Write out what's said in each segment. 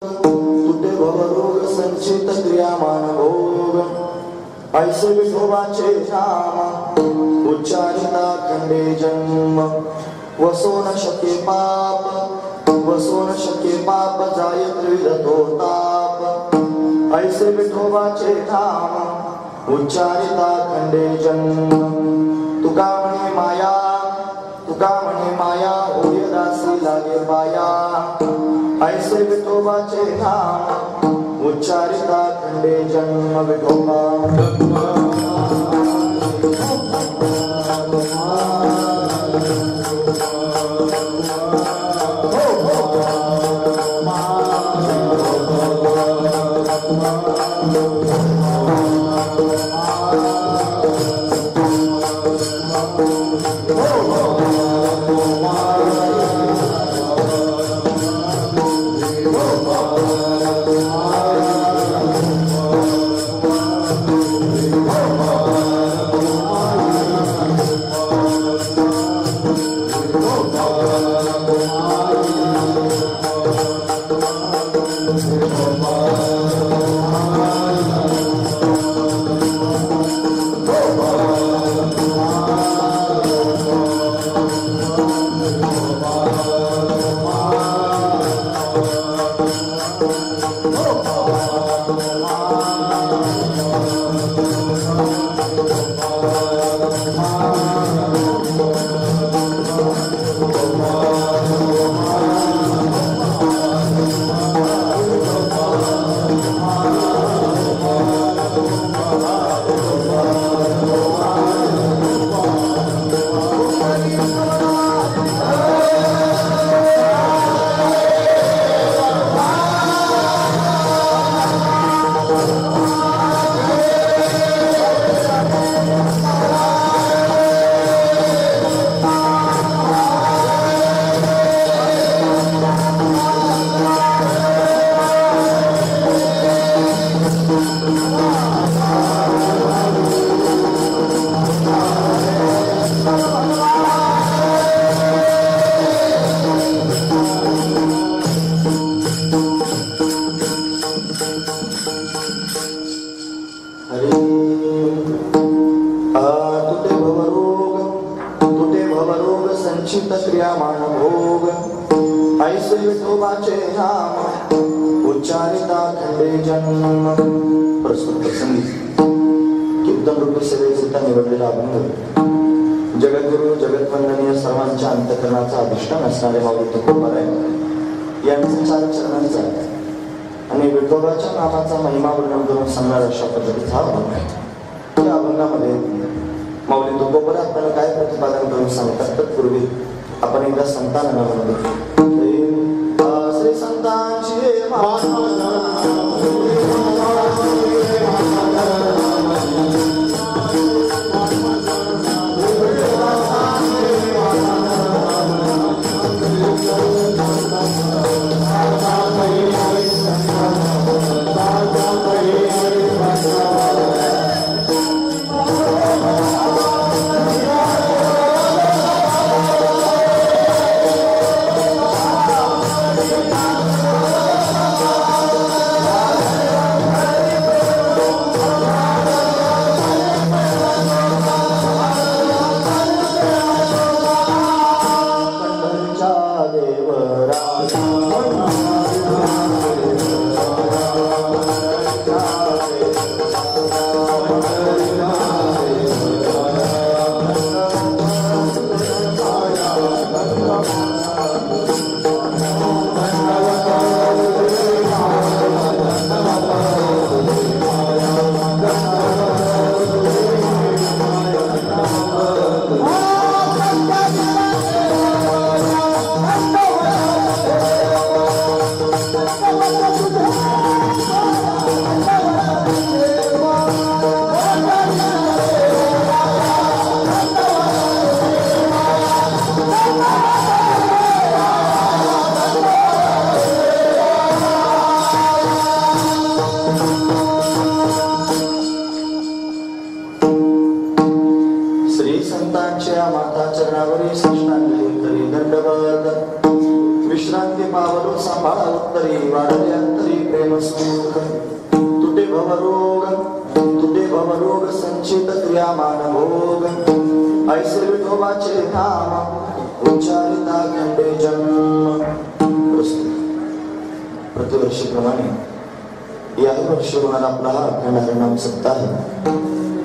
तुटे भवरोग संचित क्रियामान भोग ऐसे विठोबाचे नाम उच्चारिता खंडे जन्म वसो न शके पाप जाय त्रिविधतो ताप ऐसे विठोबाचे नाम उच्चारिता खंडे जन्म तुका म्हणे माया होय दासी लागे पाया ऐसे विठोबाचे नाम उच्चारिता खंडे जन्म विठोबा जगद्गुरु जगतवंदनीय सर्वांच्या अंतःकरणाचा अधिष्ठान असणारे माऊली तुकोबाराय यांचं चार चरणांचा आणि विठोबाच्या नामाचा महिमा वर्णन करून सांगणारा अशा पद्धतीचा हा अभंग आहे. या अभंगामध्ये माऊली तुकोबारा आपल्याला काय प्रतिपादन करून सांगतात तत्पूर्वी आपण एकदा संतांना म्हणतो श्री संतांची विश्रांती पावलो सांभाळा उत्तरी वाढले अंतरी प्रेम सुख तुटे भवरोग संचित क्रिया मानभोग ऐसे विठोबाचे नाम उच्चारिता खंडे जन्म. प्रतिवर्षीप्रमाणे याही वर्षी होणार आपला हा अखंड हरिनाम सप्ताह.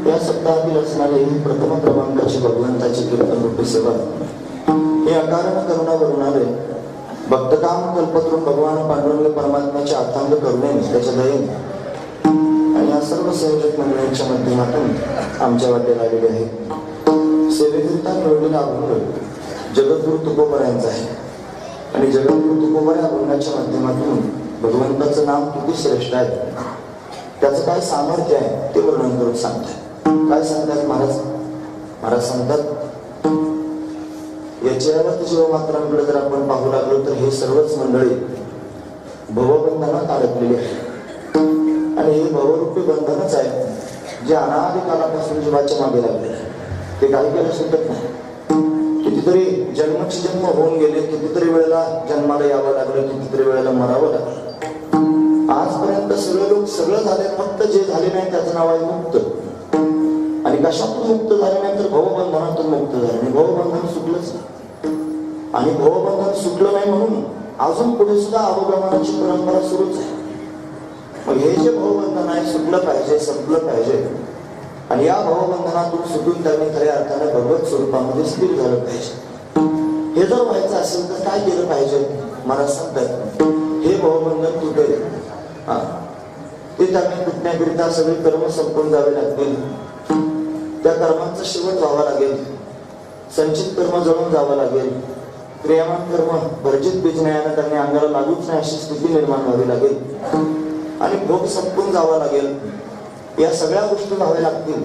या सप्ताहातील असणारे ही प्रथम क्रमांकाची भगवंताची कीर्तन रूपी सेवा हे अकारण करुणा करुणारे भक्तकाम कल्पतरून भगवान पांडुरंग परमात्म्याच्या अथांग करुणेने त्याच्या दयेने आणि या सर्व संयोजक मंडळींच्या माध्यमातून आमच्या वाटेला आलेले आहे. सेवेकरिता निवडलेला अभंग जगद्गुरु तुकोबरायांचा आहे आणि जगद्गुरु तुकोबरा या अभंगाच्या माध्यमातून भगवंताचं नाम किती श्रेष्ठ आहे, त्याचं काय सामर्थ्य आहे ते वर्णन करून सांगतात. काय सांगतात महाराज सांगतात, याच्यावर जीवमात्रांकडे जर आपण पाहू लागलो तर हे सर्वच मंडळी भवबंधनात अडकलेली आहे आणि हे भवरूपी बंधनच आहे जे अनादी कालापासून जीवाच्या मागे लागले. ते काही केलं सुटत नाही. कितीतरी जन्म होऊन गेले, कितीतरी वेळेला जन्माला यावं लागलं, कितीतरी वेळेला मरावं लागलं. आजपर्यंत सगळे लोक सगळं झाले, फक्त जे झाले नाही त्याचं नाव आहे मुक्त. आणि कशातून मुक्त झाले नाही तर भवबंधनातून मुक्त झाले आणि भवबंधन सुटलंच नाही. आणि भवबंधन सुटलं नाही म्हणून अजून पुढे सुद्धा अवगमनाची परंपरा सुरूच आहे. मग हे जे भवबंधन आहे सुटलं पाहिजे, संपलं पाहिजे आणि या भवबंधनातून सुटून त्यांनी खऱ्या अर्थाने भगवत स्वरूपामध्ये स्थिर झालं पाहिजे. हे जर व्हायचं असेल तर काय केलं पाहिजे? मला सांगतात हे भवबंधन तुटेल, ते त्यांनी तुटण्याकरिता सगळे कर्म संपून जावे लागतील. त्या कर्मांचा शेवट व्हावा लागेल, संचित कर्म जळून जावं लागेल, क्रियामान कर्म वर्जित बीजण्यानं त्यांनी अंगाला लागूच नाही अशी स्थिती निर्माण व्हावी लागेल आणि भोग संपून जावा लागेल. या सगळ्या गोष्टी व्हाव्या लागतील.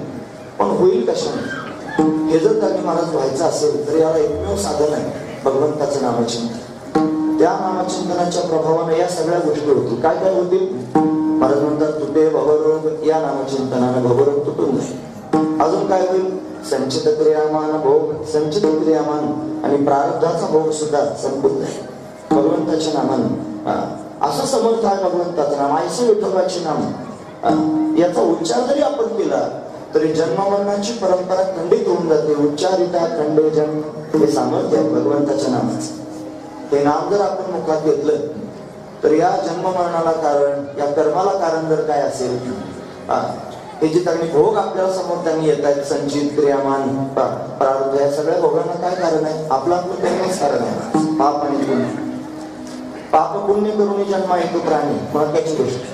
पण होईल कशाने? हे जर त्यांनी महाराज व्हायचं असेल तर याला एकमेव साधन आहे भगवंताचं नामचिंतन. त्या नामचिंतनाच्या प्रभावाने या सगळ्या गोष्टी होतील. काय काय होतील? महाराज म्हणतात तुटे भवरोग, या नामचिंतनाने भवरोग तुटून जाईल. अजून काय होईल? संचित क्रियामान भोग, संचित क्रियामान आणि प्रारब्धाचा भोग सुद्धा संपून जाईल भगवंताच्या नामाने. असं समर्थ आहे भगवंताचं नाम, ऐसे विठोबाचे नाम. याचा उच्चार जरी आपण केला तरी जन्ममरणाची परंपरा खंडित होऊन जाते. उच्चारिता खंडे जन्म, हे सामर्थ्य आहे भगवंताच्या नामाचं. हे नाम जर आपण मुखात घेतलं तर या जन्ममरणाला कारण, या कर्माला कारण जर काय असेल, हे जे त्यांनी भोग आपल्याला समोर त्यांनी येत आहेत, संचित क्रियामान प्रारब्ध, या सगळ्या भोगांना काय कारण आहे? आपलं कर्मच कारण आहे. पाप आणि पुण्य. पाप पुण्य करून जन्म येतो प्राणी, महत्वाची गोष्ट.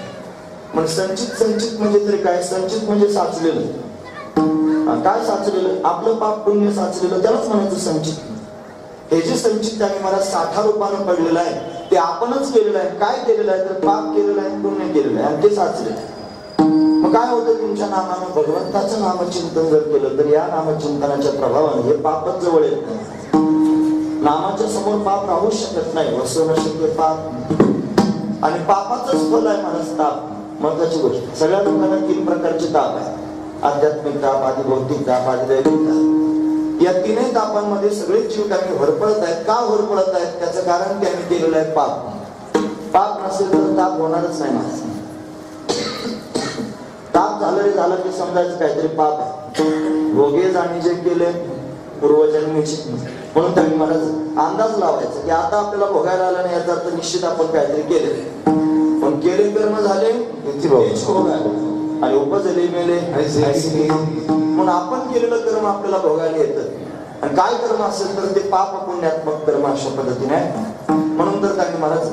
मग संचित म्हणजे तरी काय? संचित म्हणजे साचलेलं. काय साचलेलं? आपलं पाप पुण्य साचलेलं, त्यालाच म्हणायचं संचित. हे जे संचित त्याने मला 60 रूपानं पडलेलं आहे ते आपणच केलेलं आहे. काय केलेलं आहे? तर पाप केलेलं आहे, पुण्य केलेलं आहे आणि ते साचलेलं आहे. मग काय होतं? तुमच्या नामानं भगवंताचं नामचिंतन जर केलं तर या नामचिंतनाच्या प्रभावाने हे पापच जवळ येत नाही. नामाच्या समोर पाप राहू शकत नाही. वसवणं शक्य पाप आणि पापाचंच फल आहे महाराज ताप. महत्वाची गोष्ट. सगळ्या लोकांना 3 प्रकारचे ताप आहे. आध्यात्मिक ताप, आधी भौतिक ताप, आधी दैविक ताप. या 3 तापांमध्ये सगळे जीव त्यांनी होरपळत आहेत. का होरपळत आहेत? त्याचं कारण त्यांनी केलेलं आहे पाप. पाप नसेल तर ताप होणारच नाही महाराज. ताप झालं की समजायचं काहीतरी पाप आहे. भोगे जाणी जे केले पूर्वजन्मीचे, म्हणून त्यांनी महाराज अंदाज लावायचा की आता आपल्याला भोगायला आलं नाही, याचा अर्थ निश्चित आपण काहीतरी केले. पण केले कर्म झाले आणि उपजले मेले. म्हणून आपण केलेलं कर्म आपल्याला भोगायला येतं. आणि काय कर्म असेल तर ते पाप पुण्यात्मक कर्म अशा पद्धतीने आहे. म्हणून तर त्यांनी महाराज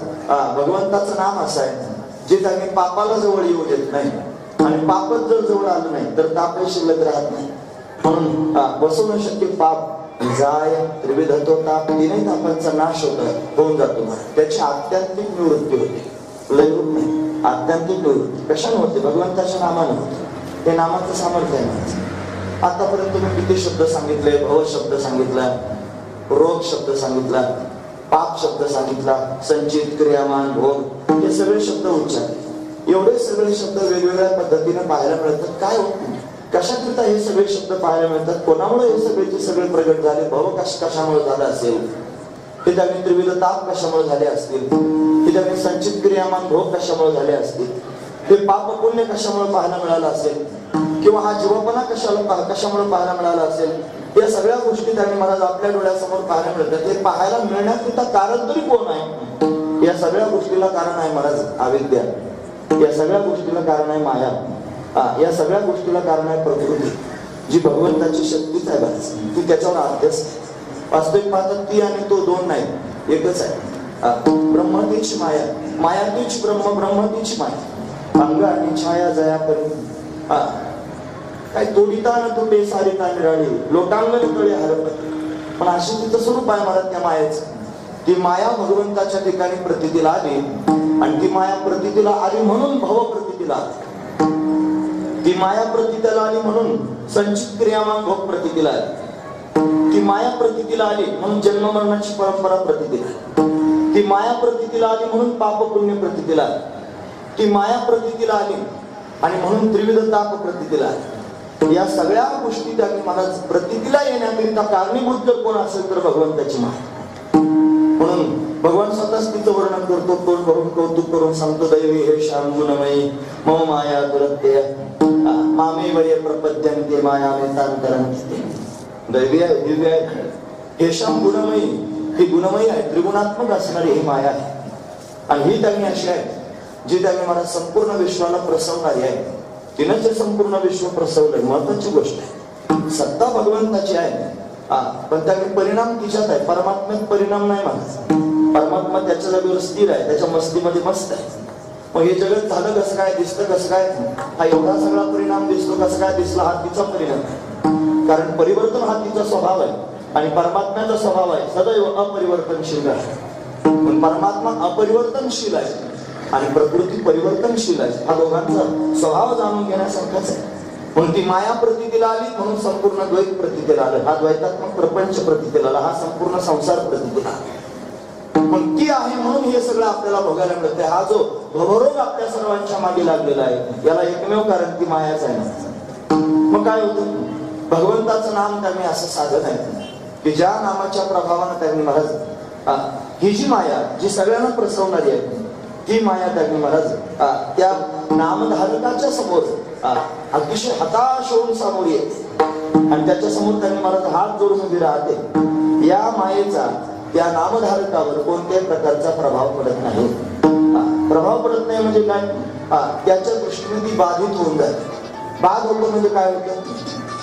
भगवंताचं नाम असं आहे जे त्यांनी पापाला जवळ येऊ देत नाही आणि पापच जर जवळ आलं नाही तर तापही शिल्लक राहत नाही. म्हणून बसवणं शक्य पाप जाय त्रिविधतो ताप, 3 तापांचा नाश होऊन जातो. त्याची आध्यात्मिक निवृत्ती होते. लयरूप नाही, आध्यात्मिक निवृत्ती कशाने होते? भगवंताच्या नामाने होते. ते नामाचं सामर्थ्य आहे. आतापर्यंत मी किती शब्द सांगितले? भव शब्द सांगितला, रोग शब्द सांगितला, पाप शब्द सांगितला, संचित क्रियामान भोग, हे सगळे शब्द उच्चारले. एवढे सगळे शब्द वेगवेगळ्या पद्धतीने पाहायला मिळतात. काय होत? कशाकरिता हे सगळे शब्द पाहायला मिळतात? कोणामुळे हे सगळे प्रगट झाले? भव कशामुळे झालं असेल? ते त्यांनी त्रिविध ताप कशामुळे झाले असतील, ते त्यांनी संचित क्रियामान भोग कशामुळे झाले असतील, ते पाप पुण्य कशामुळे पाहायला मिळालं असेल, किंवा हा जीवपणा कशामुळे पाहायला मिळाला असेल, या सगळ्या गोष्टी त्यांनी महाराज आपल्या डोळ्यासमोर पाहायला मिळतात. ते पाहायला मिळण्याकरिता कारण तरी कोण आहे? या सगळ्या गोष्टीला कारण आहे महाराज अविद्या, या सगळ्या गोष्टीला कारण आहे माया, या सगळ्या गोष्टीला कारण आहे प्रकृती, जी भगवंताची शक्तीच आहे बस, ती त्याच्यावर अभ्यास. वास्तविक पाहतात ती आणि तो दोन नाही, एकच आहे. ब्रह्म तीच माया, माया तीच ब्रह्म, ब्रह्म तीच माया. अंग आणि छाया जया करून काय तोडिता न तुटे सारिता निराळी, लोटांगण तळे हरपत. पण अशी तिचं स्वरूप आहे महाराज त्या मायेचं. ती माया भगवंताच्या ठिकाणी प्रतीला आली, आणि ती माया प्रतीला आली म्हणून भव प्रतीला आली. ती माया प्रतीला आली म्हणून संचित क्रियामान भोग प्रतीला आली. ती माया प्रतीला आली म्हणून जन्म मरणाची परंपरा प्रतीला आली. ती माया प्रतीला आली म्हणून पाप पुण्य प्रतीला आली. ती माया प्रतीला आली आणि म्हणून त्रिविध ताप प्रतीला आली. या सगळ्या गोष्टी त्यांनी महाराज प्रतीला येण्याकरिता कारणीभूत जर कोण असेल तर भगवंताची माया. म्हणून भगवान स्वतःच तिचं वर्णन करतो, कोण करून कौतुक करून सांगतो, दैवी हे श्याम गुणमयी मम माया दुरत्यय मामे वय प्रपद्यन्ते माया मेतांतरन्ते. दैवी आहे, दिव्य आहे, हे श्याम गुणमयी, ही गुणमयी आहे, त्रिगुणात्मक असणारी ही माया आहे. आणि ही त्यांनी अशी आहे जी त्यांनी मला संपूर्ण विश्वाला प्रसवणारी आहे. तिनं जे संपूर्ण विश्व प्रसवलंय, महत्वाची गोष्ट आहे. सत्ता भगवंताची आहे, पण त्याने परिणाम तिच्यात आहे. परमात्म्यात परिणाम नाही माझा. परमात्मा त्याच्या जागेवर स्थिर आहे, त्याच्या मस्तीमध्ये मस्त आहे. मग हे जगत झालं कसं काय, दिसतं कसं काय, हा एवढा सगळा परिणाम दिसतो कसं काय दिसला, हा तिचा परिणाम आहे. कारण परिवर्तन हा तिचा स्वभाव आहे आणि परमात्म्याचा स्वभाव आहे सदैव अपरिवर्तनशील आहे. पण परमात्मा अपरिवर्तनशील आहे आणि प्रकृती परिवर्तनशील आहे. हा दोघांचा स्वभाव जाणून घेण्यासारखाच आहे. म्हणून ती माया प्रतीला आली म्हणून संपूर्ण द्वैत प्रतीला आलं. हा द्वैतात्मक प्रपंच प्रतीला आला, हा संपूर्ण संसार प्रतीला आला. पण ती आहे म्हणून हे सगळं आपल्याला बघायला मिळतंय. हा जो भवरोग आपल्या सर्वांच्या मागे लागलेला आहे, याला एकमेव कारण ती मायाच आहे. मग काय होतं? भगवंताचं नाम त्यांनी असं साधन आहे की ज्या नामाच्या प्रभावानं त्यांनी महाराज ही जी माया जी सगळ्यांना प्रसवणारी आहे, ती माया त्यांनी महाराज त्या नामधारकाच्या समोर अतिशय हताश होऊन समोर येते आणि त्याच्या समोर त्यांनी महाराज हात जोडून उभी राहते. या मायेचा त्या नामधारकावर कोणत्याही प्रकारचा प्रभाव पडत नाही. प्रभाव पडत नाही म्हणजे काय? त्याच्या दृष्टीने ती बाधित होऊन जाते. बाध होतं म्हणजे काय होतं?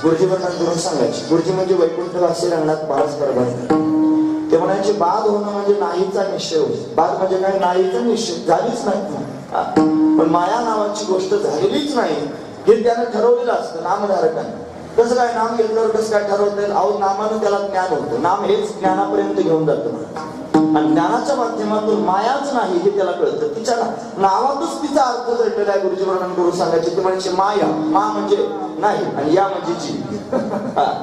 गुरुजी वर्णन करून सांगायचे. गुरुजी म्हणजे वैकुंठवासी रंगणात महाराज परभणी. ते म्हणायचे बाध होणं म्हणजे नाहीचा निश्चय होतो. बाध म्हणजे काय? नाहीचा निश्चय झालीच नाही. पण माया नावाची गोष्ट झालेलीच नाही हे त्यानं ठरवलेलं असतं नामधारकाने. कसं काय नाम घेतल्यावर कसं काय ठरवता येईल? अहो, नामानं त्याला ज्ञान होतं. नाम हेच ज्ञानापर्यंत घेऊन जातं आणि ज्ञानाच्या माध्यमातून मायाच नाही हे त्याला कळतं. तिच्या नावातच तिचा अर्थ दडलेला आहे. गुरुजी वर्णन करून सांगायचे. ते म्हणजे माया, मा म्हणजे नाही आणि या म्हणजे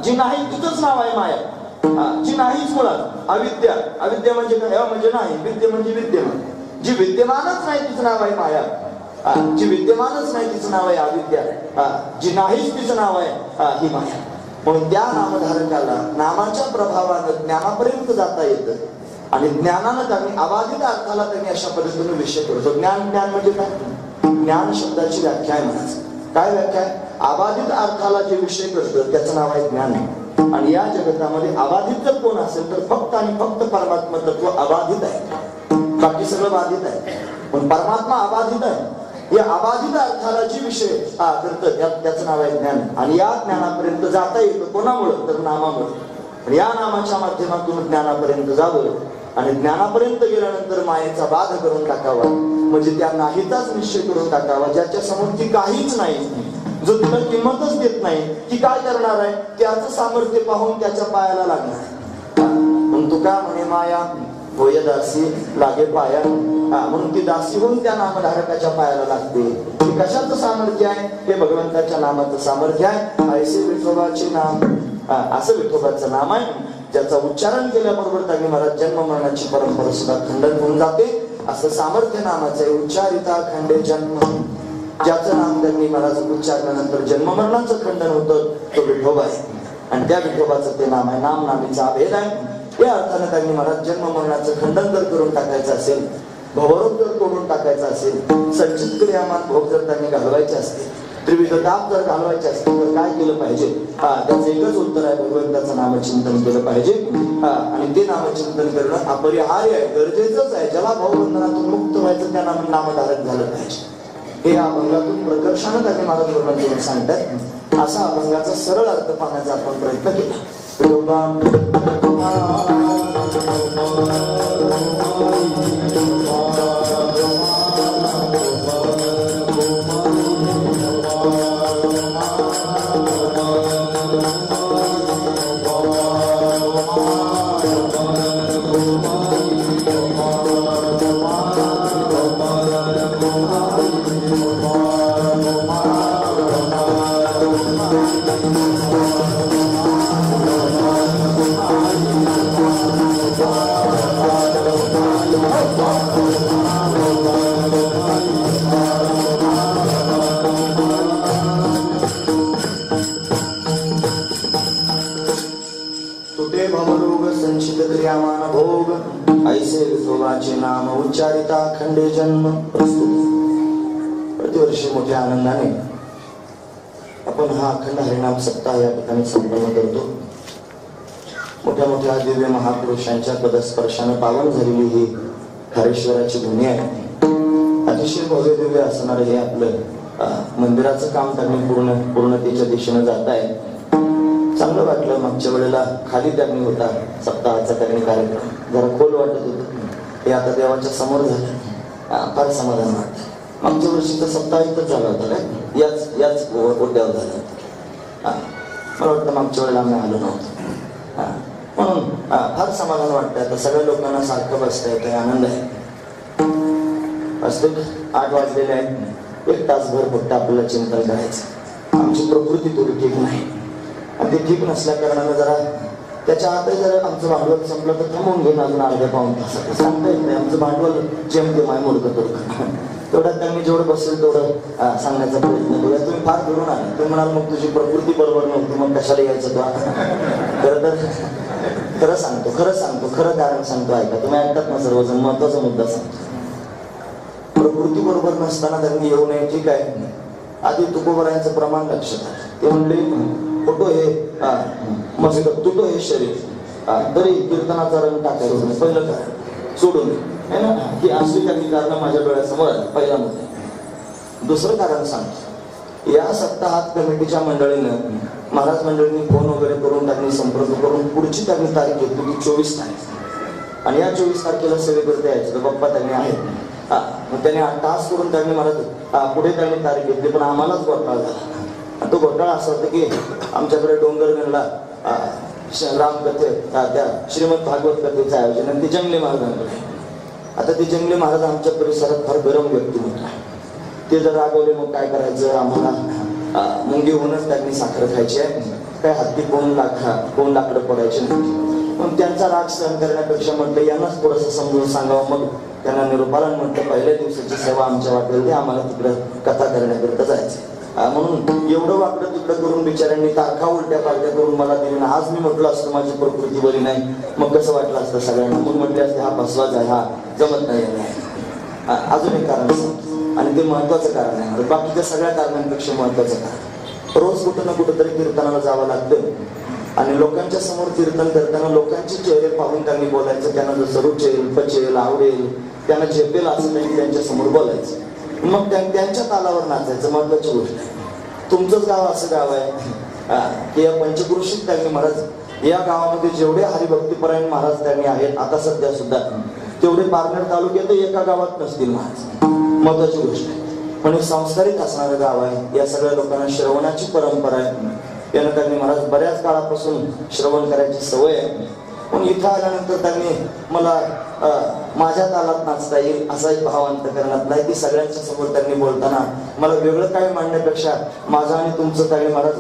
जी नाही तिचंच नाव आहे माया. जी नाहीच मुळात अविद्या. अविद्या म्हणजे काय? म्हणजे नाही. विद्या म्हणजे विद्यमान. जी विद्यमानच नाही तिचं नाव आहे माया. जी विद्यमानच नाही तिचं नाव आहे अविद्या. जी नाहीच तिचं नाव आहे ही माया. म्हणून त्या नामधारकाला नामाच्या प्रभावानं ज्ञानापर्यंत जाता येतं आणि ज्ञानानं त्यांनी अबाधित अर्थाला त्यांनी अशा पद्धतीने विषय करतो. ज्ञान ज्ञान म्हणजे काय? ज्ञान शब्दाची व्याख्या आहे म्हणायचं. काय व्याख्या आहे? अबाधित अर्थाला जे विषय करतं त्याचं नाव आहे ज्ञान. आणि या जगतामध्ये अबाधित जर कोण असेल तर फक्त आणि फक्त परमात्मा तत्व अबाधित आहे. बाकी सगळं बाधित आहे. पण परमात्मा अबाधित आहे. या अबाधित अर्थाला जी विषय करतं त्याचं नाव आहे ज्ञान. आणि या ज्ञानापर्यंत जाता येतं कोणामुळं? तर नामामुळे. या नामाच्या माध्यमातून ज्ञानापर्यंत जावं आणि ज्ञानापर्यंत गेल्यानंतर मायेचा बाध करून टाकावा. म्हणजे त्या नाहीचाच निश्चय करून टाकावा. ज्याच्या समोर ती काहीच नाही, जो तिला किंमतच देत नाही, ती काय करणार आहे? त्याचं सामर्थ्य पाहून त्याच्या पायाला लागणार. म्हणून तुका म्हणे माया होय दासी लागे पाया. म्हणून ती दासी होऊन त्या नामधारकाच्या पायाला लागते. हे कशाचं सामर्थ्य आहे? हे भगवंताच्या नामाचं सामर्थ्य आहे. ऐसे विठोबाचे नाम, असं विठोबाचं नाम आहे ज्याचा उच्चारण केल्याबरोबर त्यांनी महाराज जन्म मरणाची परंपरा सुद्धा खंडन होऊन जाते. असं सामर्थ्य नामाचं आहे. उच्चारिता खंडे जन्म. ज्याचं नाम त्यांनी महाराज उच्चारल्यानंतर जन्म मरणाचं खंडन होतं तो विठोबा आहे. आणि त्या विठोबाचं ते नाम आहे. नाम नामीचा भेद आहे. या अर्थाने त्यांनी महाराज जन्म मरणाचं खंडन जर करून टाकायचं असेल, भवरोग जर तोडून टाकायचा असेल, संचित क्रियामान भोग जर त्यांनी घालवायचे असतील, त्रिविध ताप जर घालवायचे असतील तर काय केलं पाहिजे? त्याचं एकच उत्तर आहे, भगवंताचं नामचिंतन केलं पाहिजे. आणि ते नामचिंतन करणं अपरिहार्य आहे, गरजेचंच आहे. ज्याला भावबंधनातून मुक्त व्हायचं त्या नामधारक झालं पाहिजे. हे या अभंगातून प्रकर्षानं त्यांनी महाराज वर्णन करून सांगतात. असा अभंगाचा सरळ अर्थ पाहण्याचा आपण प्रयत्न केला. नाम उच्चारिता खंडे जन्म प्रस्तुत. प्रतिवर्षी मोठ्या आनंदाने आपण हा अखंड हरिनाम सप्ताह या ठिकाणी संपन्न करतो. मोठ्या मोठ्या दिव्य महापुरुषांच्या पदस्पर्शाने पावन झालेली ही खारेश्वराची भूमी आहे. अतिशय भव्य दिव्य असणार हे आपलं मंदिराचं काम त्यांनी पूर्णतेच्या दिशेने जात आहे. चांगलं वाटलं. मागच्या वेळेला खाली त्यांनी होता सप्ताहाचा त्यांनी कार्यक्रम, जरा खोल वाटत होतं. हे आता देवाच्या समोर झालं, फार समाधान वाटतं. मागच्या वर्षीचा सप्ताह इथंच झाला होता काय, याच ओट्यावर झाला होता. मला वाटतं मागच्या वेळेला आम्ही आलो नव्हतो, म्हणून फार समाधान वाटतं. आता सगळ्या लोकांना सारखं बसता येतं, आनंद आहे. वास्तविक 8 वाजलेले आहेत. 1 तासभर फक्त आपल्याला चिंतन करायचं. आमची प्रकृती थोडी ठीक नाही आणि ती ठीक नसल्या कारणानं जरा त्याच्या आतही जर आमचं भांडवल संपलं तर थांबवून घेईन अजून अर्ध्या पाऊण तासात. सांगता येत नाही, आमचं भांडवल जेमतेम आहे, मोडकं तोडकं. तेवढ्यात त्यांनी जेवढं बसेल तेवढं सांगण्याचा प्रयत्न करूया. तुम्ही फार फिरून आले. तुम्ही म्हणाल मग तुझी प्रकृती बरोबर नव्हती, मग कशाला यायचं तू आता? खरं सांगतो, खरं कारण सांगतो. ऐका, तुम्ही ऐकतात ना सर्वजण. महत्वाचा मुद्दा सांगतो. प्रकृती बरोबर नसताना त्यांनी येऊ नये, ठीक आहे. आधी तुकोबरायांचं प्रमाण लक्षात आलं. ते म्हणले फोटो हे मस्त तुटो हे शरीर, तरी कीर्तनाचा रंग टाकायचं नाही. पहिलं कारण सोडून आहे ना, ही असली काही कारण माझ्या डोळ्यासमोर आली. पहिला मुद्दा. दुसरं कारण सांगतो. या सप्ताहात कमिटीच्या मंडळीनं, महाराज मंडळींनी फोन वगैरे करून त्यांनी संपर्क करून पुढची त्यांनी तारीख घेतली की 24 तारीख. आणि या 24 तारखेला सेवेकरता यायचे तर बाप्पा त्यांनी आहेत. मग त्यांनी 8 तास करून त्यांनी मला पुढे त्यांनी तारीख घेतली, पण आम्हालाच घोटाळा झाला. तो घोटाळा असा होता की आमच्याकडे डोंगरगणला रामकथे त्या श्रीमद भागवत कथेचं आयोजन, आणि ती जंगली महाराजांकडे. आता ती जंगली महाराज आमच्या परिसरात फार गरम व्यक्तिमत्व. ते जर रागवले मग काय करायचं, आम्हाला मुंगी होऊनच त्यांनी साखर खायची आहे. काय हत्ती कोण लाकडं पडायचे नाही. पण त्यांचा राग सहन करण्यापेक्षा म्हटलं यांनाच थोडंसं समजून सांगावं. मग त्यांना निरोपाला म्हटलं पहिल्या दिवसाची सेवा आमच्या वाटेल ते आम्हाला तिकडं कथा करण्याकरता जायचं. म्हणून एवढं वाकडं तिकडं करून बिचाऱ्यांनी तारखा उलट्या पालट्या करून मला दिली ना. आज मी म्हटलं असतं माझी प्रकृती बरी नाही, मग कसं वाटलं असतं सगळ्यांना. मग म्हटले असते हा फसवाच आहे, हा जमत नाही. अजून एक कारण सांगतो, आणि ते महत्वाचं कारण आहे. बाकीच्या सगळ्या कारणांपेक्षा महत्वाचं कारण, रोज कुठं ना कुठं तरी कीर्तनाला जावं लागतं. आणि लोकांच्या समोर कीर्तन करताना लोकांचे चेहरे पाहून त्यांनी बोलायचं. त्यांना जसं रुचेल, पचेल, आवडेल, त्यांना झेपेल असं त्यांनी त्यांच्या समोर बोलायचं. मग त्यांच्या तालावर नाचायचं. महत्वाची गोष्ट आहे. तुमचंच गाव असं गाव आहे की या पंचक्रोशीत त्यांनी महाराज, या गावामध्ये जेवढे हरिभक्तीपरायण महाराज त्यांनी आहेत आता सध्या सुद्धा, तेवढे पारनेर तालुक्यात एका गावात नसतील महाराज. महत्वाची गोष्ट आहे. पण संस्कारित असणारं गाव आहे. या सगळ्या लोकांना श्रवणाची परंपरा आहे. यानं त्यांनी महाराज बऱ्याच काळापासून श्रवण करायची सवय आहे. पण इथं आल्यानंतर त्यांनी मला माझ्या तालात नाचता येईल असा एक भाव अंतकरणात नाही. ती सगळ्यांच्या समोर त्यांनी बोलताना मला वेगळं काही मांडण्यापेक्षा माझा आणि तुमचं त्यांनी महाराज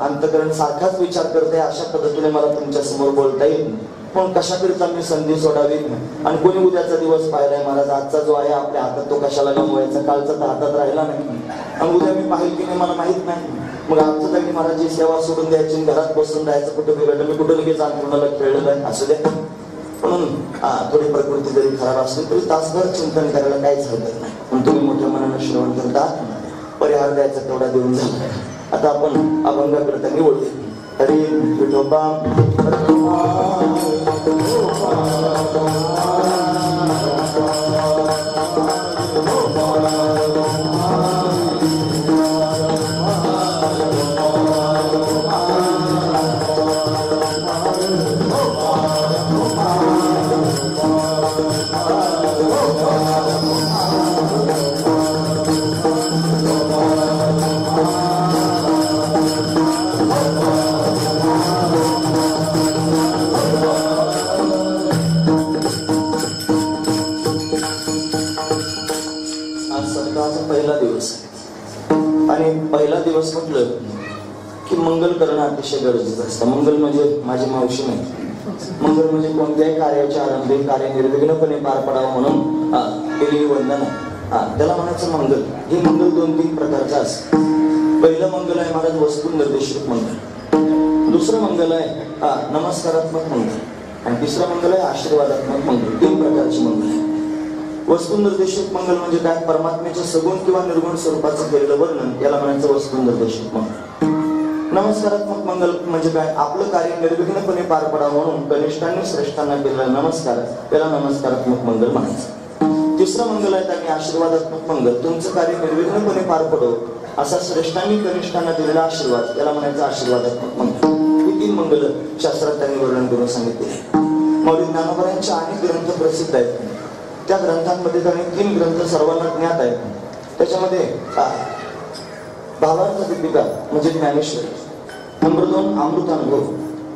अंतकरण सारखाच विचार करते, अशा पद्धतीने मला तुमच्या समोर बोलता येईल. पण कशाकरिता मी संधी सोडावी. आणि कोणी उद्याचा दिवस पाहिलाय महाराज, आजचा जो आहे आपल्या हातात तो कशाला गमवायचा, कालचा तर हातात राहिला नाही. आणि उद्या मी पाहिल की नाही मला माहित नाही. मग आमचं त्यांनी महाराजची सेवा सोडून द्यायची, घरात बसून राहायचं, कुठे बिघडलं मी कुठं लगेच अंतरुणाला खेळलेलं आहे असू द्या. म्हणून थोडी प्रकृती जरी खराब असली तरी तासभर चिंतन करायला काहीच हरकत नाही. पण तुम्ही मोठ्या मनानं श्रवण करता, परिहार द्यायचा तेवढा देऊन झाला. आता आपण अभंगाकडे निवडले. हरी विठोबा पहिला दिवस आणि पहिला दिवस म्हटलं की मंगल करणं अतिशय गरजेचं असतं. मंगल म्हणजे माझी मावशी नाही, मंगल म्हणजे कोणत्याही कार्याच्या आरंभी कार्य निर्विघ्नपणे पार पडावं म्हणून केलेली वंदना, त्याला म्हणायचं मंगल. हे मंगल 2-3 प्रकारचं असतं. पहिलं मंगल आहे महाराज वस्तू निर्देशित मंगल, दुसरं मंगल आहे नमस्कारात्मक मंगल, आणि तिसरं मंगल आहे आशीर्वादात्मक मंगल. 3 प्रकारचे मंगल आहे. वस्तू निर्देशित मंगल म्हणजे काय? परमात्म्याच्या सगुण किंवा निर्गुण स्वरूपाचं केलेलं वर्णन, याला म्हणायचं वस्तू निर्देशित मंगल. नमस्कारात्मक मंगल म्हणजे काय? आपलं कार्य निर्विघ्नपणे पार पडावं म्हणून कनिष्ठांनी श्रेष्ठांना केलेला नमस्कार, त्याला नमस्कारात्मक मंगल म्हणायचं. तिसरं मंगल आहे त्यांनी आशीर्वादात्मक मंगल, तुमचं कार्य निर्विघ्नपणे पार पडो असा श्रेष्ठांनी कनिष्ठांना दिलेला आशीर्वाद, याला म्हणायचं आशीर्वादात्मक मंगल. ही 3 मंगल शास्त्रात त्यांनी वर्णन करून सांगितले. माऊली ज्ञानोबांचे अनेक ग्रंथ प्रसिद्ध आहेत. त्या ग्रंथांमध्ये त्यांनी 3 ग्रंथ सर्वांना ज्ञात आहेत. त्याच्यामध्ये भावार्थ दीपिका म्हणजे ज्ञानेश्वरी, नंबर 2 अमृतानुभव,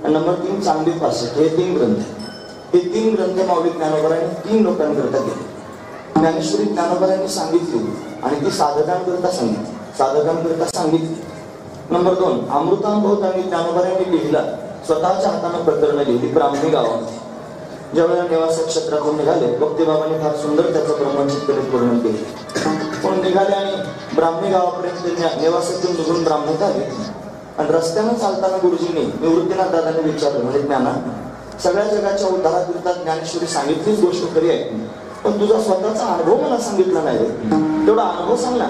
आणि नंबर 3 चांगली पासष्ट. हे 3 ग्रंथ. हे 3 ग्रंथ माऊली ज्ञानोबांनी 3 लोकांकरता केले. ज्ञानेश्वरी ज्ञानोबांनी सांगितली आणि ती साधकांकरता सांगितली. नंबर 2 अमृतानुभव त्यांनी ज्ञानोबांनी लिहिला, स्वतःच्या हाताने प्रकरण लिहिली ब्राह्मणी गावामध्ये. ज्यावेळेला नेवासा क्षेत्रातून निघाले, भक्तिबाबांनी फार सुंदर त्याचं ब्रह्मचिंतन वर्णन केले. म्हणून निघाले आणि ब्राह्मणी गावापर्यंत नेवासातून निघून ब्राह्मणात आले. आणि रस्त्यानं चालताना गुरुजींनी निवृत्तीनाथ दादांनी विचारलं, म्हणजे ज्ञाना, सगळ्या जगाच्या उद्धाराकरिता ज्ञानेश्वरी सांगितलीच गोष्ट खरी आहे, पण तुझा स्वतःचा अनुभव मला सांगितला नाही, तेवढा अनुभव सांग ना.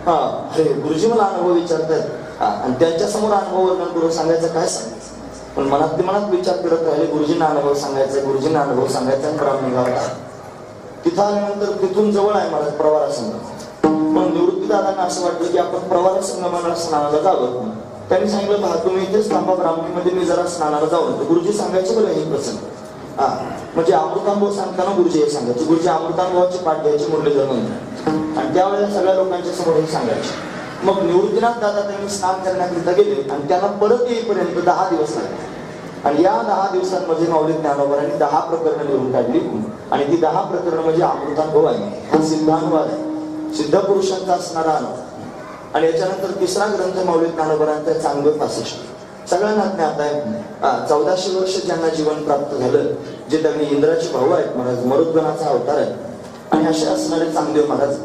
अरे गुरुजी मला अनुभव विचारतात आणि त्यांच्या समोर अनुभव वर्णन करून सांगायचं काय सांगायचं. पण मनात विचार करत राहिले, गुरुजींना अनुभव सांगायचा, गुरुजींना अनुभव सांगायचा. आणि ब्राह्मणी गावात तिथं आल्यानंतर तिथून जवळ आहे महाराज प्रवारा संगम. पण निवृत्ती दादांना असं वाटलं की आपण प्रवारा संगमाला स्नानाला जावं. त्यांनी सांगितलं, पहा तुम्ही इथेच थांबा, ब्राह्मणीमध्ये मी जरा स्नानाला जाऊन. गुरुजी सांगायचे बरं हे प्रसंग. म्हणजे अमृतानुभव सांगताना गुरुजी हे सांगायचे. गुरुजी अमृतानुभवाची पाठ घ्यायची मुरलीधर मंत्र, आणि त्यावेळेला सगळ्या लोकांच्या समोर हे सांगायचे. मग निवृत्तीनाथ दादा त्यांनी स्नान करण्याकरिता गेले आणि त्यांना परत येईपर्यंत 10 दिवस लागले. आणि या 10 दिवसांमध्ये माऊली ज्ञानोबांनी 10 प्रकरणं लिहून काढली. आणि ती 10 प्रकरणं म्हणजे अमृतानुभव आहे, हा सिद्धानुवाद आहे, सिद्ध पुरुषांचा असणारा अनुभव. आणि याच्यानंतर तिसरा ग्रंथ माऊली ज्ञानोबांचा चांगदेव 65. सगळ्यांना ज्ञात आहे. 1400 वर्ष ज्यांना जीवन प्राप्त झालं, जे त्यांनी इंद्राचे भाऊ आहेत महाराज, मरुद्गणाचा अवतार आहे. आणि असे असणारे चांगदेव महाराज,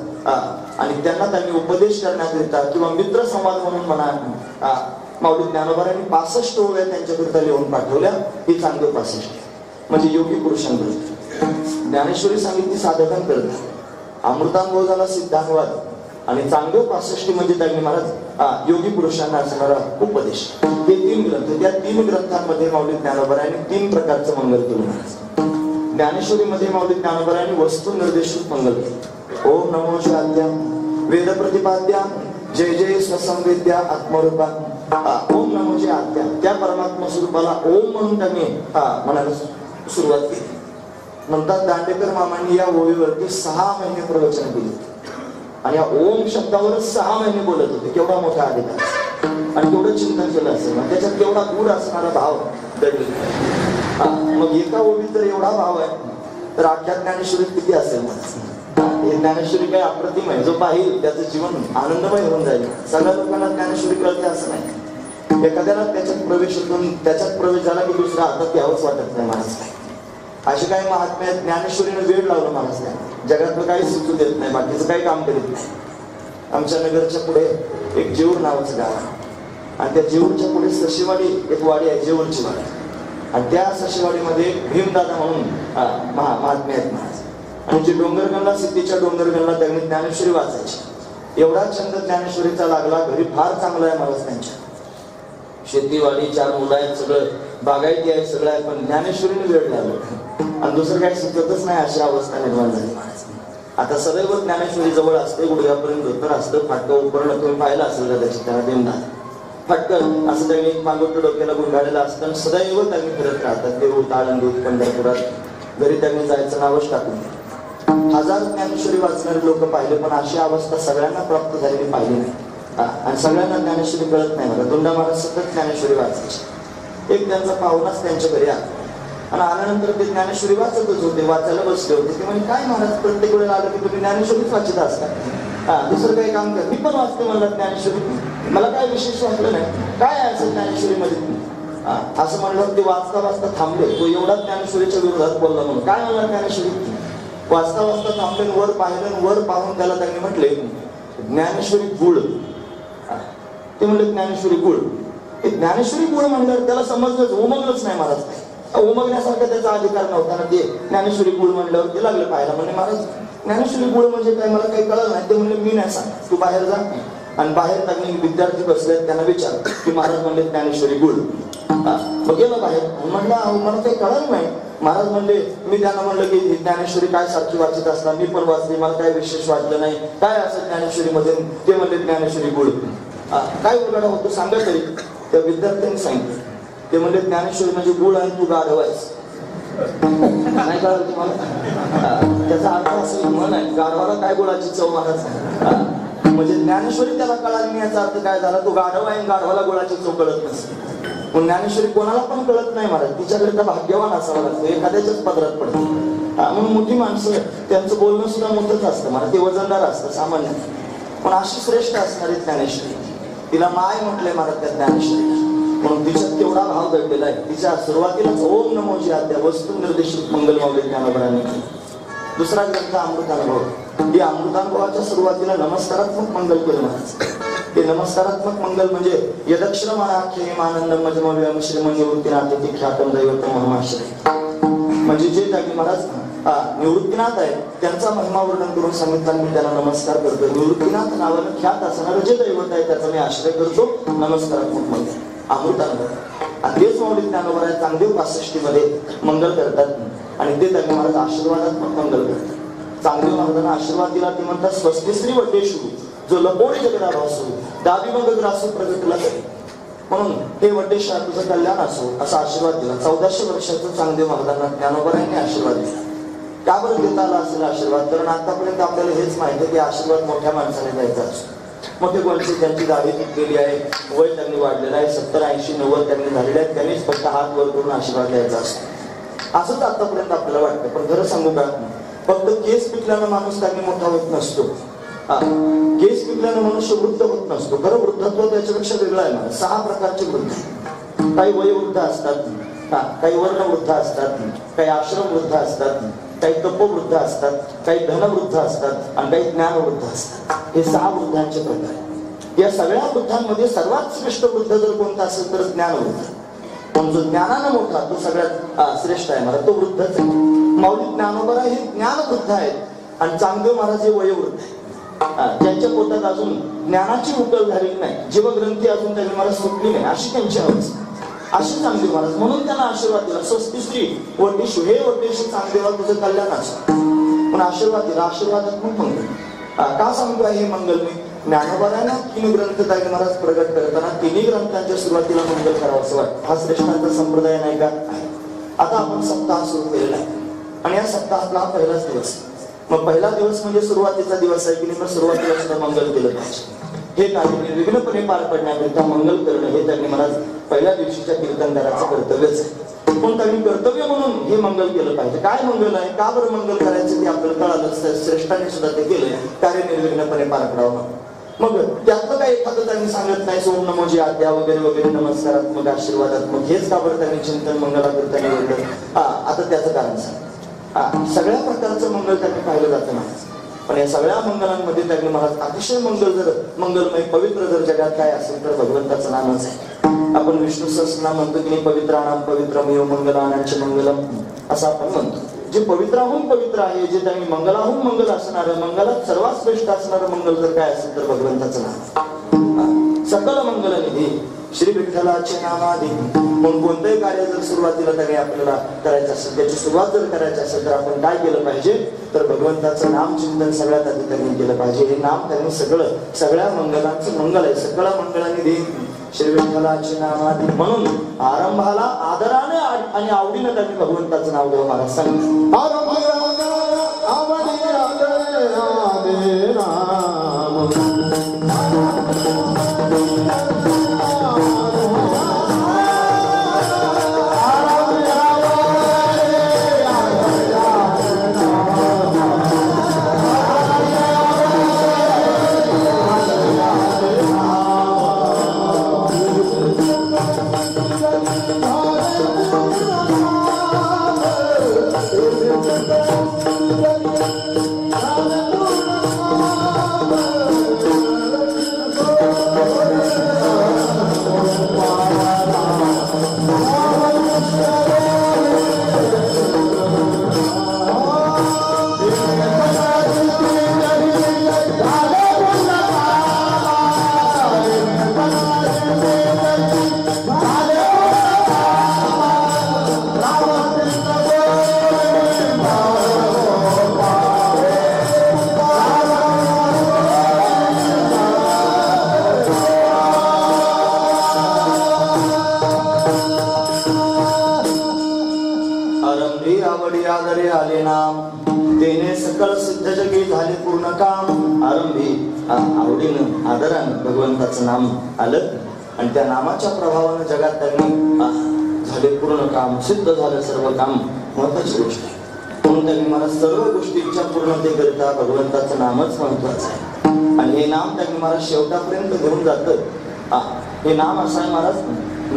आणि त्यांनी उपदेश करण्याकरिता किंवा मित्र संवाद म्हणून म्हणा, माऊली ज्ञानोबांनी 65 ओव्या त्यांच्याकरिता लिहून पाठवल्या. ही चांगदेव 65 म्हणजे योगी पुरुषांकरिता. ज्ञानेश्वरी सांगितली साधकांकरिता, अमृतानुभव झाला सिद्धानुवाद, आणि चांगदेव 65 म्हणजे त्यांनी महाराज योगी पुरुषांना असणारा उपदेश. हे 3 ग्रंथ. त्या 3 ग्रंथांमध्ये माऊली ज्ञानोबांनी 3 प्रकारचं मंगल केलं महाराज. ज्ञानेश्वरीमध्ये माऊली ज्ञानोबांनी वस्तू निर्देशित मंगल केलं. ओम नमो शाद्याम वेद प्रतिपाद्याम जय जय स्वसंवेद्या आत्मरूपा. ओम नमोची आज्ञा, त्या परमात्मा स्वरूपाला ओम म्हणून त्यांनी म्हणायला सुरुवात केली. नंतर दांडेकर मामांनी या ओळीवरती 6 महिने प्रवचन केले आणि या ओम शब्दावरच 6 महिने बोलत होते. केवढा मोठा अधिकार आणि केवढं चिंतन केलं असेल, त्याच्यात केवढा दूर असणारा भाव दडलेला. मग एका ओळीत जर एवढा भाव आहे तर अख्ख्या ज्ञानेश्वरीत किती असेल. हे ज्ञानेश्वरी काय अप्रतिम आहे, जो पाहिल त्याचं जीवन आनंदमय होऊन जाईल. सगळ्या लोकांना ज्ञानेश्वरी कळते असं नाही. एखाद्याला त्याच्यात प्रवेश झाला की दुसऱ्या हातात घ्यावंच वाटत नाही महाराज. असे काही महात्म्य ज्ञानेश्वरीने वेळ लावलं महाराज. जगातलं काही सुचू देत नाही, बाकीचं काही काम करीत नाही. आमच्या नगरच्या पुढे एक जेऊर नावाचं गाव आहे. आणि त्या जेऊरच्या पुढे सशिवाडी एक वाडी आहे, जेऊरची वाडी. आणि त्या सशिवाडीमध्ये भीमदादा म्हणून महात्मे आहेत महाराज. आणि जे डोंगरगणला, सिद्धीच्या डोंगरगणला त्यांनी ज्ञानेश्वरी वाचायची. एवढा छंद ज्ञानेश्वरीचा लागला. घरी फार चांगला आहे महाराज त्यांच्या, शेतीवाडी, 4 मुलं आहेत, सगळं बागायती आहे, सगळं आहे, पण ज्ञानेश्वरीने वेळ लागला आणि दुसरं काही सुचतच नाही, अशी अवस्था निर्माण झाली महाराज. आता सदैव ज्ञानेश्वरी जवळ असते, गुडघ्यापर्यंत धोतर असतं, फाटकं उपकरण तुम्ही पाहिलं असेल कदाचित त्याला भीमदादा. फटकन असं त्यांनी मागोट डोक्याला गुंडाळलेलं असतं, सदैव त्यांनी फिरत राहतात. देऊळ, आळंदीत, पंढरपुरात. घरी त्यांनी जायचं नावच टाकून. 1000 ज्ञानेश्वरी वाचणारे लोक पाहिले, पण अशी अवस्था सगळ्यांना प्राप्त झालेली पाहिली नाही. आणि सगळ्यांना ज्ञानेश्वरी कळत नाही. मला दोंडा महाराज सतत ज्ञानेश्वरी वाचायचे. एक त्यांचा पाहुणाच त्यांच्या घरी आला आणि आल्यानंतर ते ज्ञानेश्वरी वाचतच होते, वाचायला बसले होते. ते म्हणजे काय महाराज, प्रत्येक वेळेला आलं की तुम्ही ज्ञानेश्वरीच वाचत असता, दुसरं काही काम कर. मी पण वाचते म्हणलं ज्ञानेश्वरी, मला काय विशेष वाटलं नाही. काय आहे असं ज्ञानेश्वरीमध्ये असं म्हणलं. ते वाचता वाचता थांबले. तो एवढा ज्ञानेश्वरीच्या विरोधात बोलला म्हणून. काय म्हणला ज्ञानेश्वरी? वाचता वाचता थांबले, वर पाहिलं, वर पाहून त्याला त्यांनी म्हटले ज्ञानेश्वरी गुळ. ते म्हणले ज्ञानेश्वरी गुळ. ज्ञानेश्वरी गुळ म्हणल्यावर त्याला समजलंच, उमगलंच नाही महाराज. उमगण्यासारखा त्याचा अधिकार नव्हता ना. ते ज्ञानेश्वरी गुळ म्हणल्यावर ते लागलं पाहायला. म्हणजे महाराज ज्ञानेश्वरी गुळ म्हणजे काय, मला काही कळलं नाही. ते म्हणले मी नाही सांग, तू बाहेर जा. आणि बाहेर त्यांनी विद्यार्थी बसले, त्यांना विचार की महाराज म्हणले ज्ञानेश्वरी गुळ. मग गेलं बाहेर. म्हणलं मला काही कळलं नाही. महाराज म्हणले, मी त्यांना म्हणलं की ज्ञानेश्वरी काय सारखी वाचत असता, मी पण वाचली, मला काय विशेष वाटलं नाही. काय असं ज्ञानेश्वरी मध्ये? ते म्हणले ज्ञानेश्वरी गुळ. काय उलगडा होतो सांगा तरी. त्या विद्यार्थ्यांनी सांगितलं. ते म्हणले ज्ञानेश्वरी म्हणजे गुळ आणि तू गाढव आहेस. नाही कळलं तुम्हाला? त्याचा अर्थ असं म्हण आहे, गाढवाला काय गुळाची चव महाराज. म्हणजे ज्ञानेश्वरी त्याला कळाली नाही, याचा अर्थ काय झाला, तो गाढव आहे, गाढवाला गुळाची चव कळत नसते. पण ज्ञानेश्वरी कोणाला पण कळत नाही महाराज. तिच्याकडे तर भाग्यवान असावं लागतं, एखाद्याच्याच पदरात पडतं. म्हणून मोठी माणसं, त्यांचं बोलणं सुद्धा मोठंच असतं महाराज, ते वजनदार असतं सामान्य. पण अशी श्रेष्ठ असणारी ज्ञानेश्वरी, तिला माय म्हटलंय महाराज त्या ज्ञानेश्वरी. म्हणून तिच्यात तेवढा भाव दडलेला आहे. तिच्या सुरुवातीलाच ओम नमोजी आद्या वस्तू निर्देशित मंगलमावली ज्ञानोबराने. दुसरा ग्रंथ अमृतानुभव. ही अमृतानुभवाच्या सुरुवातीला नमस्कारात्मक मंगल केलं महाराज. ते नमस्कारात्मक मंगल म्हणजे यदक्षरमाख्ये आनंदम मजमव्यम श्रीमन निवृत्तीनाथ ते ख्यातम दैवतम महमाश्रय. म्हणजे जे जागी महाराज निवृत्तीनाथ आहे त्यांचा महिमा वर्णन करून सांगितलं. मी त्याला नमस्कार करतो. निवृत्तीनाथ नावानं ख्यात असणारं जे दैवत आहे त्याचा मी आश्रय करतो. नमस्कारात्मक मंगल अमृतानुभव. आणि तेच माऊली ज्ञानोबा चांगदेव 65 मध्ये मंगल करतात आणि ते त्यांनी महाराज आशीर्वादात्मक मंगल करतात. चांगदेव महाराजांना आशीर्वाद दिला. ते म्हणतात स्वस्तिश्री वड्डेशू जो लपोणी जगदाला असो दाबी मग ग्रासू प्रगटला तरी. म्हणून हे वड्डेशा तुझं कल्याण असो असा आशीर्वाद दिला. 1400 वर्षाचं चांगदेव महाराजांना ज्ञानोबांनी आशीर्वाद दिला. का बरं देता आला असेल आशीर्वाद? कारण आतापर्यंत आपल्याला हेच माहिती आहे की आशीर्वाद मोठ्या माणसाने द्यायचा असतो. मोठे गोंडसे ज्यांची दाढी तुटलेली आहे, वय त्यांनी वाढलेलं आहे, 70, 80, 90 त्यांनी झालेले आहेत, त्यांनीच फक्त हात वर करून आशीर्वाद द्यायचा असतो. असंच आतापर्यंत आपल्याला वाटतं. पण खरं सांगू का, फक्त केस पिकल्यानं माणूस त्यांनी मोठा होत नसतो. केस पिकल्यानं मनुष्य वृद्ध होत नसतो. खरं वृद्धत्व त्याच्यापेक्षा वेगळं आहे. मला 6 प्रकारचे वृद्ध. काही वयोवृद्ध असतात, काही वर्णवृद्ध असतात, काही आश्रम वृद्ध असतात, काही तपोवृद्ध असतात, काही धनवृद्ध असतात आणि काही ज्ञानवृद्ध असतात. हे 6 वृद्धांचे प्रकार. या सगळ्या वृद्धांमध्ये सर्वात श्रेष्ठ वृद्ध जर कोणता असेल तर ज्ञानवृद्ध. पण जो ज्ञानानं मोठा तो सगळ्यात श्रेष्ठ आहे मला, तो वृद्धच आहे. माऊली ज्ञानोबा हे ज्ञानवृद्ध आहेत आणि चांगदेव महाराज हे वयोवृद्ध आहे. ज्यांच्या पोटात अजून ज्ञानाची उकल झालेली नाही, जीवग्रंथी अजून त्यांनी मला सुटली नाही, अशी त्यांची अवस्था. अशी चांगदेव महाराज. म्हणून त्यांना आशीर्वाद दिला. स्वस्तिश्री वड्डेशू, हे वड्डेशू चांगदेवा तुझं कल्याण असो. पण आशीर्वाद दिला. आशीर्वादात्मक मंगल. का सांगतो हे मंगल मी? ज्ञानोबांना 3 ग्रंथ त्यांनी महाराज प्रगट करताना 3 ग्रंथांच्या सुरुवातीला मंगल करावं असं वाटतं. हा श्रेष्ठांचा संप्रदाय नाही का? आता आपण सप्ताह सुरू केलेला आहे आणि या सप्ताहातला हा पहिलाच दिवस. मग पहिला दिवस म्हणजे सुरुवातीचा दिवस आहे की मग सुरुवातीला सुद्धा मंगल केलं पाहिजे. हे कार्य निर्विघ्नपणे पार पडण्याकरिता मंगल करणं हे त्यांनी महाराज पहिल्या दिवशीच्या कीर्तनकाराचं कर्तव्यच आहे. पण त्यांनी कर्तव्य म्हणून हे मंगल केलं पाहिजे. काय मंगल आहे, का बरं मंगल करायचं ते आपल्याला कळालं. श्रेष्ठांनी सुद्धा ते केलंय, कार्य निर्विघ्नपणे पार पडावं. मग त्यातलं काय एखादं त्यांनी सांगत नाही सोम नमोजी आद्या वगैरे वगैरे नमस्कारात्मक आशीर्वादात्मक हेच का बरं त्यांनी चिंतन मंगलाकरिता निवडलं? आता त्याचं कारण सांग. सगळ्या प्रकारचं मंगल त्यांनी पाहिलं जातं ना. पण या सगळ्या मंगलांमध्ये त्यांनी महाराज अतिशय मंगलमय पवित्र जर जगात काय असेल तर भगवंताचं नामच आहे. आपण विष्णू सहस्रनाम म्हणतो की पवित्राणाम पवित्रमेव मंगलानांचे मंगलम असं आपण म्हणतो. जे पवित्राहून पवित्र आहे, जे त्यांनी मंगलाहून मंगल असणारं, मंगलात सर्वात श्रेष्ठ असणारं मंगल जर काय असेल तर भगवंताचं नाम. सकल मंगल निधी श्री विठ्ठलाचे नामाधी. म्हणून कोणतंही कार्य जर सुरुवातीला त्यांनी आपल्याला करायचं असेल, त्याची सुरुवात जर करायची असेल तर आपण काय केलं पाहिजे तर भगवंताचं नाम चिंतन सगळ्यात आधी त्यांनी केलं पाहिजे. हे नाम त्यांनी सगळ्या मंगलांचं मंगल आहे. सकळ मंगलांनी श्री विठ्ठलाचे नामाधी. म्हणून आरंभाला आदराने आणि आवडीनं त्यांनी भगवंताचं नाव घ्यावं. महाराज सांगितलं आले नाम तेने सकल सिद्ध जगी झाले पूर्ण काम. आरंभी आवडीनं आदरानं भगवंताचं नाम आलं आणि त्या नामाच्या प्रभावानं जगात त्यांनी झाले पूर्ण काम, सिद्ध झालं सर्व काम. महत्वाची गोष्ट आहे. म्हणून त्यांनी मला सर्व गोष्टींच्या पूर्णतेकरिता भगवंताचं नामच महत्वाचं आहे. आणि हे नाम त्यांनी मला शेवटापर्यंत घेऊन जातं. हे नाम असं आहे महाराज,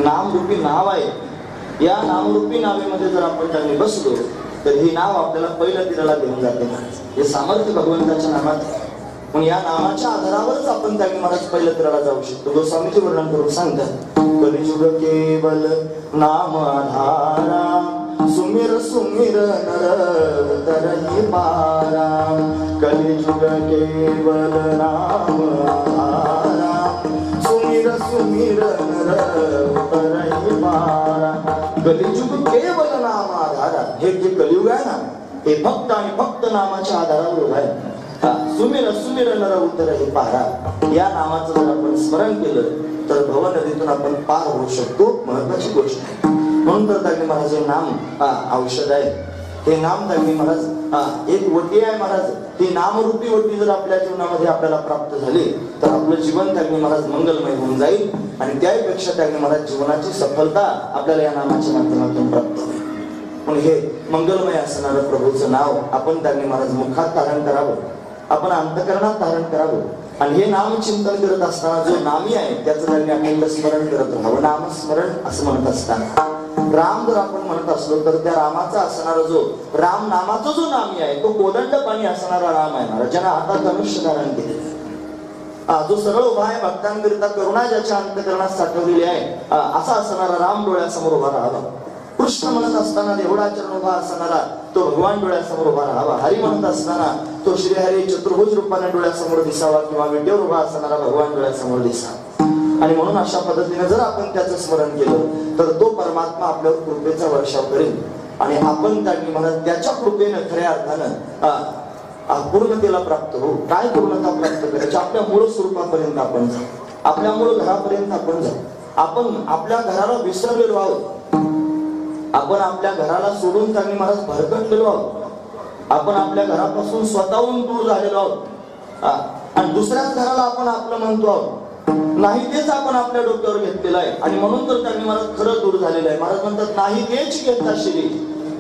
नामरूपी नाव आहे. या नामरूपी नावेमध्ये जर आपण त्यांनी बसलो तर ही नाव आपल्याला पहिल्या तीराला घेऊन जाते. हे सामर्थ्य भगवंताच्या नामात आहे. पण या नामाच्या आधारावरच आपण त्यांनी महाराज पहिल्या तीराला जाऊ शकतो. गोस्वामीचे वर्णन करून सांगतात कलियुग केवल नाम आधारा सुमिर सुमिर नर तरही पारा. कलियुग केवल नाम आधारा सुमिर सुमिर नर तरही पारा. कलियुग केवल नाम आधारा. हे जे कलियुग आहे ना हे फक्त आणि फक्त नामाच्या आधारावर उभं आहे. सुमिर सुमिर नर उतर हे पारा. या नामाचं जर आपण स्मरण केलं तर भव नदीतून आपण पार होऊ शकतो. महत्वाची गोष्ट आहे. म्हणून तर त्यांनी महाराज हे नाम औषध आहे. हे नाम त्यांनी महाराज एक वटी आहे महाराज. ती नामरूपी वटी जर आपल्या जीवनामध्ये आपल्याला प्राप्त झाली तर आपलं जीवन त्यांनी महाराज मंगलमय होऊन जाईल. आणि त्यापेक्षा त्यांनी महाराज जीवनाची सफलता आपल्याला या नामाच्या माध्यमातून प्राप्त होईल. म्हणून हे मंगलमय असणारं प्रभूचं नाव आपण त्यांनी महाराज मुखात धारण करावं, आपण अंतकरणात धारण करावं. आणि हे नाम चिंतन करत असताना जो नामी आहे त्याचं त्यांनी अखंड स्मरण करत राहावं. नामस्मरण असं म्हणत असताना राम जर आपण म्हणत असलो तर त्या रामाचा असणारा जो राम नामाचा जो नामी आहे तो कोदंड पाणी असणारा राम आहे महाराज. ज्यानं हातात धनुष्य धारण केलेलं जो सरळ उभा आहे भक्तांकरिता करुणा ज्याच्या अंतकरणात साठवलेली आहे असा असणारा राम डोळ्यासमोर उभा राहावा. कृष्ण म्हणत असताना देवळाचरण उभा असणारा तो भगवान डोळ्यासमोर उभा राहावा. हरी म्हणत असताना तो श्रीहरी चतुर्भुज रूपाने डोळ्यासमोर दिसावा किंवा विटेवर उभा असणारा भगवान डोळ्यासमोर दिसावा. आणि म्हणून अशा पद्धतीने जर आपण त्याचं स्मरण केलं तर तो परमात्मा आपल्यावर कृपेचा वर्षाव करेल. आणि आपण त्यांनी म्हणत त्याच्या कृपेनं खऱ्या अर्थानं पूर्णतेला प्राप्त होऊ. काय पूर्णता प्राप्त करायची? आपल्या मूळ स्वरूपापर्यंत आपण जाऊ. आपल्या मूळ घरापर्यंत आपण जाऊ. आपण आपल्या घराला विसरलेलो आहोत. आपण आपल्या घराला सोडून त्यांनी महाराज भरकटलेलो आहोत. आपण आपल्या घरापासून स्वतःहून दूर झालेलो आहोत आणि दुसऱ्याच घराला आपण आपलं म्हणतो आहोत. नाही तेच आपण आपल्या डोक्यावर घेतलेलं आहे. आणि म्हणून तर त्यांनी महाराज खरं दूर झालेलं आहे. महाराज म्हणतात नाही तेच घेता शिरी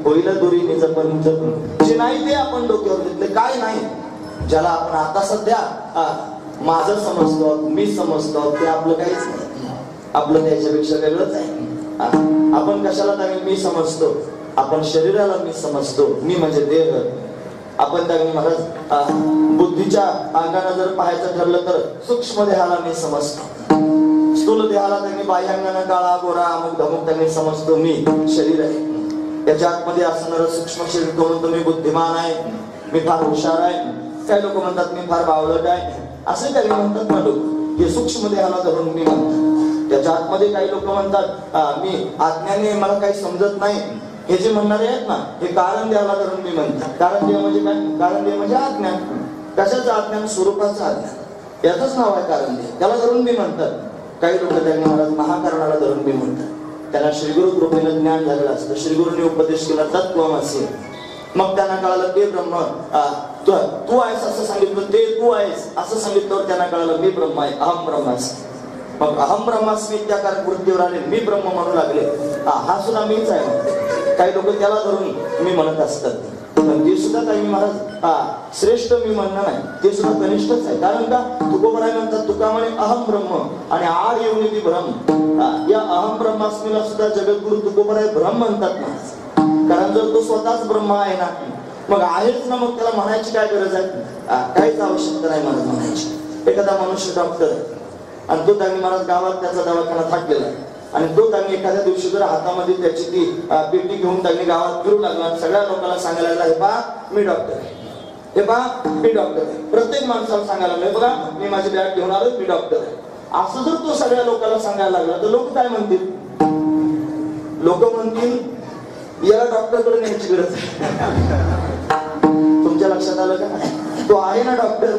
होईल दुरी निज पण जे नाही ते आपण डोक्यावर घेतले. काय नाही ज्याला आपण आता सध्या माझं समजतो, मी समजतो ते आपलं काहीच नाही. आपलं त्याच्यापेक्षा वेगळंच आहे. आपण कशाला मी समजतो? आपण शरीराला मी समजतो. मी म्हणजे देह. आपण त्यावेळी महाराज बुद्धीच्या अंगाने जर पाहायचं ठरलं तर सूक्ष्म देहाला मी समजतो, स्थूल देहाला त्यांनी बाह्यांगाने काळा गोरा अमुक धमुक त्यांनी समजतो मी शरीर आहे. याच्या आतमध्ये असणारं सूक्ष्म शरीर तो म्हणतो मी बुद्धिमान आहे, मी फार हुशार आहे. काही लोक म्हणतात मी फार बावळट आहे, असे काही म्हणतात ना लोक. हे सूक्ष्म देहाला धरून मी म्हणतात. त्याच्या आतमध्ये काही लोक म्हणतात मी अज्ञानी, मला काही समजत नाही. हे जे म्हणणारे आहेत ना, हे कारण देहाला धरून मी म्हणतात. कारण देव म्हणजे काय? कारण देव म्हणजे अज्ञान. कशाचं अज्ञान? स्वरूपाचं अज्ञान. याचंच नाव आहे कारण देव. त्याला धरून मी म्हणतात. काही लोक त्यांनी महाराज महाकारणाला धरून मी म्हणतात. त्यांना श्रीगुरु कृपेनं ज्ञान झालेलं असतं. श्रीगुरूंनी उपदेश केला तत्त्वमसी. मग त्यांना कळालं ते ब्रह्म तू आहेस असं सांगितलं, ते तू आहेस असं सांगितल्यावर त्यांना कळालं मी ब्रह्म आहे, अहम ब्रह्मास्मी. मग अहम ब्रह्मास्मी त्या वृत्तीवर आले, मी ब्रह्म म्हणू लागले. हा सुद्धा मीच आहे. काही लोक त्याला धरून मी म्हणत असतात, पण ते सुद्धा काही महाराज श्रेष्ठ मी म्हणणं नाही, ते सुद्धा कनिष्ठच आहे. कारण का? तुकोबराय म्हणतात तुका म्हणे अहम ब्रह्म आणि आड येऊन ती ब्रह्म. या अहम ब्रह्मास्मीला सुद्धा जगद्गुरु तुकोबराय ब्रह्म म्हणतात ना. कारण जर तो स्वतःच ब्रह्म आहे ना, मग आहेच ना, मग त्याला म्हणायची काय गरज आहे? काहीच आवश्यकता नाही मला म्हणायची. एखादा मनुष्य डॉक्टर आणि तो त्यांनी महाराज गावात त्याचा दवाखाना थाटलेला आणि तो त्यांनी एखाद्या दिवशी जर हातामध्ये त्याची ती पेटी घेऊन त्यांनी गावात फिरू लागला, सगळ्या लोकांना सांगायला लागला हे पहा मी डॉक्टर आहे, हे पहा मी डॉक्टर आहे. प्रत्येक माणसाला सांगायला लागला बघा मी माझी बॅग घेऊन आलो, मी डॉक्टर आहे. असं जर तो सगळ्या लोकांना सांगायला लागला तर लोक काय म्हणतील? लोक म्हणतील याला डॉक्टरकडे न्यायची गरज आहे. तुमच्या लक्षात आलं का? तो आहे ना डॉक्टर,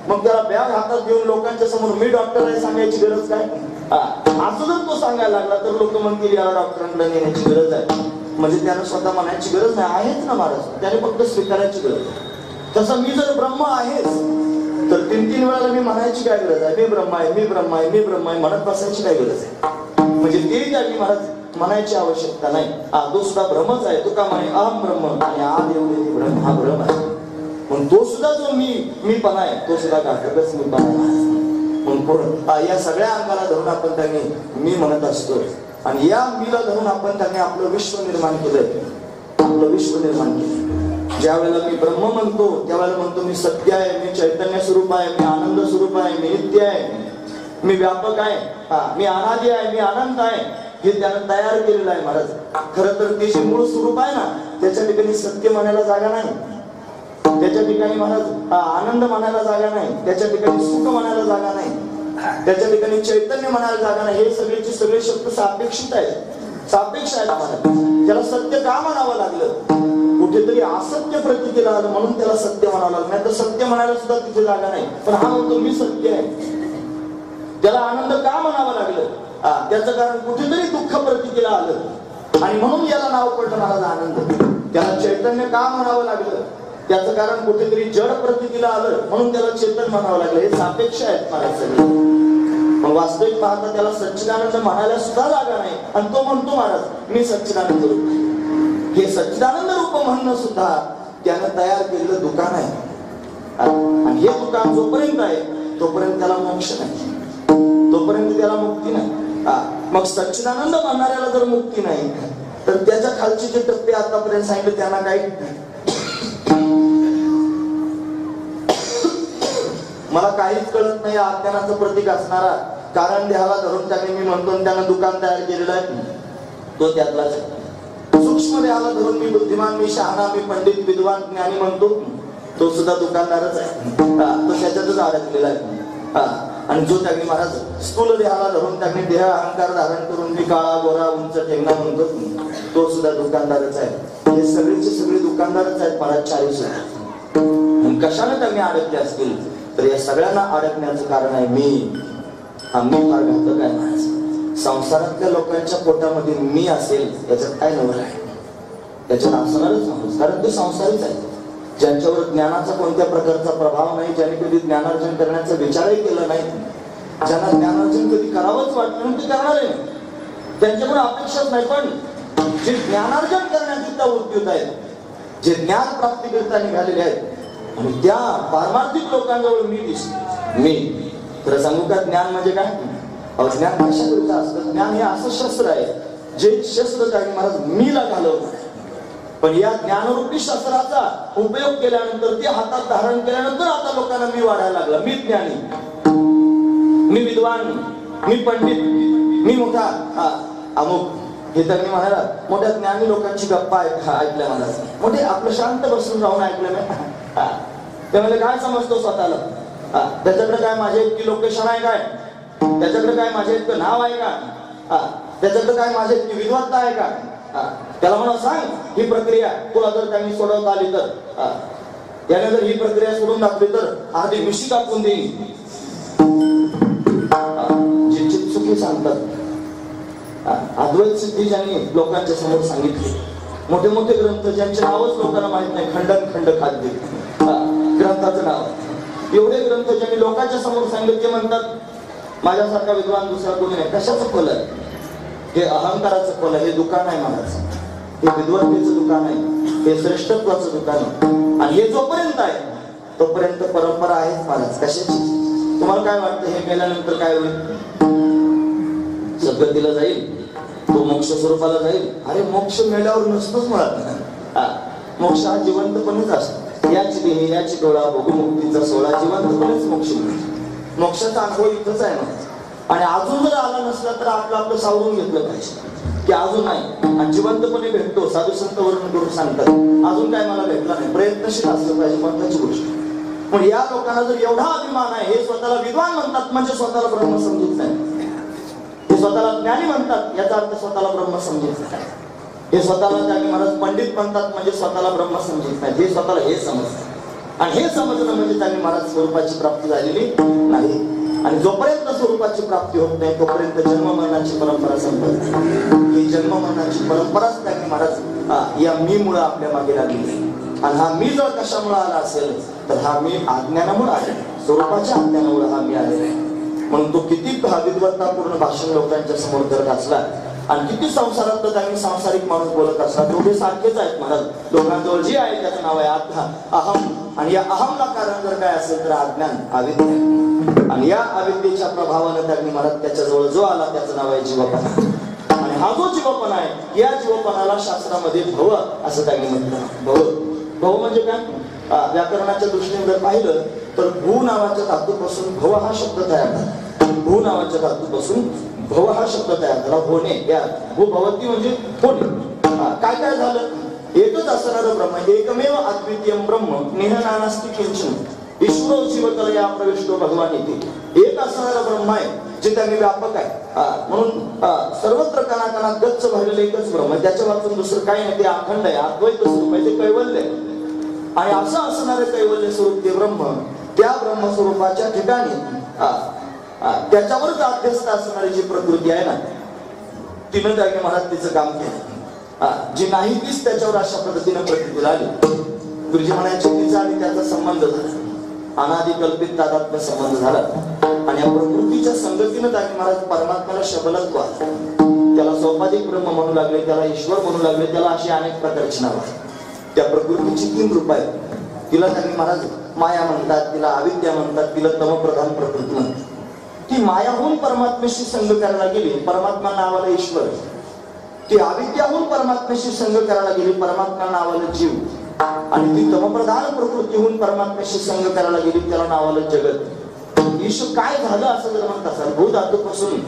मग त्याला बॅग हातात घेऊन लोकांच्या समोर मी डॉक्टर आहे सांगायची गरज काय? असं जर तो सांगायला लागला तर लोक म्हणतील याला डॉक्टरांकडे नेण्याची गरज आहे. म्हणजे त्यानं स्वतः म्हणायची गरज नाही, आहेच ना महाराज, त्याने फक्त स्वीकारायची गरज आहे. तसं मी जर ब्रह्म आहेच तर 3-3 वेळाला मी म्हणायची काय गरज आहे? मी ब्रह्म आहे, मी ब्रह्म आहे, मी ब्रह्म आहे म्हणत बसायची काय गरज आहे? म्हणजे ते त्याने महाराज म्हणायची आवश्यकता नाही. तो सुद्धा ब्रह्मच आहे. तुका म्हणे अहम ब्रह्म आणि आद येऊन ब्रह्म हा ब्रह्म आहे. पण तो सुद्धा जो मी पण आहे तो सुद्धा घातकच मी पण आहे. म्हणून या सगळ्या अंगाला धरून आपण त्यांनी मी म्हणत असतो आणि या मीला धरून आपण त्यांनी आपलं विश्व निर्माण केलंय. आपलं विश्व निर्माण केलं. ज्या वेळेला मी ब्रह्म म्हणतो त्यावेळेला म्हणतो मी सत्य आहे, मी चैतन्य स्वरूप आहे, मी आनंद स्वरूप आहे, मी नित्य आहे, मी व्यापक आहे, मी अनादी आहे, मी अनंत आहे. हे त्यानं तयार केलेलं आहे महाराज. खरं तर ते जे मूळ स्वरूप आहे ना त्याच्या ठिकाणी सत्य म्हणायला जागा नाही, त्याच्या ठिकाणी महाराज आनंद म्हणायला जागा नाही, त्याच्या ठिकाणी सुख म्हणायला जागा नाही, त्याच्या ठिकाणी चैतन्य म्हणायला जागा नाही. हे सगळेचे सगळे शब्द सापेक्षित आहेत, सापेक्ष आहेत महाराज. त्याला सत्य का म्हणावं लागलं? कुठेतरी असत्य प्रतीकेला आलं म्हणून त्याला सत्य म्हणावं लागलं. नाही तर सत्य म्हणायला सुद्धा तिथे जागा नाही. पण हा म्हणतो मी सत्य आहे. त्याला आनंद का म्हणावं लागलं? त्याचं कारण कुठेतरी दुःख प्रतीकेला आलं आणि म्हणून याला नाव पडलं महाराज आनंद. त्याला चैतन्य का म्हणावं लागलं? त्याचं कारण कुठेतरी जड प्रतीकेला आलं म्हणून त्याला चेतन म्हणावं लागलं. हे सापेक्ष आहेत महाराज सगळे. मग वास्तविक पाहता त्याला सच्चिदानंद म्हणायला सुद्धा जागा नाही आणि तो म्हणतो महाराज मी सच्चिदानंद रूप आहे. हे सच्चिदानंद रूप म्हणणं सुद्धा त्यानं तयार केलेलं दुकान आहे आणि हे दुकान जोपर्यंत आहे तोपर्यंत त्याला मोक्ष नाही, तोपर्यंत त्याला मुक्ती नाही. मग सच्चिदानंद म्हणणाऱ्याला जर मुक्ती नाही तर त्याच्या खालचे जे टप्पे आतापर्यंत सांगितले त्यांना काही मला काहीच कळत नाही. अज्ञानाचं प्रतीक असणारा कारण देहाला धरून त्याने मी म्हणतो त्यानं दुकान तयार केलेलं आहे तो त्यातलाच. सूक्ष्म देहाला धरून मी बुद्धिमान, मी शहाणा, मी पंडित, विद्वान, ज्ञानी म्हणतो तो सुद्धा दुकानदारच आहे. तो त्याच्यातच अडकलेला आहे. आणि जो त्यांनी महाराज स्थूल देहाला धरून त्यांनी देह अहंकार धारण करून मी काळा गोरा उंच ठेंगणा म्हणतो तो सुद्धा दुकानदारच आहे. हे सगळेचे सगळे दुकानदारच आहेत महाराज. 40 कशाने त्यांनी अडकले असतील तर या सगळ्यांना अडकण्याचं कारण आहे मी फार घातक आहे महाराज. संसारातल्या लोकांच्या पोटामध्ये मी असेल याच्यात काय नवल आहे? याच्यात असणारच माणूस, कारण ते संसारीच आहे. ज्यांच्यावर ज्ञानाचा कोणत्या प्रकारचा प्रभाव नाही, ज्यांनी कधी ज्ञानार्जन करण्याचा विचारही केला नाही, ज्यांना ज्ञानार्जन कधी करावंच वाटलं ते करणार आहे, त्यांच्याकडून अपेक्षाच नाही. पण जे ज्ञानार्जन करण्याची त्या उद्युत आहेत, जे ज्ञान प्राप्ती करता निघालेले आहेत आणि त्या पारमार्थिक लोकांजवळ मी दिसतो. मी तर सांगू का ज्ञान म्हणजे काय? ज्ञान कशाकरिता असतं? ज्ञान हे असं शस्त्र आहे जे शस्त्र काही महाराज मीला घालवणार. पण या ज्ञानरूपी शस्त्राचा उपयोग केल्यानंतर, ते हातात धारण केल्यानंतर आता लोकांना मी वाढायला लागला. मी ज्ञानी, मी विद्वान, मी पंडित, मी मोठा अमुक. हे त्यांनी म्हणाला. मोठ्या ज्ञानी लोकांची गप्पा ऐकल्या मला. मोठे आपलं शांत बसून राहून ऐकलं मी. ते म्हणजे काय समजतो स्वतःला? त्याच्याकडे काय माझ्या इतकी लोकेशन आहे काय? त्याच्याकडे काय माझ्या इतकं नाव आहे का? त्याच्याकडे काय माझ्या इतकी विद्वत्ता आहे का? त्याला म्हणा सांग ही प्रक्रिया तुला जर त्यांनी सोडवता आली तर, त्याने जर ही प्रक्रिया सोडून दाखवली तर आधी मिशी कापून देईन. जे चित्सुकी सांगतात. अद्वैत सिद्धी ज्यांनी लोकांच्या समोर सांगितले, मोठे मोठे ग्रंथ ज्यांचे नावच लोकांना माहित नाही, खंडन खंड खाद्य ग्रंथाचं नाव, एवढे ग्रंथ ज्यांनी लोकांच्या समोर सांगितले, ते म्हणतात माझ्यासारखा विद्वान दुसरा कोणी नाही. कशाचं फल आहे हे? अहंकाराचं फल आहे. हे दुकान आहे महाराज, हे विद्वत्तेचं दुकान आहे, हे श्रेष्ठत्वाचं दुकान आहे. आणि हे जोपर्यंत आहे तोपर्यंत परंपरा आहेच महाराज. कशाची? तुम्हाला काय वाटतं हे मेल्यानंतर काय होईल? सद्गतीला जाईल, तो मोक्ष स्वरूपाला जाईल. अरे मोक्ष मेल्यावर नसतोच मुळात. मोक्ष हा जिवंतपणेच असतो. याची देही याची डोळा बघू मुक्तीचा सोहळा, जिवंतपणेच मोक्ष मिळतो. मोक्षाचा अनुभव इथंच आहे ना. आणि अजून जर आला नसला तर आपलं सावरून घेतलं पाहिजे की अजून नाही. आणि जिवंतपणे भेटतो. साधू संत वर्णन करून सांगतात अजून काय मला भेटला नाही. प्रयत्नशील असलं पाहिजे महत्वाची गोष्ट. पण या लोकांना जर एवढा अभिमान आहे, हे स्वतःला विद्वान म्हणतात म्हणजे स्वतःला ब्रह्म समजत नाही. हे स्वतःला ज्ञानी म्हणतात याचा अर्थ स्वतःला ब्रह्म समजत नाही. हे स्वतःला ज्ञानी महाराज पंडित म्हणतात म्हणजे स्वतःला ब्रह्म समजत नाही. हे स्वतःला हे समजतात. आणि हे समजणं म्हणजे त्यांनी महाराज स्वरूपाची प्राप्ती झालेली नाही. आणि जोपर्यंत स्वरूपाची प्राप्ती होत नाही तोपर्यंत जन्म मरणाची परंपरा संपत नाही. ही जन्म मरणाची परंपराच त्यांनी महाराज या मी मुळे आपल्या मागे लागली. आणि हा मी जर कशामुळे आला असेल तर हा मी अज्ञानामुळे आले, स्वरूपाच्या अज्ञानामुळे हा मी आलेला आहे. म्हणून तो किती विद्वत्तापूर्ण भाषण लोकांच्या समोर करत असला आणि किती संसारात त्यांनी सांसारिक माणूस बोलत असला, दोघे सारखेच आहेत महाराज. लोकांजवळ जे आहे त्याचं नाव आहे अहम. आणि या अहमला कारण जर काय असेल तर अज्ञान, अविद्या. आणि या अविद्येच्या प्रभावाने त्यांनी महाराज त्याच्याजवळ जो आला त्याचं नाव आहे जीवपणा. आणि हा जो जीवपणा आहे या जीवपणाला शास्त्रामध्ये भव असं त्यांनी म्हटलं. भव भव म्हणजे काय? व्याकरणाच्या दृष्टीने जर पाहिलं तर भू नावाच्या धातूपासून भव हा शब्द तयार झाला. भू नावाच्या धातूपासून भव हा शब्द तयार झाला. होणे. या भू भवती म्हणजे होणे. काय काय झालं? एकच असणारं ब्रह्म, एकमेव अद्वितीय ब्रह्म, निहनानास्ति किंचन, ईश्वर शिवकलया प्रविष्टो भगवान इति. एक असणारं ब्रह्म आहे जे त्यांनी व्यापक आहे. म्हणून सर्वत्र कणाकणात गच्च भरलेलं एकच ब्रह्म, त्याच्या वाचून दुसरं काही नाही. ते अखंड आहे, अद्वैत स्वरूप आहे, ते कैवल्य आहे. आणि असं असणारं कैवल्य स्वरूप ते ब्रह्म, त्या ब्रह्मस्वरूपाच्या ठिकाणी त्याच्यावरच अध्यस्त असणारी जी प्रकृती आहे ना, तिनं त्याने महाराज तिचं काम केलं. जी नाही तीच त्याच्यावर अशा पद्धतीनं प्रकृतीला आली. गुरुजी म्हणायचे तिचा आणि त्याचा संबंध झाला, अनादिकल्पित तादात्म्य संबंध झाला. आणि या प्रकृतीच्या संगतीनं त्याने महाराज परमात्म्याला शबलत्व आलं. त्याला सौपाधिक ब्रह्म म्हणू लागले, त्याला ईश्वर म्हणू लागले, त्याला अशी अनेक प्रकारची नावं आहेत. त्या प्रकृतीची 3 रूप आहेत. तिला त्यांनी महाराज माया म्हणतात, तिला अविद्या म्हणतात, तिला तमप्रधान प्रकृती म्हणतात. ती मायाहून परमात्म्याशी संग करायला गेली, परमात्मा नावाला ईश्वर. ती अविद्याहून परमात्म्याशी संग करायला गेली, परमात्मा नावाला जीव. आणि ती तमप्रधान प्रकृतीहून परमात्म्याशी संग करायला गेली, त्याला नावाला जगत. ईश्वर काय झालं असं जर म्हणत असाल, भू धातूपासून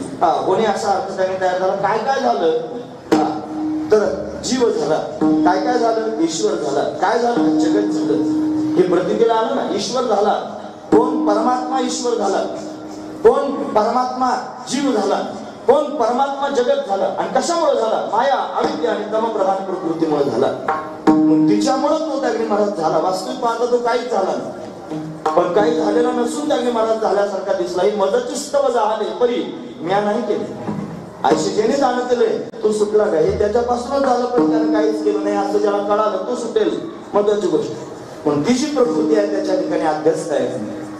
होणे असा अर्थ त्याने तयार झाला. काय काय झालं तर जीव झाला. काय काय झालं? ईश्वर झाला. काय झालं? जगत झालं. हे प्रतीकेला आलं ना, ईश्वर झाला. कोण? परमात्मा ईश्वर झाला. कोण? परमात्मा जीव झाला. कोण? परमात्मा जगत झाला. आणि कशामुळे झाला? माया, अविद्या आणि तमप्रधान प्रकृतीमुळे झाला. तिच्यामुळे तो त्याने महाराज झाला. वास्तविक पाहता तो काहीच झाला नाही, पण काही झालेला नसून त्याने महाराज झाल्यासारखा दिसला. ही मदतची स्तव झाले परी म्या नाही केले. आयशी ज्याने जाणं केलंय तो सुटला काय, हे त्याच्यापासूनच झालं, पण त्याने काहीच केलं नाही असं ज्याला कळालं तो सुटेल. महत्वाची गोष्ट. पण ती जी प्रकृती आहे त्याच्या ठिकाणी अध्यस्त आहे.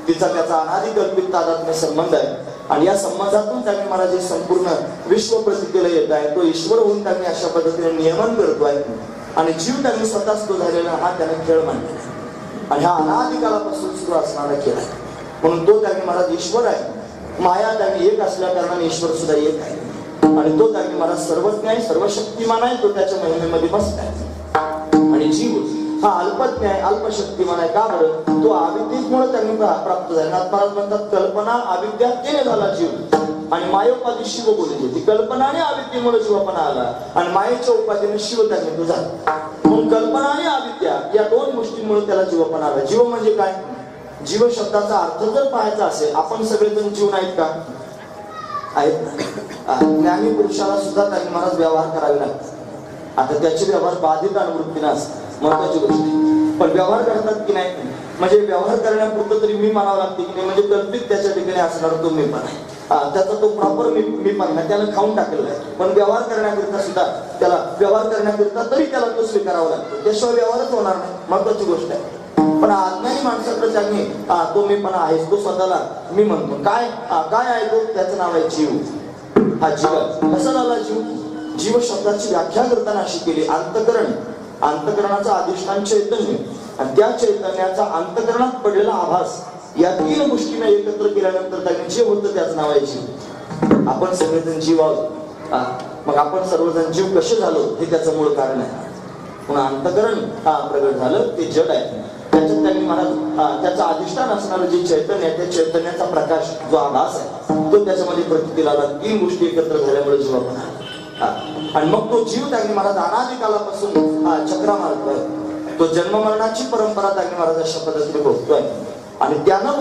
तिचा त्याचा अनादिकल्पित तादात्म्य संबंध आहे. आणि या संबंधातून त्यांनी महाराज संपूर्ण विश्व प्रतीकेला येत आहे. तो ईश्वर होऊन त्यांनी अशा पद्धतीने नियमन करतोय. आणि जीव त्यांनी स्वतःच तो झालेला हा त्याने खेळ मांडला. आणि हा अनादिकालापासून सुरू असणारा खेळ आहे. म्हणून तो त्यांनी महाराज ईश्वर आहे. माया त्यांनी एक असल्या कारणाने ईश्वर सुद्धा एक आहे. आणि तो त्यांनी महाराज सर्वज्ञ आहे, सर्वशक्तिमान आहे. तो त्याच्या महिमेमध्ये मस्त आहे. आणि जीव हा अल्पज्ञ आहे, अल्पशक्तिमान आहे. का बरं? तो अविद्येमुळे त्यांनी प्राप्त झाला. महाराज म्हणतात कल्पना अविद्यातेने झाला जीव आणि मायोपाधी शिव बोलली होती. कल्पनाने अविद्येमुळे जीवपणा आला आणि मायेच्या उपाधीने शिव त्यांनी तो झाला. म्हणून कल्पना आणि अविद्या या दोन गोष्टींमुळे त्याला जीवपणा आला. जीव म्हणजे काय? जीव शब्दाचा अर्थ जर पाहायचा असेल, आपण सगळेजण जीव नाहीत का? आहेत ना. ज्ञानी पुरुषाला सुद्धा त्यांनी महाराज व्यवहार करावे लागतात. आता त्याचे व्यवहार बाधित अनुवृत्तीने असतात, महत्वाची गोष्ट. पण व्यवहार करतात की नाही, म्हणजे व्यवहार करण्यापुरतं तरी मी मानावं लागते की नाही, म्हणजे कल्पित त्याच्या ठिकाणी असणार तो मी पण आहे. त्याचा तो प्रॉपर मी पण नाही, त्याला खाऊन टाकलेला आहे. पण व्यवहार करण्याकरिता सुद्धा त्याला व्यवहार करण्याकरिता तरी त्याला तो स्वीकारावा लागतो, त्याशिवाय व्यवहारच होणार नाही. महत्वाची गोष्ट आहे. पण अज्ञानी माणसाकडे त्यांनी तो मी पण आहे, तो स्वतःला मी म्हणतो. काय काय आहे तो? त्याचं नाव आहे जीव. हा जीव कसा झाला जीव? जीव शब्दाची व्याख्या करताना अशी केली, अंतकरण, अंतकरणाचं अधिष्ठान चैतन्य आणि त्या चैतन्याचा अंतकरणात पडलेला आभास, या तीन गोष्टीने एकत्र केल्यानंतर त्याने जे होतं त्याचं नाव आहे जीव. आपण सगळेजण जीव आहोत. मग आपण सर्वजण जीव कसे झालो हे त्याचं मूळ कारण आहे. पुन्हा अंतकरण प्रगट झालं, ते जग आहे. त्याच्यात त्यांनी महाराज त्याचं अधिष्ठान असणारं जे चैतन्य आहे, त्या चैतन्याचा प्रकाश जो आभास आहे तो त्याच्यामध्ये प्रतीला आला. तीन गोष्टी एकत्र झाल्यामुळे जीव आपण आणि मग तो जीव त्यांनी महाराज अनादिकालापासून चक्रा मारतोय. तो जन्ममरणाची परंपरा त्यांनी महाराज अशा पद्धतीने भोगतोय आणि त्यानं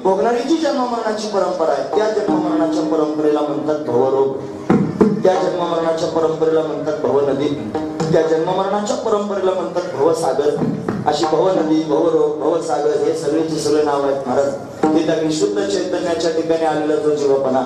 भोगणारी जी जन्ममरणाची परंपरा आहे, त्या जन्ममरणाच्या परंपरेला म्हणतात भवरोग. त्या जन्ममरणाच्या परंपरेला म्हणतात भवनदी. त्या जन्ममरणाच्या परंपरेला म्हणतात भवसागर. अशी भवनदी, भवरोग, भवसागर हे सगळेचे सगळे नाव आहेत महाराज. हे त्यांनी शुद्ध चैतन्याच्या ठिकाणी आलेला जो जीवपणा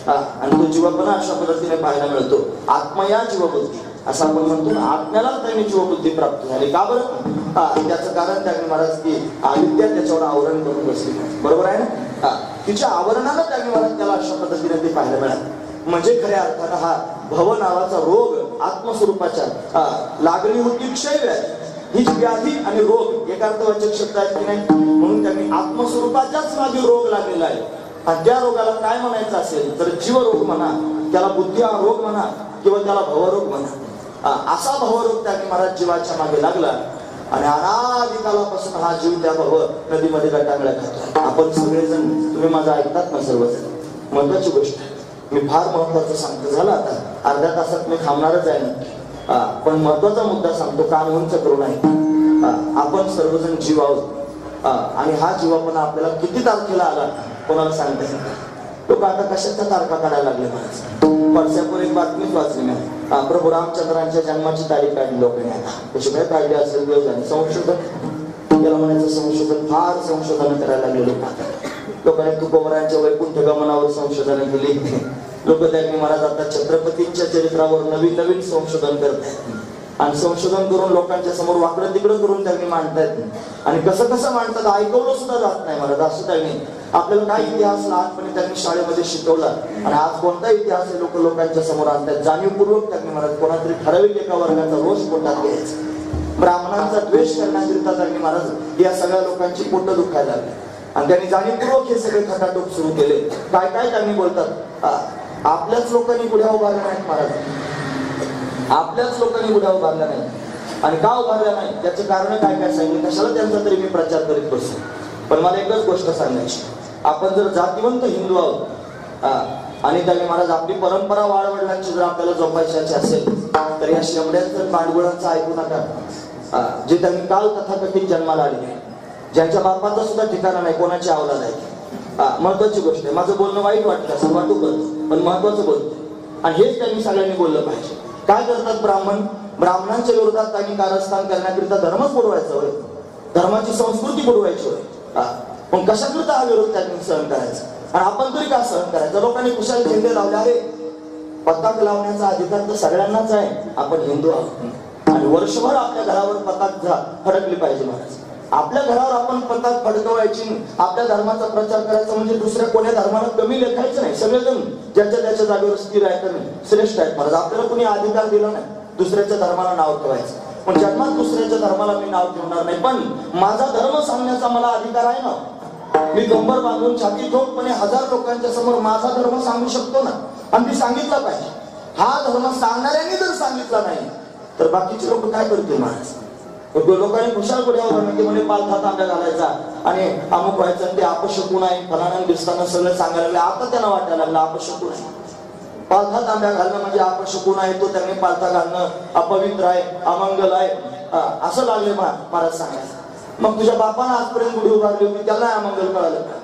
आणि तो जीवपणा अशा पद्धतीने पाहायला मिळतो. आत्मया जीवबुद्धी असं आपण म्हणतो ना, आत्म्याला त्यांनी जीवबुद्धी प्राप्त झाली. का बरं? त्याचं कारण त्यांनी महाराज की अविद्या त्याच्यावर आवरण करून बसली. बरोबर आहे ना? तिच्या आवरणाला त्यांनी महाराज त्याला अशा पद्धतीने ते पाहायला मिळालं. म्हणजे खऱ्या अर्थानं हा भव नावाचा रोग आत्मस्वरूपाच्या लागली होती क्षय व्याधी. ही व्याधी आणि रोग एक अर्थवाचक शब्द आहेत की नाही, म्हणून त्यांनी आत्मस्वरूपाच्याच मागे रोग लागलेला आहे. आणि त्या रोगाला काय म्हणायचं असेल तर जीवरोग म्हणा, त्याला बुद्धी रोग म्हणा किंवा त्याला भवरोग म्हणा. असा भवरोग त्यांनी महाराज जीवाच्या मागे लागला आणि अनादिकालापासून हा जीव त्या भव नदीमध्ये गटांगळ्या खातो. आपण सगळेजण, तुम्ही माझं ऐकतात ना सर्वजण? महत्वाची गोष्ट मी फार महत्वाचं सांगतो. झालं आता अर्ध्या तासात मी थांबणारच आहे ना, पण महत्वाचा मुद्दा सांगतो, कान उंच करू नये. आपण सर्वजण जीव आहोत आणि हा जीवापणा आपल्याला किती तारखेला आला कोणाला सांगता येईल? लोक आता कशाच्या तारखा काढायला लागले महाराज. व्हॉट्सअपवर एक बातमीच वाचली मी, प्रभू रामचंद्रांच्या जन्माची तारीख काढली लोकांनी. आता कशी काय काढली असेल देव जाणे. संशोधन, त्याला म्हणायचं संशोधन, फार संशोधन करायला लागले लोक. लोकांनी तुकोबरांच्या वैकुंठ गमनावर संशोधन केली. लोक त्यांनी महाराज आता छत्रपतींच्या चरित्रावर नवीन नवीन संशोधन करतात आणि संशोधन करून लोकांच्या समोर वाकडं तिकडं करून त्यांनी मांडतायत. आणि कसं कसं मांडतात ऐकवलं सुद्धा जात नाही महाराज. असं त्यांनी आपल्याला काय इतिहास लहानपणी त्यांनी शाळेमध्ये शिकवला आणि आज कोणता इतिहास हे लोक लोकांच्या समोर आणतात. जाणीवपूर्वक त्यांनी महाराज कोणातरी ठराविक एका वर्गाचा रोष पोटात घ्यायचा, ब्राह्मणांचा द्वेष करण्याकरिता त्यांनी महाराज या सगळ्या लोकांची पोटं दुखायला लागली आणि त्यांनी जाणीवपूर्वक हे सगळे खटाटोप सुरू केले. काय काय त्यांनी बोलतात, आपल्याच लोकांनी गुढ्या उभारल्या नाहीत महाराज, आपल्याच लोकांनी गुढ्या उभारल्या नाही. आणि का उभारल्या नाही त्याचं कारण काय काय सांगितलं, कशाला त्यांचा तरी मी प्रचार करीत बसतो. पण मला एकच गोष्ट सांगायची, आपण जर जातीवंत हिंदू आहोत आणि त्यांनी महाराज आपली परंपरा वाडवडिलांची जर आपल्याला जोपासायची असेल तर या शेवड्यांचं पांडुळांचं ऐकू नका. जे त्यांनी काल तथाकथित जन्माला आले, ज्यांच्या बापाचा सुद्धा ठिकाणा नाही, कोणाची अवलाद आहे. महत्वाची गोष्ट आहे. माझं बोलणं वाईट वाटतं असं वाटू करतो, पण महत्वाचं बोलतो आणि हेच त्यांनी सगळ्यांनी बोललं पाहिजे. काय करतात ब्राह्मण, ब्राह्मणांच्या विरोधात त्यांनी कारस्थान करण्याकरिता धर्मच बुडवायचा होय, धर्माची संस्कृती बुडवायची होय. पण कशाकरिता हा विरोध त्यांनी सहन करायचा आणि आपण तरी का सहन करायचं? लोकांनी कुशाल झेंडे लावले. अरे पताक लावण्याचा अधिकार तर सगळ्यांनाच आहे. आपण हिंदू आहोत आणि वर्षभर आपल्या घरावर पताक फडकली पाहिजे महाराज. आपल्या घरावर आपण पताक फडकवायची, आपल्या धर्माचा प्रचार करायचा, म्हणजे दुसऱ्या कोण्या धर्माला कमी लेखायचं नाही. सगळेजण ज्याच्या त्याच्या जागेवर स्थिर आहेत आणि श्रेष्ठ आहेत महाराज. आपल्याला कोणी अधिकार दिला नाही दुसऱ्याच्या धर्माला नाव ठेवायचं. पण जन्मात दुसऱ्याच्या धर्माला मी नाव ठेवणार नाही, पण माझा धर्म सांगण्याचा मला अधिकार आहे ना. मी कंबर बांधून छाती ठोकपणे 1000 लोकांच्या समोर माझा धर्म सांगू शकतो ना, आणि मी सांगितला पाहिजे. हा धर्म सांगणाऱ्यांनी जर सांगितला नाही तर बाकीचे लोक काय करतील महाराज? लोकांनी खुशाल गुढ्यावर की म्हणे पालथा तांब्या घालायचा आणि अमुक व्हायचं आणि ते अपशकुन आहे फलाना दिसताना सगळं सांगायला लागले. आता त्यांना वाटायला लागलं अपशकुन आहे. पालथा तांब्या घालणं म्हणजे अपशकुन आहे, तो त्यांनी पालथा घालणं अपवित्र आहे, अमंगल आहे असं लागले महाराज सांगायचं. मग तुझ्या बापानं आजपर्यंत गुढी उभारली होती त्याला अमंगल कळालं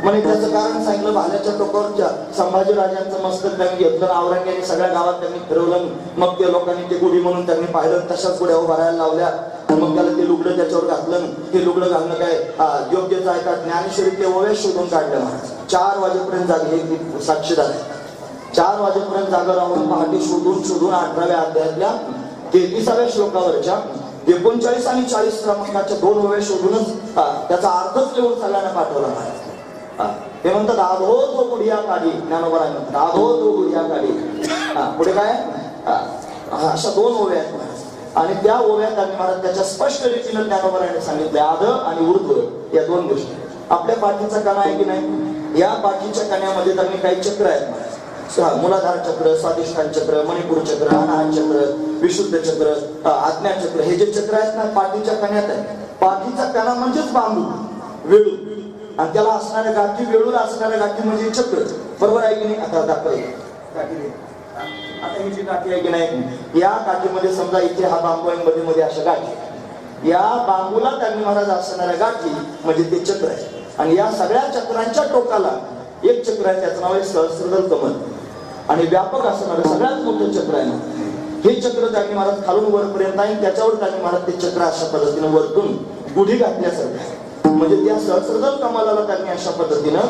म्हणे. त्याचं कारण सांगितलं. भाल्याच्या टोकावरच्या संभाजी राजांचं मस्तक त्यांनी घेतलं, औरंग्याने सगळ्या गावात त्यांनी फिरवलं. मग ते लोकांनी ते गुढी म्हणून त्यांनी पाहिलं, तशाच गुढ्या उभारायला लावल्या. मग त्याला ते लुगडं त्याच्यावर घातलं. ते लुगडं घालणं काय योग्यच आहे का? ज्ञानेश्वरी ते ओव्या शोधून काढल्या महाराज. 4 वाजेपर्यंत जागे, हे साक्षीदार आहे. 4 वाजेपर्यंत जागा राहून पहाटे शोधून 18व्या अध्यायातल्या 33व्या श्लोकावरच्या 39 आणि 40 क्रमांकाच्या 2 ओव्या शोधूनच त्याचा अर्थच लिहून सगळ्यांना पाठवला महाराज. ते म्हणतात आधो तो गुढिया काढी. ज्ञानोबा म्हणतात आधो तो गुढिया काढी. पुढे काय अशा 2 ओव्या आहेत आणि त्या ओव्यात त्यांनी महाराज त्याच्या स्पष्ट रीतीने ज्ञानोबाने सांगितले आध आणि ऊर्ध्व या 2 गोष्टी. आपल्या पाठीचा कणा आहे की नाही, या पाठीच्या कण्यामध्ये त्यांनी काही चक्र आहेत महाराज. मूलाधार चक्र, स्वादिष्ठान चक्र, मणिपूर चक्र, अनाहत चक्र, विशुद्ध चक्र, आज्ञा चक्र, हे जे चक्र आहेत ना पाठीच्या कण्यात आहे. पाठीचा कणा म्हणजेच बांबू, वेळू, आणि त्याला असणाऱ्या गाठी, वेळूला असणाऱ्या गाठी म्हणजे चक्र. बरोबर आहे की नाही? आता दाखव आता ही जी गाठी आहे की नाही, या गाठीमध्ये समजा इथे हा बांबू आहे, मध्ये अशा गाठी, या बांबूला त्यांनी महाराज असणाऱ्या गाठी म्हणजे ते चक्र आहे. आणि या सगळ्या चक्रांच्या टोकाला एक चक्र आहे, त्याचं नाव आहे सहस्रदल कमल. आणि व्यापक असणारं सगळ्यात मोठं चक्र आहे. हे चक्र त्यांनी महाराज खालून वरपर्यंत आहे. त्याच्यावर त्यांनी महाराज ते चक्र अशा पद्धतीने वरतून गुढी घातल्यासारखं म्हणजे त्या सहस्रदल कमलाला त्यांनी अशा पद्धतीनं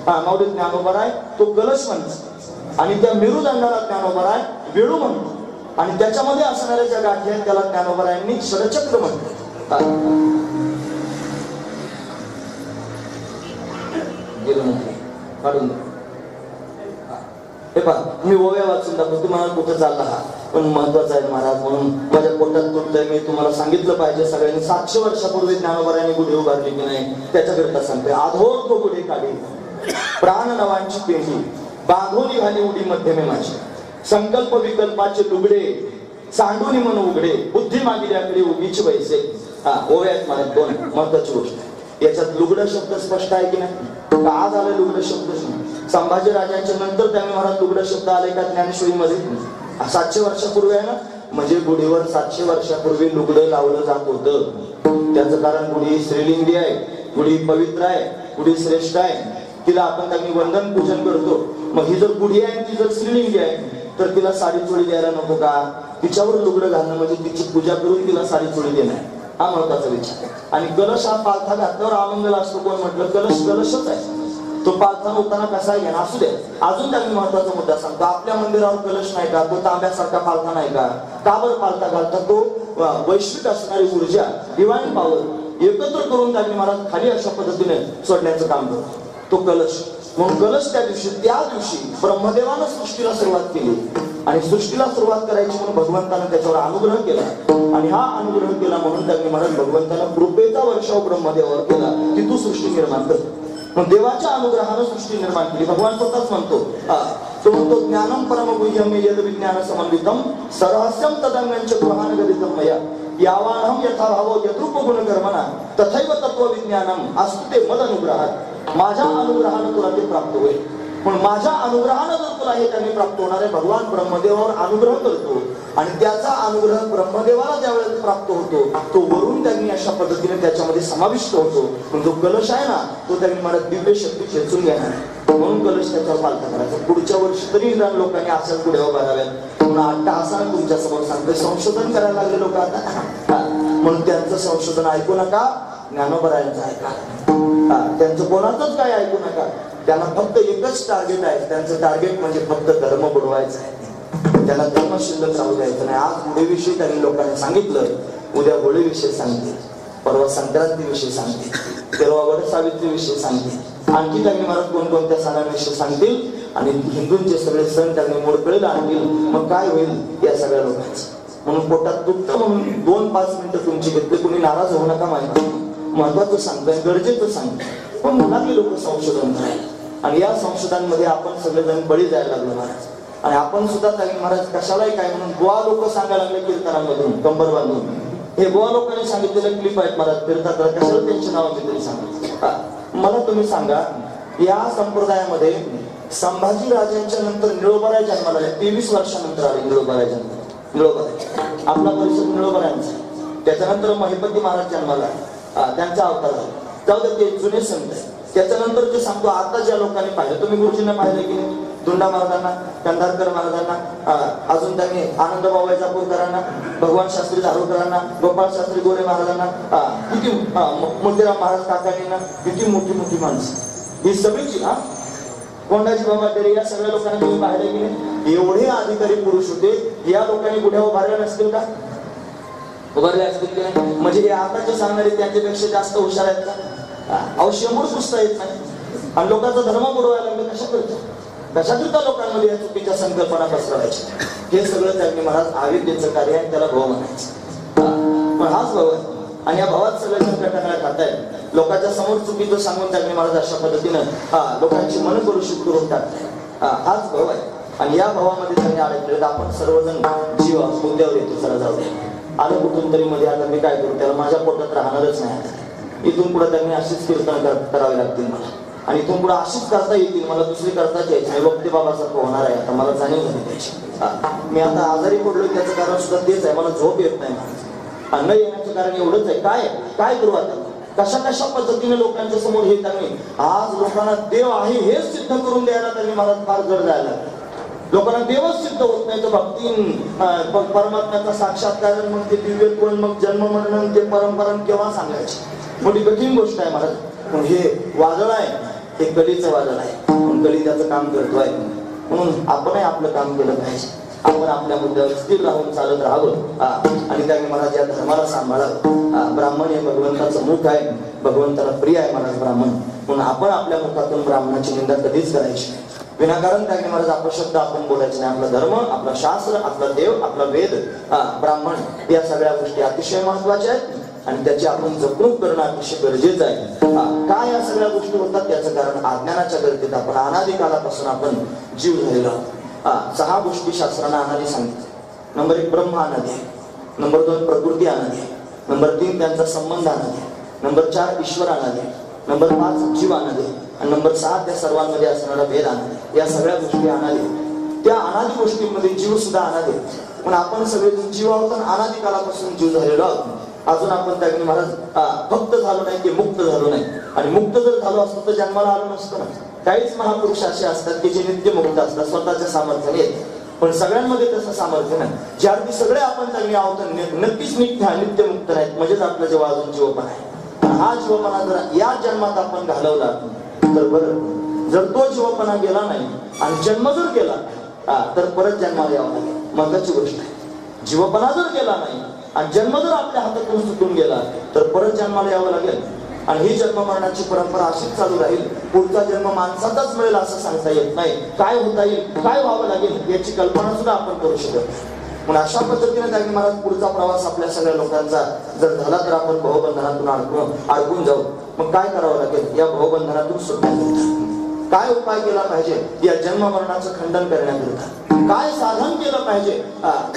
माऊली ज्ञानोबा आहे तो कलश म्हणतो आणि त्या मेरुदंडाला ज्ञानोबा आहे वेळू म्हणतो आणि त्याच्यामध्ये असणाऱ्या ज्या गाठी आहेत त्याला ज्ञानोबा यांनी षडचक्र म्हणतो. काढून हे पहा मी ओव्या वाचून दाखवतो. तुम्हाला कुठं चालला हा पण महत्वाचा आहे महाराज म्हणून माझ्या पोटात तुटतंय. मी तुम्हाला सांगितलं पाहिजे. सगळ्यांनी 700 वर्षापूर्वी ज्ञानोबारांनी गुढी उभारली की नाही त्याच्याकरिता सांगते. आधोर तो गुढी काढी प्राण नवांची पेंडी बांधून निघाली उडी मध्यमे माझी संकल्प विकल्पाचे लुगडे सांडून मन उघडे बुद्धी मागिल्याकडे उगीच पैसे. ओव्यात मला 2 महत्वाची गोष्ट. याच्यात लुगडं शब्द स्पष्ट आहे की नाही? का झालं लुगडं शब्द? संभाजी राजांच्या नंतर त्यांनी महाराज लुगडं शब्द आले का ज्ञानेश्वरीमध्ये? 700 वर्षापूर्वी आहे ना, म्हणजे गुढीवर 700 वर्षापूर्वी लुगडं लावलं जात होतं. त्याचं कारण गुढी स्त्रीलिंगी आहे, गुढी पवित्र आहे, गुढी श्रेष्ठ आहे. तिला आपण त्यांनी वंदन पूजन करतो. मग ही जर गुढी आहे ती जर स्त्रीलिंगी आहे तर तिला साडी चोळी द्यायला नको का? तिच्यावर लुगडं घालणं म्हणजे तिची पूजा करून तिला साडी चोळी देणं हा महत्वाचा विचार. आणि कलश हा पालथा घातल्यावर अमंगल असतो. कोण म्हटलं? कलशच आहे. तो पालथा होताना कसा घेणं असू दे. अजून त्यांनी महत्वाचा मुद्दा सांगतो. आपल्या मंदिरावर कलश नाही का? तो तांब्यासारखा पालथा नाही का? का बरं पालथा घालतात? तो वैश्विक असणारी ऊर्जा डिवाइन पॉवर एकत्र करून त्यांनी महाराज खाली अशा पद्धतीने सोडण्याचं काम करतो. तो कलश म्हणून कलश त्या दिवशी ब्रह्मदेवानं सृष्टीला सुरुवात केली आणि सृष्टीला सुरुवात करायची म्हणून भगवंतानं त्याच्यावर अनुग्रह केला आणि हा अनुग्रह केला म्हणून त्यांनी महाराज भगवंतानं कृपेचा वर्षाव ब्रह्मदेवावर केला की तू सृष्टी निर्माण कर. मग देवाच्या अनुग्रहानं सृष्टी निर्माण केली. भगवान स्वतःच म्हणतो तो म्हणतो ज्ञानम परम गुह्यम यद विज्ञान समन्वितम सरहस्यम तदंगंच गृहान गदितम मया यावानहम यथा भावो यद्रूप गुणकर्मणा तथैव तत्व विज्ञानम अस्तु ते मद अनुग्रहात. माझ्या अनुग्रहानं तुला ते प्राप्त होईल. पण माझ्या अनुग्रहानं जर तुला हे त्यांनी प्राप्त होणार आहे. भगवान ब्रह्मदेवावर अनुग्रह करतो आणि त्याचा अनुग्रह ब्रह्मदेवाला ज्यावेळेस प्राप्त होतो तो वरून त्यांनी अशा पद्धतीने त्याच्यामध्ये समाविष्ट होतो. पण जो कलश आहे ना तो त्यांनी मला दिव्य शक्ती खेचून घेणार आहे म्हणून कलश त्याच्यावर पालथा करायचा. पुढच्या वर्षी तरी लोकांनी अशाच गुढ्या उभाराव्यात म्हणून अट्टहासाने तुमच्या समोर सांगतोय. संशोधन करायला लागले लोक आता म्हणून त्यांचं संशोधन ऐकू नका. ज्ञानोबरायांचं ऐका. त्यांचं कोणाचंच काय ऐकू नका. त्यांना फक्त एकच टार्गेट आहे. त्यांचं टार्गेट म्हणजे फक्त धर्म बुडवायचा आहे. त्यांना धर्म शिल्लक राहू द्यायचं नाही. आज होळीविषयी त्यांनी लोकांनी सांगितलं, उद्या होळीविषयी सांगतील, परवा संक्रांतीविषयी सांगतील, तेरवा वड सावित्रीविषयी सांगतील, आणखी त्यांनी मला कोणकोणत्या सणांविषयी सांगतील आणि हिंदूंचे सगळे सण त्यांनी मोडकळीला आणतील. मग काय होईल या सगळ्या लोकांचं? म्हणून पोटात दुखतं म्हणून 2-5 मिनिटं तुमची घेतली. कोणी नाराज होऊ नका. माहिती महत्वाचं सांगतोय, गरजेचं सांगतोय. पण मनातले लोक संशोधन करायला आणि या संशोधनामध्ये आपण सगळेजण बळी जायला लागलो महाराज. आणि आपण सुद्धा त्यांनी महाराज कशालाही काय म्हणून गोवा लोक सांगायला लागले कीर्तनामधून कंबर बांधून हे गोवा लोकांनी सांगितलेलं क्लिप आहेत मला फिरतात कशाला त्यांची नावं मी तरी सांगायचं. मला तुम्ही सांगा, या संप्रदायामध्ये संभाजी राजांच्या नंतर निळोबाराय जन्माला आले. 23 वर्षानंतर आले निळोबाराय जन्माला. निळोबाराय आपला परिसर निळोबारायांचा. त्याच्यानंतर महिपती महाराज जन्माला, त्यांचा अवतार झाला. जाऊ दे, ते जुने संत आहे. त्याच्यानंतर जे सांगतो आता ज्या लोकांनी पाहिलं, तुम्ही गुरुजींना पाहिलं की नाही, धुंडा महाराजांना, कंधारकर महाराजांना, अजून त्यांनी आनंदभाऊ वैजापूरकरांना, भगवान शास्त्री धारोकरांना, गोपाळ शास्त्री गोरे महाराजांना, किती मोतीराम महाराज काकांना, किती मोठी मोठी माणसं ही सगळीची. कोंडाजी बाबा डेरे या सगळ्या लोकांना तुम्ही पाहिलं की नाही, एवढे अधिकारी पुरुष होते. या लोकांनी गुढ्या उभारल्या नसतील का? उभारले असतील की नाही? म्हणजे हे आता जे सांगणारे त्यांच्यापेक्षा जास्त हुशार आहेत का? अवश्यमूळ सुचता येत नाही. आणि लोकांचा धर्म बुडवायला लागले कशा करतो? कशाकरिता लोकांमध्ये या चुकीच्या संकल्पना पसरवायच्या? हे सगळं त्यांनी महाराज आविद्येचं कार्य आहे, त्याला भाव म्हणायचं. पण हाच भाव आहे. आणि या भावात सगळे जण कटाकळा खातायत. लोकांच्या समोर चुकीचं सांगून त्यांनी महाराज अशा पद्धतीनं लोकांची मन कलुषित करून टाकताय. हाच भाव आहे. आणि या भावामध्ये त्यांनी अडकले. आपण सर्वजण जीव मुद्द्यावर येतो. चला जाऊ दे, आलं कुठून तरी मध्ये, आता मी काय करू, त्याला माझ्या पोटात राहणारच नाही. इथून पुढे त्यांनी अशीच कीर्तन करावे लागतील मला. आणि इथून पुढे अशीच करता येतील मला, दुसरी करताच यायची नाही. वक्ते बाबासारखं होणार आहे आता मला जाणीव झाली त्याची. मी आता आजारी पडलोय त्याचं कारण सुद्धा तेच आहे, मला झोप येत नाही. न येण्याचं कारण एवढंच आहे. काय करू आता? कशा कशा पद्धतीने लोकांच्या समोर हे त्यांनी आज लोकांना देव आहे हे सिद्ध करून द्यायला त्यांनी मला फार जड जायला. लोकांना देवच सिद्ध होत नाही तर भक्ती परमात्म्याचा साक्षात्कार मग ते दिव्य कोण, मग जन्म मरण ते परंपरा केव्हा सांगायची? मोठी कठीण गोष्ट आहे महाराज. पण हे वादळ आहे, हे कलीचं वादळ आहे. पण कली त्याचं काम करतोय. म्हणून आपणही आपलं काम केलं पाहिजे. आपण आपल्या मुद्द्यावर स्थिर राहून चालत राहावं. आणि त्याने महाराज या धर्माला सांभाळावं. ब्राह्मण हे भगवंताचं मुख आहे, भगवंताला प्रिय आहे महाराज ब्राह्मण. म्हणून आपण आपल्या मुखातून ब्राह्मणाची निंदा कधीच करायची नाही. विनाकारण त्याने महाराज अपशब्द आपण बोलायचे नाही. आपला धर्म, आपला शास्त्र, आपला देव, आपला वेद, ब्राह्मण या सगळ्या गोष्टी अतिशय महत्वाच्या आहेत. आणि त्याची आपण जपणूक करणं अतिशय गरजेचं आहे. काय या सगळ्या गोष्टी होतात त्याचं कारण अज्ञानाच्या गर्दीत आपण अनादी कालापासून आपण जीव झालेलो आहोत. 6 गोष्टी शास्त्राने अनादी सांगितल्या. नंबर 1 ब्रह्म अनादी आहे. नंबर 2 प्रकृती अनादी आहे. नंबर 3 त्यांचा संबंध अनादी आहे. नंबर 4 ईश्वर अनादी आहे. नंबर 5 जीव अनादी आहे. आणि नंबर 6 त्या सर्वांमध्ये असणारा भेद अनादी. या सगळ्या गोष्टी अनादी. त्या अनादी गोष्टींमध्ये जीव सुद्धा अनादी. पण आपण सगळे जीव आहोत, अनादी कालापासून जीव झालेलो आहोत. अजून आपण त्याने महाराज फक्त झालो नाही की मुक्त झालो नाही. आणि मुक्त जर झालो असतो तर जन्माला आलो नसतो ना. काहीच महापुरुष असे असतात की जे नित्य मुक्त असतात, स्वतःच्या सामर्थ्याने येत. पण सगळ्यांमध्ये तसं सामर्थ्य नाही. ज्या अर्थी सगळे आपण त्यांनी आहोत नक्कीच नित्य मुक्त नाहीत. म्हणजेच आपलं जेव्हा अजून जीवपणा आहे. हा जीवपणा जर या जन्मात आपण घालवला तर बरं. जर तो जीवपणा गेला नाही आणि जन्म जर गेला तर परत जन्माला यावं लागेल. महत्वाची गोष्ट आहे. जीवपणा जर गेला नाही आणि जन्म जर आपल्या हातातून सुटून गेला तर परत जन्माला यावं लागेल. आणि ही जन्म मरणाची परंपरा अशीच चालू राहील. पुढचा जन्म माणसाचाच मिळेल असं सांगता येत नाही. काय होता येईल, काय व्हावं लागेल याची कल्पना सुद्धा आपण करू शकत नाही. म्हणून अशा पद्धतीने त्याने महाराज पुढचा प्रवास आपल्या सगळ्या लोकांचा जर झाला तर आपण भावबंधनातून अडकून जाऊ. मग काय करावं लागेल? या भावबंधनातून सुटण्याकरिता काय उपाय केला पाहिजे? या जन्म मरणाचं खंडन करण्याकरिता काय साधन केलं पाहिजे?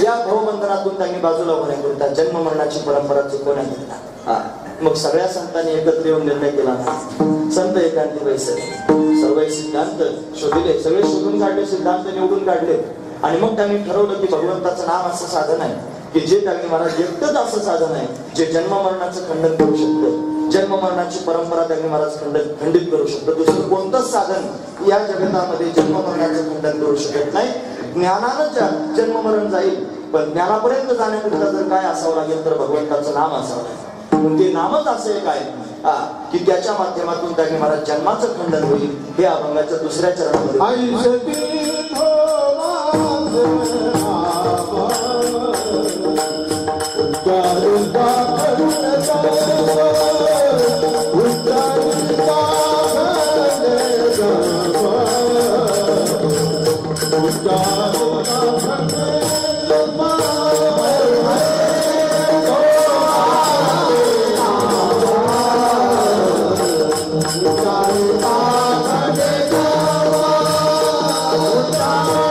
या भावबंधनातून त्यांनी बाजूला होण्याकरिता, जन्म मरणाची परंपरा चुकवण्याकरिता. मग सगळ्या संतांनी एकत्र येऊन निर्णय केला. संत एकांती बैसले, सर्व सिद्धांत शोधले, सगळे शोधून काढले, सिद्धांत निवडून काढले. आणि मग त्यांनी ठरवलं की भगवंताचं नाम असं साधन आहे की जे त्यांनी महाराज एकटंच असं साधन आहे जे जन्म मरणाचं खंडन करू शकतं. जन्म मरणाची परंपरा त्यांनी महाराज खंडित करू शकतो. दुसरं कोणतंच साधन या जगतामध्ये जन्म मरणाचं खंडन करू शकत नाही. ज्ञानानं जन्म मरण जाईल, पण ज्ञानापर्यंत जाण्याकरिता जर काय असावं लागेल तर भगवंताचं नाम असावं लागेल. ते नामच असं एक आहे की त्याच्या माध्यमातून त्यांनी महाराज जन्माचं खंडन होईल. हे अभंगाच्या 2ऱ्या चरणामध्ये Bye.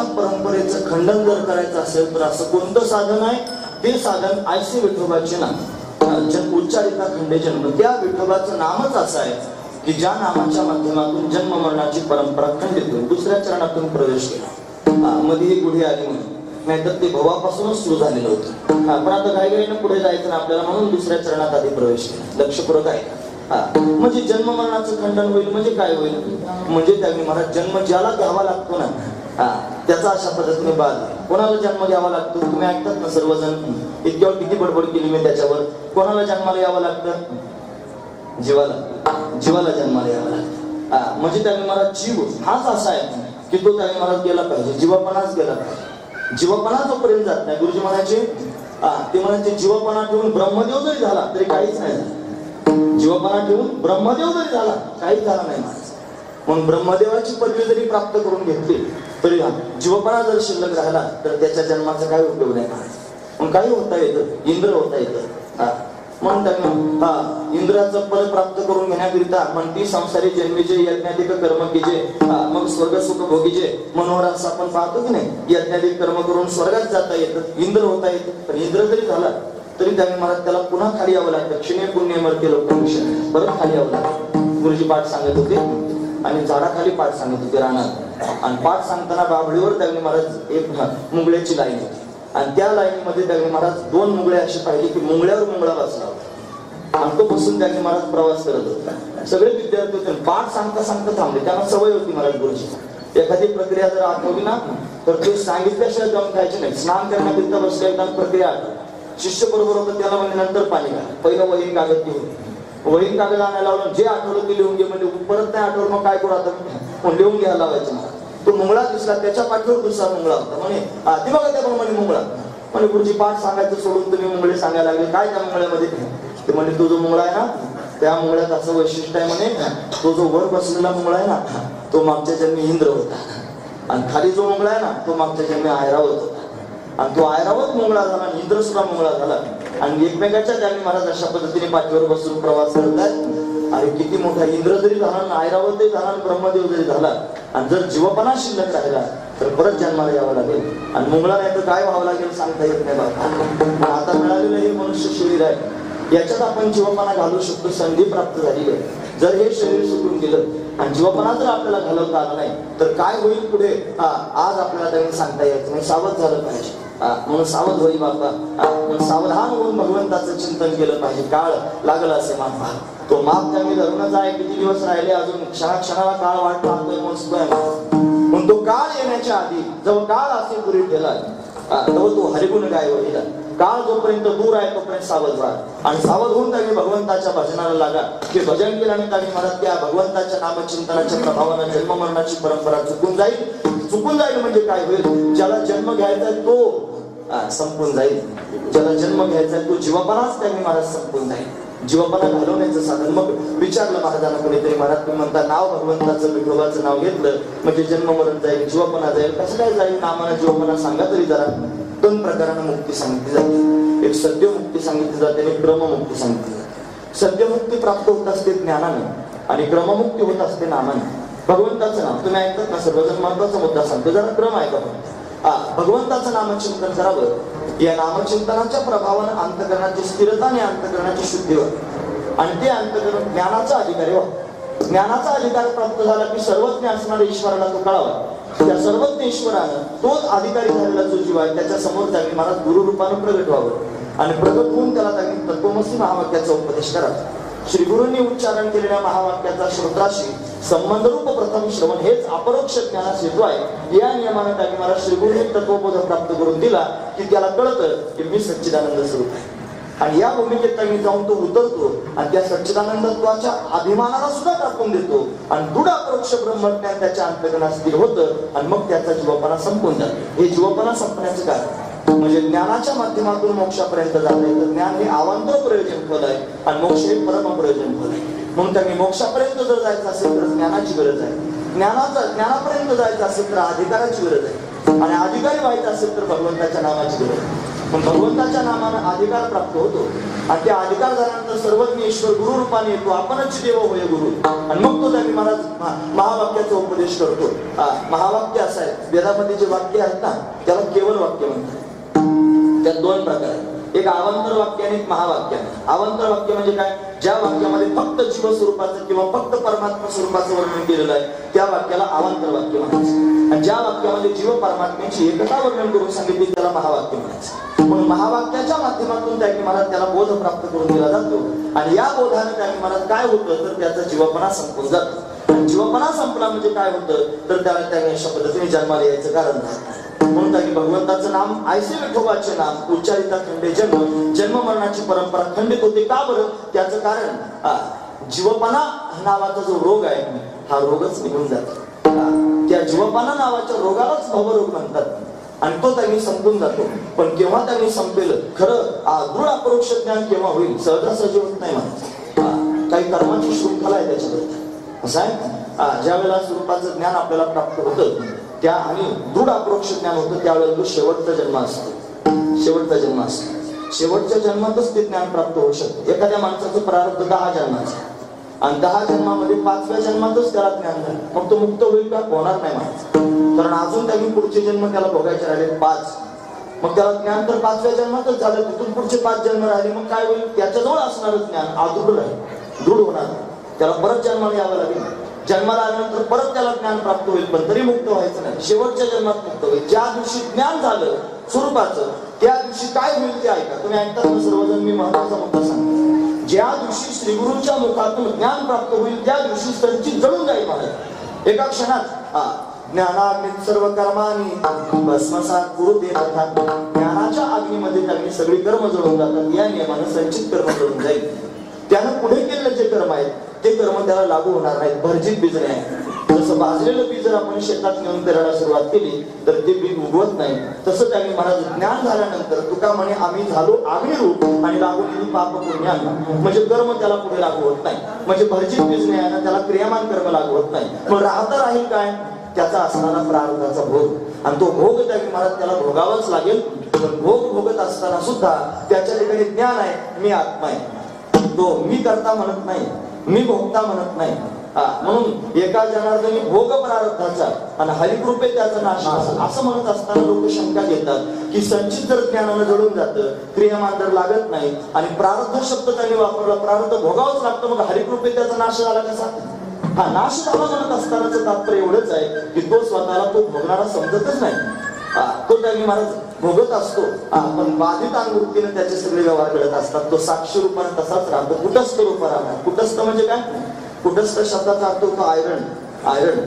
परंपरेचं खंडन जर करायचं असेल तर असं कोणतं साधन आहे? ते साधन आयसे विठोबाचे नाम, उच्चारिता खंडे जन्म. त्या विठोबाचं नामच असं आहे की ज्या नामाच्या माध्यमातून जन्म मरणाची परंपरा खंडित होईल. दुसऱ्या चरणातून प्रवेश केला. मध्ये ही गुढी आली म्हणून, नाहीतर ते भवापासूनच सुरू झालेलं होतं. पण आता गाईगाईनं पुढे जायचं ना आपल्याला, म्हणून दुसऱ्या चरणात आधी प्रवेश केला. लक्षपूर्वक आहे. म्हणजे जन्म मरणाचं खंडन होईल म्हणजे काय होईल? म्हणजे त्यावेळी महाराज जन्म ज्याला घ्यावा लागतो ना, त्याचा अशा पद्धतीने बाद. कोणाला जन्म घ्यावा लागतो? तुम्ही ऐकतात ना सर्वजण, इतक्यावर किती बडबड केली मी त्याच्यावर. कोणाला जन्माला यावं लागतं? जीवाला. जीवाला जन्माला यावं लागतं. म्हणजे त्यावेळी महाराज जीव हाच असा आहे की तो त्यावेळी महाराज गेला पाहिजे, जीवापणाच गेला पाहिजे. जीवापणा जोपर्यंत जात नाही, गुरुजी म्हणायचे ते म्हणायचे जीवापणा ठेवून ब्रह्मदेव जरी झाला तरी काहीच नाही झालं. जीवापणा ठेवून ब्रह्मदेव जरी झाला काहीच झाला नाही महाराज. म्हणून ब्रह्मदेवाची पदवी जरी प्राप्त करून घेतली तरी जीवपणा जर शिल्लक राहिला तर त्याच्या जन्माचा काय उपयोग नाही महाराज. मग काही होता येतं, इंद्र होता येतं. म्हणून त्यांनी इंद्राचं पद प्राप्त करून घेण्याकरिता म्हणती संसारी जन्मीचे यज्ञाधिक कर्म कीजे, मग स्वर्ग सुख भोगीचे. मनोहर असं आपण पाहतो की नाही, यज्ञाधिक कर्म करून स्वर्गात जाता येतं, इंद्र होता येतं. पण इंद्र जरी झाला तरी त्याने महाराज त्याला पुन्हा खाली यावं लागतं. क्षीणे पुण्य मरते लोक परत खाली यावं लागतं. गुरुजी पाठ सांगत होते आणि झाडाखाली पाठ सांगत होते रानात. आणि पाठ सांगताना बाबळीवर त्याने महाराज एक मुंगळ्याची लाईन होती आणि त्या लाईनीमध्ये त्याने महाराज दोन मुंगळे अशी पाहिली की मुंगळ्यावर मुंगळा बसला होता आणि तो बसून त्याने महाराज प्रवास करत होता. सगळे विद्यार्थी होते, पाठ सांगता सांगता थांबले. त्यांना सवय होती महाराज गुरुजी, एखादी प्रक्रिया जर आठवली ना तर ते सांगितल्याशिवाय जाऊन खायचे नाही. स्नान करण्याकरिता बसल्या एकदा प्रक्रिया आठवली. शिष्य बरोबर होतं, त्याला म्हणजे नंतर पाणी घाल, पहिलं वही कागद घेऊन वही कागद आणायला लावलं. जे आठवलं ते लिहून घे म्हणजे परत नाही आठवलं मग काय करू आता, लिहून घ्यायला लावायचं मला. तो मुंगळा दिसला, त्याच्या पाठीवर दुसरा मुंगळा होता. म्हणे ते बघा त्या म्हणे मुंगळा. म्हणे गुरुजी पाठ सांगायचं सोडून तुम्ही मुंगळे सांगायला लागले, काय त्या मुंगळ्यामध्ये? ते म्हणे तो जो मुंगळा आहे ना त्या मुंगळ्यात असं वैशिष्ट्य आहे म्हणे, तो जो वर बसलेला मुंगळा आहे ना तो मागच्या जन्मी इंद्र होता आणि खाली जो मुंगळा आहे ना तो मागच्या जन्मी ऐरावत होता. आणि तो ऐरावत मुंगळा झाला आणि इंद्र सुद्धा मुंगळा झाला आणि एकमेकाच्या त्यांनी महाराज अशा पद्धतीने पाठीवर बसून प्रवास करतात. आणि किती मोठा इंद्र जरी झाला, ऐरावतही झाला, ब्रह्मदेव जरी झाला आणि जर जीवपणा शिल्लक राहिला तर परत जन्माला यावं लागेल. आणि मुंगळा नाही तर काय व्हावं लागेल सांगता येत नाही बाबा. आता मिळालेलं हे मनुष्य शरीर आहे, याच्यात आपण जीवपणा घालू शकतो, संधी प्राप्त झाली आहे. जर हे शरीर सुटून गेलं आणि जीवपणा जर आपल्याला घालवता आला नाही तर काय होईल पुढे आज आपल्याला त्यांनी सांगता येत नाही. सावध झालं पाहिजे. म्हणून सावध होई बाबा, म्हणून सावधान होऊन भगवंताचं चिंतन केलं पाहिजे. काळ लागला असे माप, तो माप त्यांनी धरूनच आहे. किती दिवस राहिले अजून, क्षणाक्षणाला काळ वाट पाहतोय मोजतोय. म्हणून तो काळ येण्याच्या आधी जेव्हा काळ असे पुरी ठेला तेव्हा तो हरिगुण गाय होईल. काळ जोपर्यंत दूर आहे तोपर्यंत सावध व्हा आणि सावध होऊन त्यांनी भगवंताच्या भजनाला लागा. ते भजन केल्याने त्यांनी महाराज त्या भगवंताच्या नामचिंतनाच्या प्रभावानं जन्म मरणाची परंपरा चुकून जाईल म्हणजे काय होईल? ज्याला जन्म घ्यायचा तो संपून जाईल, ज्याला जन्म घ्यायचा तो जीवपणाच त्यांनी महाराज संपून जाईल. जीवपणा घालवण्याचं साधन. मग विचारलं महाराजांना कोणीतरी, महाराज तुम्ही म्हणता नाव भगवंताचं विठोबाचं नाव घेतलं म्हणजे जन्म मरण जाईल, जीवपणा जाईल. कसं काय जाईल? नामानं जीवपणा सांगा तरी जरा. दोन प्रकारानं मुक्ती सांगितली जाते. एक सद्य मुक्ती सांगितली जाते आणि क्रममुक्ती सांगितली जाते. सद्यमुक्ती प्राप्त होत असते ज्ञानानं आणि क्रममुक्ती होत असते नामानं. भगवंताचं नाव तुम्ही ऐकतात ना सर्वजण, महत्वाचा मुद्दा सांगतो, जरा क्रम आहे का? भगवंताचं नामचिंतन करावं. या नामचिंतनाच्या प्रभावानं अंतकरणाची स्थिरता आणि अंतकरणाची शुद्धी होते आणि ते अंतकरण ज्ञानाचा अधिकारी व्हा. ज्ञानाचा अधिकार प्राप्त झाला की सर्वज्ञ असणाऱ्या ईश्वराला तो कळावा. त्या सर्वज्ञ ईश्वरानं तोच अधिकारी झालेला जो जीव आहे त्याच्या समोर त्यांनी महाराज गुरु रूपानं प्रगट व्हावं आणि प्रगट होऊन त्याला त्यांनी तत्वमसी महावाक्याचा उपदेश करावा. श्री गुरूंनी उच्चारण केलेल्या महावाक्याचा श्रोत्राशी संबंधरूप प्रथम श्रवण हेच अपरोक्ष ज्ञानास हेतू आहे. या नियमाने त्यांनी मला श्री गुरूंनी तत्वबोध प्राप्त करून दिला की त्याला कळतं की मी सच्चिदानंद स्वरूप आहे आणि या भूमिकेत त्यांनी जाऊन तो उतरतो आणि त्या सच्चिदानंदत्वाच्या अभिमानाला सुद्धा टाकून देतो आणि दृढ अपरोक्ष ब्रह्मज्ञान त्याच्या अंतकरणात स्थिर होतं आणि मग त्याचा जीवपणा संपून जातो. हे जीवपणा संपण्याचं कारण म्हणजे ज्ञानाच्या माध्यमातून मोक्षापर्यंत जाणे. तर ज्ञान हे आवांतर प्रयोजन फल आहे आणि मोक्ष हे परम प्रयोजन फल आहे. म्हणून त्यांनी मोक्षापर्यंत जर जायचं असेल तर ज्ञानाची गरज आहे, ज्ञानापर्यंत जायचं असेल तर अधिकाराची गरज आहे आणि अधिकारी व्हायचं असेल तर भगवंताच्या नामाची गरज आहे. पण भगवंताच्या नामानं अधिकार प्राप्त होतो आणि त्या अधिकार झाल्यानंतर सर्वज्ञ ईश्वर गुरु रूपाने येतो, आपणच देव होय गुरु. आणि मग तो त्यांनी महाराज महावाक्याचा उपदेश करतो. महावाक्य असं आहे, वेदामध्ये जे वाक्य आहेत ना त्याला केवळ वाक्य म्हणतात. त्यात दोन प्रकार आहेत, एक अवांतर वाक्य आणि एक महावाक्य. अवांतर वाक्य म्हणजे काय, ज्या वाक्यामध्ये फक्त जीव स्वरूपाचं किंवा फक्त परमात्मा स्वरूपाचं वर्णन केलेलं आहे त्या वाक्याला अवांतर वाक्य म्हणायचं. आणि ज्या वाक्यामध्ये जीव परमात्म्याची एकता वर्णन करून सांगितली त्याला महावाक्य म्हणायचं. म्हणून महावाक्याच्या माध्यमातून त्यांनी महाराज त्याला बोध प्राप्त करून दिला जातो. आणि या बोधाने त्यांनी महाराज काय होतं तर त्याचा जीवपणा संपून जातो. आणि जीवपणा संपला म्हणजे काय होतं तर त्याला त्यांनी अशा पद्धतीने जन्माला यायचं कारण नाही. म्हणून त्यांनी भगवंताचं नाम आयसे विठोबाचे नाम उच्चारिता खंडे जन्म, जन्म मरणाची परंपरा खंडित होते. का बरं, त्याचं कारण जीवपणा नावाचा जो रोग आहे हा रोगच निघून जातो. त्या जीवपणा नावाच्या रोगालाच भवरोग म्हणतात आणि तो त्यांनी संपून जातो. पण केव्हा त्यांनी संपेल खरं दृढ अपरोक्ष ज्ञान केव्हा होईल, सहजासहजी होत नाही म्हणतात. काही कर्माची शृंखला आहे त्याच्याबद्दल. असं आहे, ज्या वेळेला स्वरूपाचं ज्ञान आपल्याला प्राप्त होतं त्या आणि दृढ अपरोक्ष ज्ञान होतं त्यावेळेला तो शेवटचा जन्म असतो. शेवटचा जन्म असतो, शेवटच्या जन्मातच ते ज्ञान प्राप्त होऊ शकतं. एखाद्या माणसाचं प्रारब्ध 10 जन्माचं आणि 10 जन्मामध्ये 5व्या जन्मातच त्याला ज्ञान झालं, मग तो मुक्त होईल का, होणार नाही माणूस. कारण अजून त्यांनी पुढचे जन्म त्याला भोगायचे राहिले 5. मग त्याला ज्ञान तर 5व्या जन्मातच झालं, तिथून पुढचे 5 जन्म राहिले. मग काय होईल, त्याच्याजवळ असणारं ज्ञान अदृढ राहील, दृढ होणार. त्याला परत जन्माला यावं लागेल. जन्माला आल्यानंतर परत त्याला ज्ञान प्राप्त होईल, पण तरी मुक्त व्हायचं नाही, शेवटच्या जन्मात मुक्त होईल. ज्या दिवशी ज्ञान झालं स्वरूपाचं त्या दिवशी काय होईल ते ऐका. तुम्ही ऐकतात ना सर्वजण, मी महत्वाचा मुद्दा सांगतो. ज्या दिवशी श्रीगुरूंच्या मुखातून ज्ञान प्राप्त होईल त्या दिवशी संचित जळून जाईल महाराज एका क्षणात. ज्ञानाग्नीत सर्व कर्मानी भस्मसात गुरु ते अर्थात. ज्ञानाच्या अग्नीमध्ये त्यांनी सगळी कर्म जळून जातात. या नियमानं संचित कर्म जळून जाईल. त्यानं पुढे केलेले जे कर्म आहेत ते कर्म त्याला लागू होणार नाहीत. भरजीत बीज नाही. जसं भाजलेलं बीज जर आपण शेतात नेऊन पेरायला सुरुवात केली तर ते बी उगवत नाही. तसं त्यांनी महाराज ज्ञान झाल्यानंतर तुका म्हणे आम्ही झालो आम्ही रूप आणि लागून पाप पुण्याला, म्हणजे कर्म त्याला पुढे लागू होत नाही. म्हणजे भरजीत बीज नाही ना, त्याला क्रियामान कर्म लागू होत नाही. मग राहता राहील काय, त्याचा असणारा प्रारब्धाचा भोग. आणि तो भोग त्यांनी महाराज त्याला भोगावाच लागेल. पण भोग भोगत असताना सुद्धा त्याच्या ठिकाणी ज्ञान आहे, मी आत्मा आहे. तो मी करता म्हणत नाही, मी भोगता म्हणत नाही. म्हणून एका जनार्दनी भोग प्रारब्धाचा आणि हरिकृपे त्याचा नाश असं म्हणत असताना लोक शंका घेतात की संचित जर ज्ञानानं जळून जातं, क्रियामान जर लागत नाही आणि प्रारब्ध शब्द त्यांनी वापरला, प्रारब्ध भोगावंच लागतं, मग हरिकृपे त्याचा नाश झाला कसा. नाश झाला म्हणत असतानाच तात्पर्य एवढंच आहे की तो स्वतःला तो भोगणारा समजतच नाही. तो त्यांनी महाराज भोगत असतो, पण बाधित अंगवृत्तीने त्याचे सगळे व्यवहार घडत असतात. तो साक्षी रूपाने तसाच राहतो, कुटस्थ रूपाने राहतो. कुटस्थ म्हणजे काय, कुटस्थ शब्दाचा अर्थ होतो आयरन. आयरन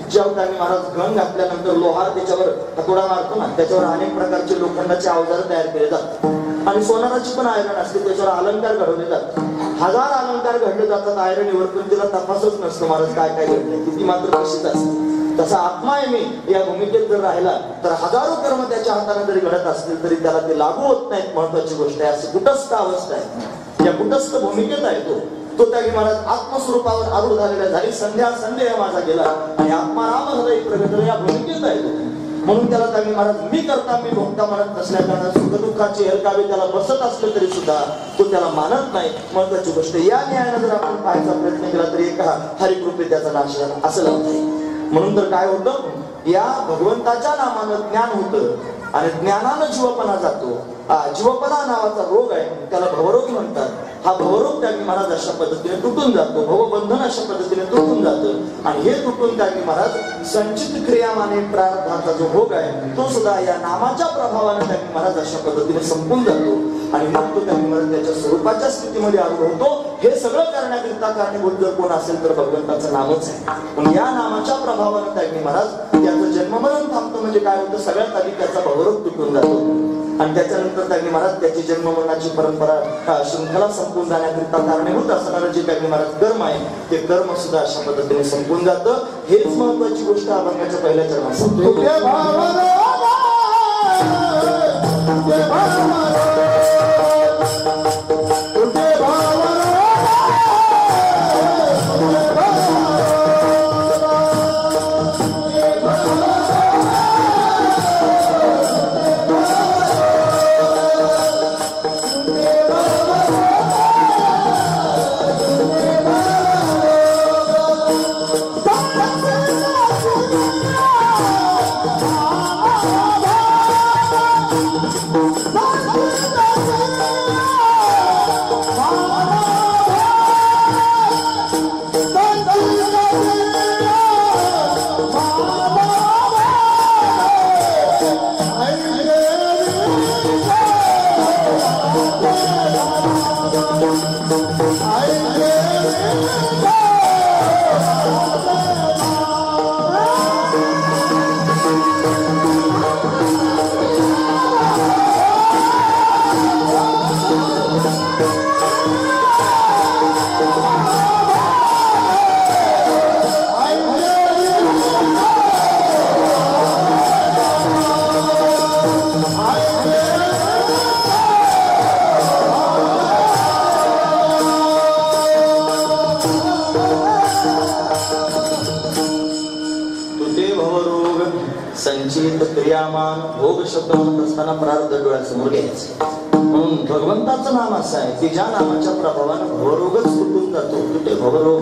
जेव्हा त्यांनी महाराज घन घातल्यानंतर लोहार त्याच्यावर हातोडा मारतो ना, त्याच्यावर अनेक प्रकारचे लोखंडाचे अवजार तयार केले जातात. आणि सोनाराची पण आयरन असते, त्याच्यावर अलंकार घडवले जातात. 1000 अलंकार घडले जातात आयरनीवर, पण तिला तपासच नसतो महाराज काय काय घडले, किती मात्र कशीच असते. तसा आत्मा आहे मी या भूमिकेत जर राहिला तर हजारो कर्म त्याच्या हाताने जरी घडत असतील तरी त्याला ते लागू होत नाहीत. महत्वाची गोष्ट आहे, अशी कुटस्थ अवस्था आहे. या कुटस्थ भूमिकेत आहे तो त्यागी महाराज आत्मस्वरूपावर आरूढ झालेला. झाली संध्या संदेह माझा गेला आणि आत्मा राम हृदय प्रगट या भूमिकेत आहे तो. म्हणून त्याला त्यागी महाराज मी करता मी भोगता म्हणत नसल्या कारणाने सुखदुःखाचे हेलकावे त्याला बसत असले तरी सुद्धा तो त्याला मानत नाही. महत्वाची गोष्ट या न्यायाने जर आपण पाहायचा प्रयत्न केला तरी एका हरिकृपे त्याचा नाश झाला असं लागतं. म्हणून तर काय होतं, या भगवंताच्या नामानं ज्ञान होतं आणि ज्ञानानं जीवपणा जातो. जीवपणा नावाचा रोग आहे, त्याला भवरोग म्हणतात. हा भवरोग त्यांनी महाराज अशा पद्धतीने तुटून जातो, भवबंधन अशा पद्धतीने तुटून जातं. आणि हे तुटून त्यांनी महाराज संचित क्रियामाने प्रारब्धाचा जो भोग आहे तो सुद्धा या नामाच्या प्रभावाने त्यांनी महाराज अशा पद्धतीने संपून जातो. आणि मग तो त्यांनी महाराज त्याच्या स्वरूपाच्या स्थितीमध्ये आरूढ होतो. हे सगळं करण्याकरिता कारणीभूत जर कोण असेल तर भगवंताचं नामच आहे. पण या नामाच्या प्रभावाने त्यांनी महाराज त्याचं जन्ममरण थांबतं. म्हणजे काय होतं, सगळ्यात आधी त्याचा भवरोग तुटून जातो आणि त्याच्यानंतर त्यांनी महाराज त्याची जन्ममरणाची परंपरा शृंखला संपून जाण्याकरिता कारणीभूत असणारं जे त्यांनी महाराज कर्म आहे ते कर्म सुद्धा अशा पद्धतीने संपून जातं. हेच महत्वाची गोष्ट अभंगाच्या पहिल्या चरणात. संचित क्रियामान भोग शब्द म्हणत असताना प्रारब्ध डोळ्यासमोर घ्यायचे. म्हणून भगवंताचं नाम असं आहे की ज्या नामाच्या प्रभावानं भवरोगच सुटून जातो. ते भवरोग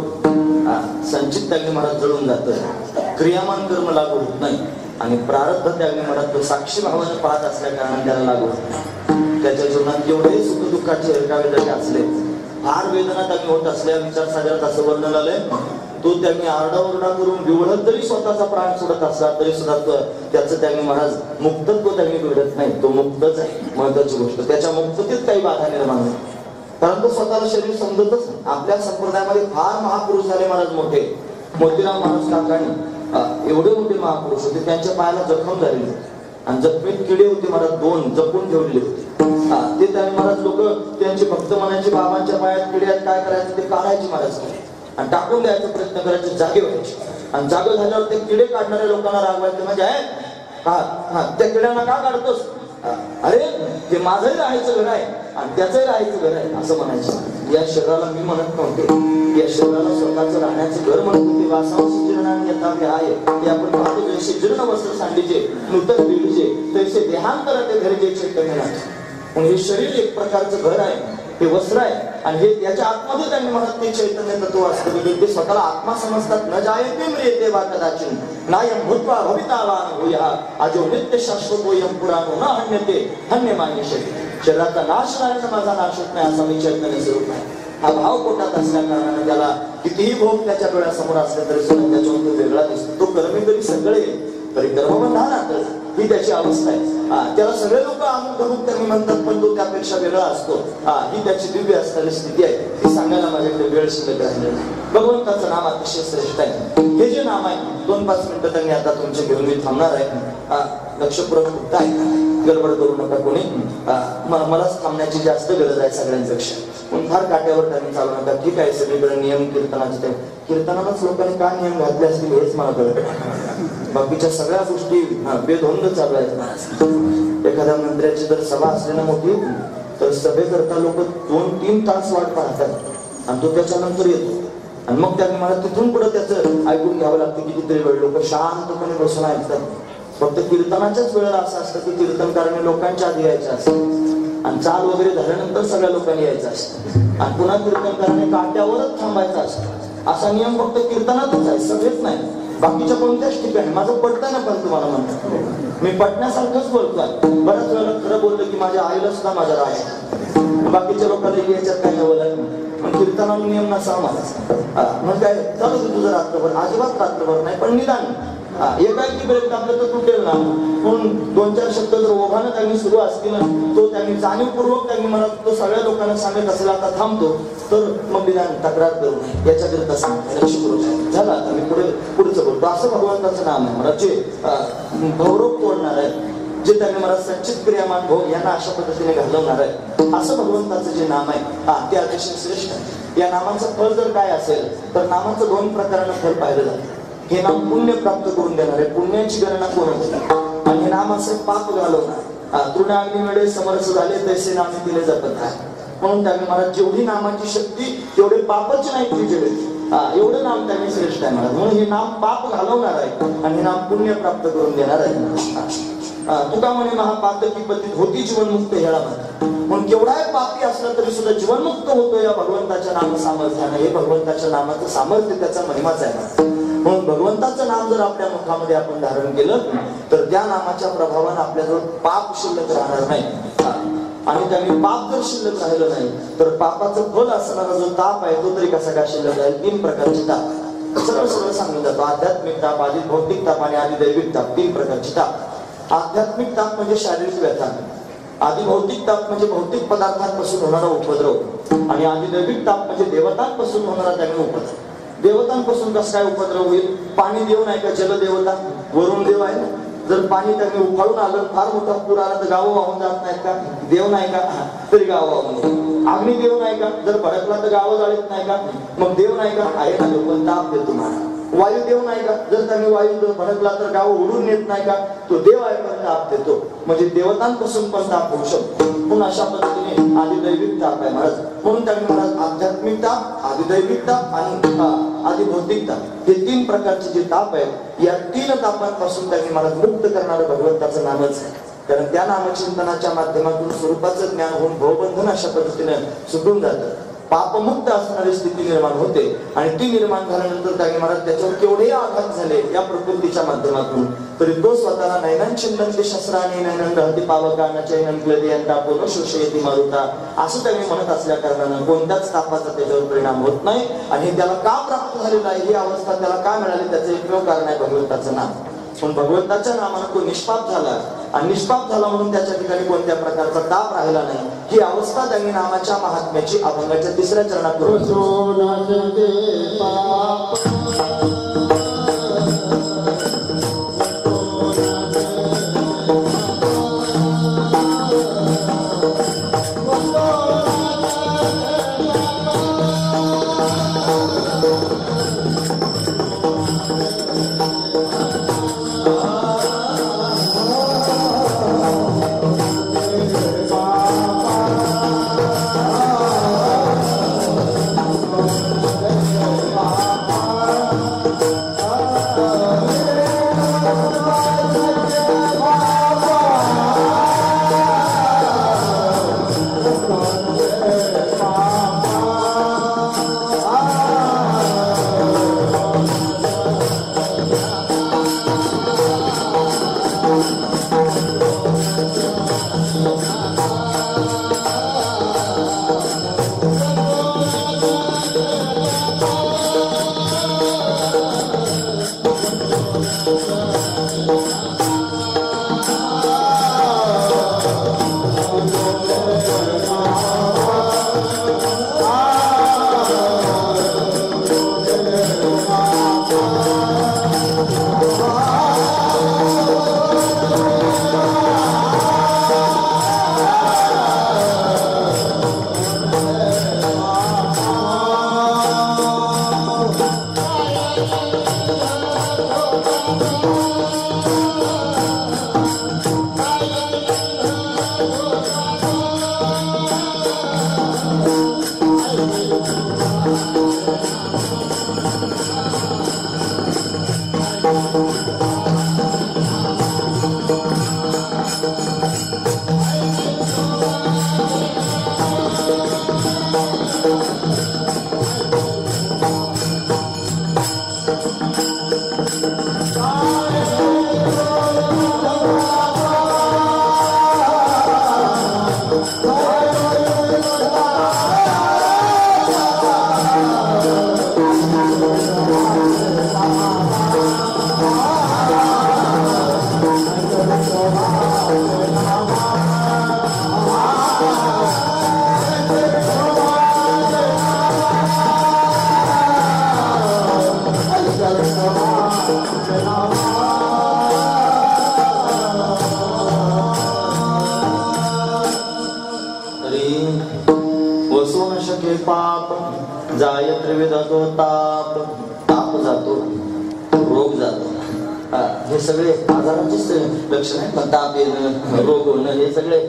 संचित त्यागणी महाराज जळून जातं, क्रियामान कर्म लागू होत नाही. आणि प्रारब्ध त्यागणी महाराज तो साक्षी भावाने पाहत असल्या कारणाने त्याला लागू होत नाही. त्याच्या जीवनात जेवढे सुख दुःखाचे हरकावे जरी असले, फार वेदना त्यागणी होत असल्या विचारसागरात असं वर्णन आलंय, तो त्यांनी आरडाओरडा करून बिवडत जरी स्वतःचा प्राण सोडत असला तरी सुद्धा त्याचं त्यांनी महाराज मुक्तत्व त्यांनी बिघडत नाही. तो मुक्तच आहे. महत्वाची गोष्ट, त्याच्या मुक्ततेत काही बाधा निर्माण नाही, कारण तो स्वतःला शरीर समजतच. आपल्या संप्रदायामध्ये फार महापुरुष झाले महाराज मोठे. मोतीराम महाराज काकांनी एवढे मोठे महापुरुष होते, त्यांच्या पायाला जखम झालेली होती आणि जखमीत किडे होते महाराज, 2 जपून ठेवलेले होते. ते त्यांनी महाराज लोक त्यांचे भक्त म्हणायचे, बाबांच्या पायात किडे आहेत, काय करायचं ते काढायचे महाराज आणि टाकून द्यायचा प्रयत्न करायचे, जागे व्हायचे. आणि जागे झाल्यावर ते किडे काढणाऱ्या लोकांना रागवायचे, म्हणजे त्या किड्यांना का काढतोस? अरे ते माझंही राहायचं घर आहे आणि त्याचंही राहायचं घर आहे असं म्हणायचं. या शरीराला मी म्हणत नव्हते, या शरीराला स्वतःचं राहण्याचं घर म्हणत होते. वासांशी जीर्णाने यथावे आहे ते आपण पाहतो. जैसे जीर्ण वस्त्र सांडीचे नूतन पिढीचे तैसे देहांतर ते घरचे चैतन्यनाथ. म्हणून हे शरीर एक प्रकारचं घर आहे, हे वस्त्र आहे आणि हे याच्या आतमध्ये त्यांनी म्हणत ते चैतन्य तत्व असतं. ते स्वतःला आत्मा समजतात. न जायते म्रियते वा कदाचिन नायम भूत्वा भवितावान भूया अजो नित्य शाश्वतोयम पुराणो न हन्यते हन्यमान्यशे. शरीराचा नाश नाही तर माझा नाश होत नाही असा मी चैतन्य स्वरूप आहे. हा भाव पोटात असल्या कारणाने त्याला कितीही भोग त्याच्या डोळ्यासमोर असले तरी सुद्धा त्याच्यावर तो वेगळा दिसतो. तो कर्मी तरी सगळे तरी कर्मबंधानात ही त्याची अवस्था आहे. त्याला सगळे लोक अमुक त्यांनी म्हणतात, पण तो त्यापेक्षा वेगळा असतो. ही त्याची दिव्य असणारी स्थिती आहे. ती सांगायला माझ्याकडे वेळ शिल्लक राहिलेला नाही. भगवंताचं नाम अतिशय श्रेष्ठ आहे. हे जे नाम आहे 2-5 मिनिटं त्यांनी आता तुमचे घेऊन मी थांबणार आहे. लक्षपूर्वक आहे, गडबड करू नका कोणी. मलाच थांबण्याची जास्त गरज आहे सगळ्यांपेक्षा. पण फार काट्यावर त्यांनी चालू नका. ठीक आहे, सगळीकडे नियम कीर्तनाचे, कीर्तनालाच लोकांनी का नियम घातले असतील हेच मला कळत. बाकीच्या सगळ्या गोष्टी बेधोंद चालू आहेत. एखाद्या मंत्र्याची जर सभा असली ना मोठी, तर सभेकरता लोक 2-3 तास वाट पाहतात आणि तो त्याच्यानंतर येतो. आणि मग त्यांनी मला तिथून पुढे त्याचं ऐकून घ्यावं लागतं. कितीतरी वेळ लोक शांतपणे बसून ऐकतात. फक्त कीर्तनाच्याच वेळेला असं असतं की कीर्तनकाराने लोकांच्या आधी यायचं असतं आणि चाल वगैरे झाल्यानंतर सगळ्या लोकांनी यायचं असतं आणि पुन्हा कीर्तनकाराने काट्यावरच थांबायचं असतं. असा नियम फक्त कीर्तनातच आहे, सगळेच नाही. बाकीच्या कोणत्याच ठिकाणी माझं पटतं ना, पण तुम्हाला म्हणतो मी पटण्यासारखंच बोलतोय. बऱ्याच वेळेला खरं बोलतो की माझ्या आईला सुद्धा माझा राग आहे. बाकीच्या लोकांना याच्यात काय नवलं, पण कीर्तनाला नियम नसावा माझा. मग काय चालू तुझं रात्रभर, अजिबात रात्रभर नाही, पण निदान एकाएकी ब्रेक टाकलं तर तुटेल ना. म्हणून 2-4 शब्द जर ओघानं त्यांनी सुरू असतील, तो त्यांनी जाणीवपूर्वक त्यांनी मला तो सगळ्या लोकांना सांगत असेल आता थांबतो, तर मग निदान तक्रार करू नये याच्याकरिता सांगतो. लक्षपूर्वक झालं. आता मी पुढचं बोलतो. असं भगवंताचं नाम आहे मला, जे भवरोग तोडणार आहे, जे त्यांनी मला संचित क्रियामान भोग यांना अशा पद्धतीने घालवणार आहे. असं भगवंताचं जे नाम आहे ते अतिशय श्रेष्ठ आहे. या नामाचं फळ जर काय असेल तर नामाचं 2 प्रकारानं फल पाहिलं जातं. हे नाम पुण्य प्राप्त करून देणार आहे. पुण्याची गणना कोण होते आणि हे नाम असे पाप घालवणार. तृणाग्नी वेळे समरस झाले तैसे नामे दिले जपत आहे. म्हणून त्यांनी मला जेवढी नामाची शक्ती तेवढे पापच नाही तुझे, एवढं नाम त्यांनी श्रेष्ठ आहे मला. म्हणून हे नाम पाप घालवणार आहे आणि हे नाम पुण्य प्राप्त करून देणार आहे. तुका म्हणे महापातकी पतीत होती जीवनमुक्त हेळा म्हणतात. म्हणून केवढाही पापी असला तरी सुद्धा जीवनमुक्त होतो या भगवंताच्या नाम सामर्थ्याने. हे भगवंताच्या नामाचं सामर्थ्य, त्याचा महिमाच आहे. म्हणून भगवंताचं नाम जर आपल्या मुखामध्ये आपण धारण केलं तर त्या नामाच्या प्रभावाने आपल्याजवळ पाप शिल्लक राहणार नाही. आणि त्यांनी पाप जर शिल्लक राहिलं नाही तर पापाचं फल असणारा जो ताप आहे तो तरी कसा काय शिल्लक राहील. 3 प्रकारचे ताप सरळ सांगून जातो. आध्यात्मिक ताप, आधी भौतिक ताप आणि आधी दैविक ताप. 3 प्रकारचे ताप. आध्यात्मिक ताप म्हणजे शारीरिक व्यथा. आधी भौतिक ताप म्हणजे भौतिक पदार्थांपासून होणारा उपद्रव आणि आधी दैविक ताप म्हणजे देवतांपासून होणारा त्याने उपद्रव. देवतांपासून कसं काय उपद्रव होईल? पाणी देव नाही का? जलदेवता वरुण देव आहे ना. जर पाणी त्यांनी उफाळून आलं, फार मोठा पूर आला तर गावं वाहून जात नाहीत का? देव नाही का? तरी गावं वाहून. अग्नी देव नाही का? जर भडकला तर गावं जाळीत नाही का? मग देव नाही का? आहे ना देव, पण ताप देतो तुम्हाला. वायू देव नाही का? जर त्यांनी वायू जर भडकला तर गाव उडून येत नाही का? तो देव आहे, पण ताप देतो. म्हणजे देवतांपासून पण ताप होऊ शकतो. म्हणून अशा पद्धतीने आदिदैविक ताप आहे महाराज. म्हणून त्यांनी महाराज आध्यात्मिक ताप, आदिदैविक ताप आणि आदि भौतिक ताप हे 3 प्रकारचे जे ताप आहेत, या 3 तापांपासून त्यांनी महाराज मुक्त करणारं भगवंताचं नामच आहे. कारण त्या नामचिंतनाच्या माध्यमातून स्वरूपाचं ज्ञान होऊन भवबंधन अशा पद्धतीने सुटून जातं. पापमुक्त असणारी स्थिती निर्माण होते आणि ती निर्माण झाल्यानंतर त्याने महाराज त्याच्यावर केवढे आघात झाले या प्रकृतीच्या माध्यमातून, तरी तो स्वतःला नैनांचिंतनते शस्त्राने नैनन रहती पावकांना चैनन क्लेदियंता पुनः शोषयती मारुता असं त्यांनी म्हणत असल्या कारणानं कोणत्याच तापाचा त्याच्यावर परिणाम होत नाही. आणि हे त्याला का प्राप्त झालेला आहे, ही अवस्था त्याला का मिळाली, त्याचं एकमेव कारण आहे भगवंताचं नाम. पण भगवंताच्या नामानं तो निष्पाप झाला आणि निष्पाप झाला म्हणून त्याच्या ठिकाणी कोणत्या प्रकारचा ताप राहिला नाही. ही अवस्था त्यांनी नामाच्या महात्म्याची अभंगाच्या 3ऱ्या चरणात हे सगळे आजाराचेच लक्षण आहे. ताप येणं, रोग होणं हे सगळे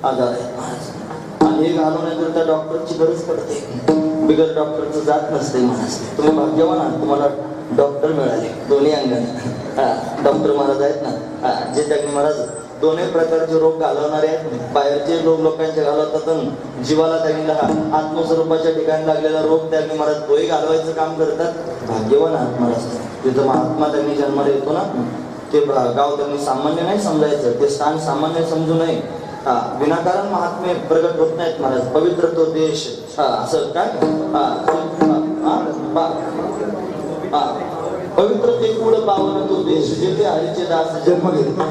आजार आहेत. आणि हे घालवण्याकरता डॉक्टरची गरज पडते. बिगर डॉक्टरचं जात नसते माणूस. तुम्ही भाग्यवान आहात, तुम्हाला डॉक्टर मिळाले दोन्ही अंगाने. डॉक्टर महाराज आहेत ना, जे त्यांनी महाराज दोन्ही प्रकारचे रोग घालवणारे आहेत. बाहेरचे लोकांचे घालवतात, जीवाला त्यांनी आत्मस्वरूपाच्या ठिकाणी लागलेला रोग त्यांनी महाराज तोही घालवायचं काम करतात. भाग्यवान आहात महाराज. तिथं महात्मा त्यांनी जन्माला येतो ना, ते गाव त्यांनी सामान्य नाही समजायचं, ते स्थान सामान्य समजू नये. विनाकारण महात्मे प्रगट होत नाहीत महाराज. पवित्र तो देश, असं काय पवित्र ते कुड पावन तो देश, जेथे हरीचे दास जन्म घेतला.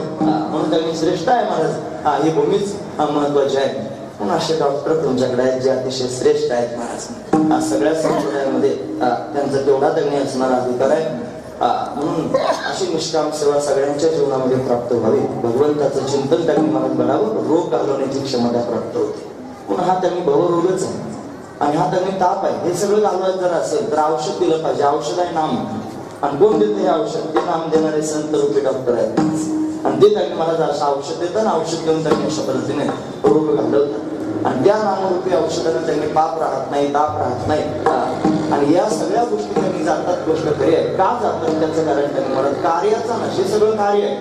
म्हणून त्यांनी श्रेष्ठ आहे महाराज, ही भूमीच महत्वाची आहे. पण असे डॉक्टर तुमच्याकडे आहेत जे अतिशय श्रेष्ठ आहेत महाराज. सगळ्या संप्रदायामध्ये त्यांचा तेवढा त्यांनी असणारा अधिकार आहे. म्हणून अशी निष्काम सेवा सगळ्यांच्या जीवनामध्ये प्राप्त व्हावी. भगवंताचं चिंतन त्यांनी मनात बनावं, रोग घालवण्याची क्षमता प्राप्त होते. पण हा त्यांनी भवरोगच आहे आणि हा त्यांनी ताप आहे. हे सगळं घालवायचं जर असेल तर औषध दिलं पाहिजे. औषध आहे नाम. आणि कोण देते हे औषध? ते नाम देणारे संत रूपी डॉक्टर आहेत. आणि ते त्यांनी मला असं औषध देतात, औषध देऊन त्यांनी अशा पद्धतीने रोग घालवतात. आणि त्या नामरूपी औषधाने त्यांनी पाप राहत नाही, ताप राहत नाही. आणि या सगळ्या गोष्टी त्यांनी जातात. गोष्ट खरी आहे. का जातात त्याचं कारण त्यांनी म्हणत कार्याचा नशे सगळं कार्य आहे.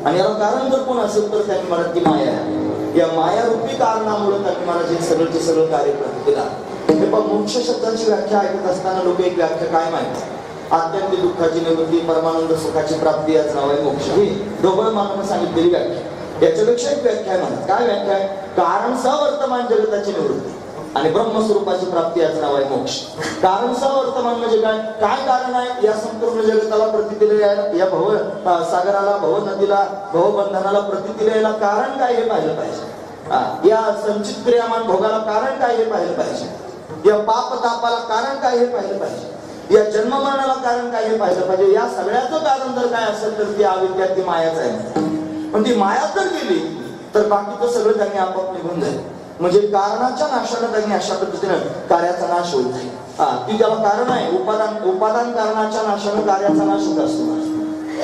आणि याला कारण जर कोण असेल तर त्यांनी म्हणत ती माया आहे. या मायारूपी कारणामुळे त्यांनी मला जे सगळं कार्य केला. हे पण मोक्ष शब्दाची व्याख्या ऐकत असताना लोक एक व्याख्या काय माहिती? आध्यात्मिक दुःखाची निवृत्ती, परमानंद सुखाची प्राप्ती याच नाव आहे मोक्ष. ही ढोबळ मानवाने सांगितलेली व्याख्या. याच्यापेक्षा एक व्याख्या आहे म्हणत. काय व्याख्या आहे? कारण सवर्तमान जगताची निवृत्ती आणि ब्रह्मस्वरूपाची प्राप्ती याच नाव आहे मोक्ष. कारण सवर्तमान म्हणजे काय? काय कारण आहे या संपूर्ण जगताला प्रतीती या भव सागराला, भव नदीला, भवबंधनाला प्रतीती यायला कारण काय हे पाहिलं पाहिजे. या संचित क्रियामान भोगाला कारण काय हे पाहिलं पाहिजे. या पाप तापाला कारण काय हे पाहिलं पाहिजे. या जन्म मरणाला कारण काय हे पाहिलं पाहिजे. या सगळ्याचं कारण जर काय असेल तर ती अविद्या, ती मायाच आहे. पण ती माया जर गेली तर बाकीचं सगळं त्यांनी आपोआप निघून जाईल. म्हणजे कारणाच्या नाशाने त्यांनी अशा पद्धतीनं कार्याचा नाश होत नाही. ती त्याला कारण आहे. उपादान कारणाच्या नाशाने कार्याचा नाश होत असतो.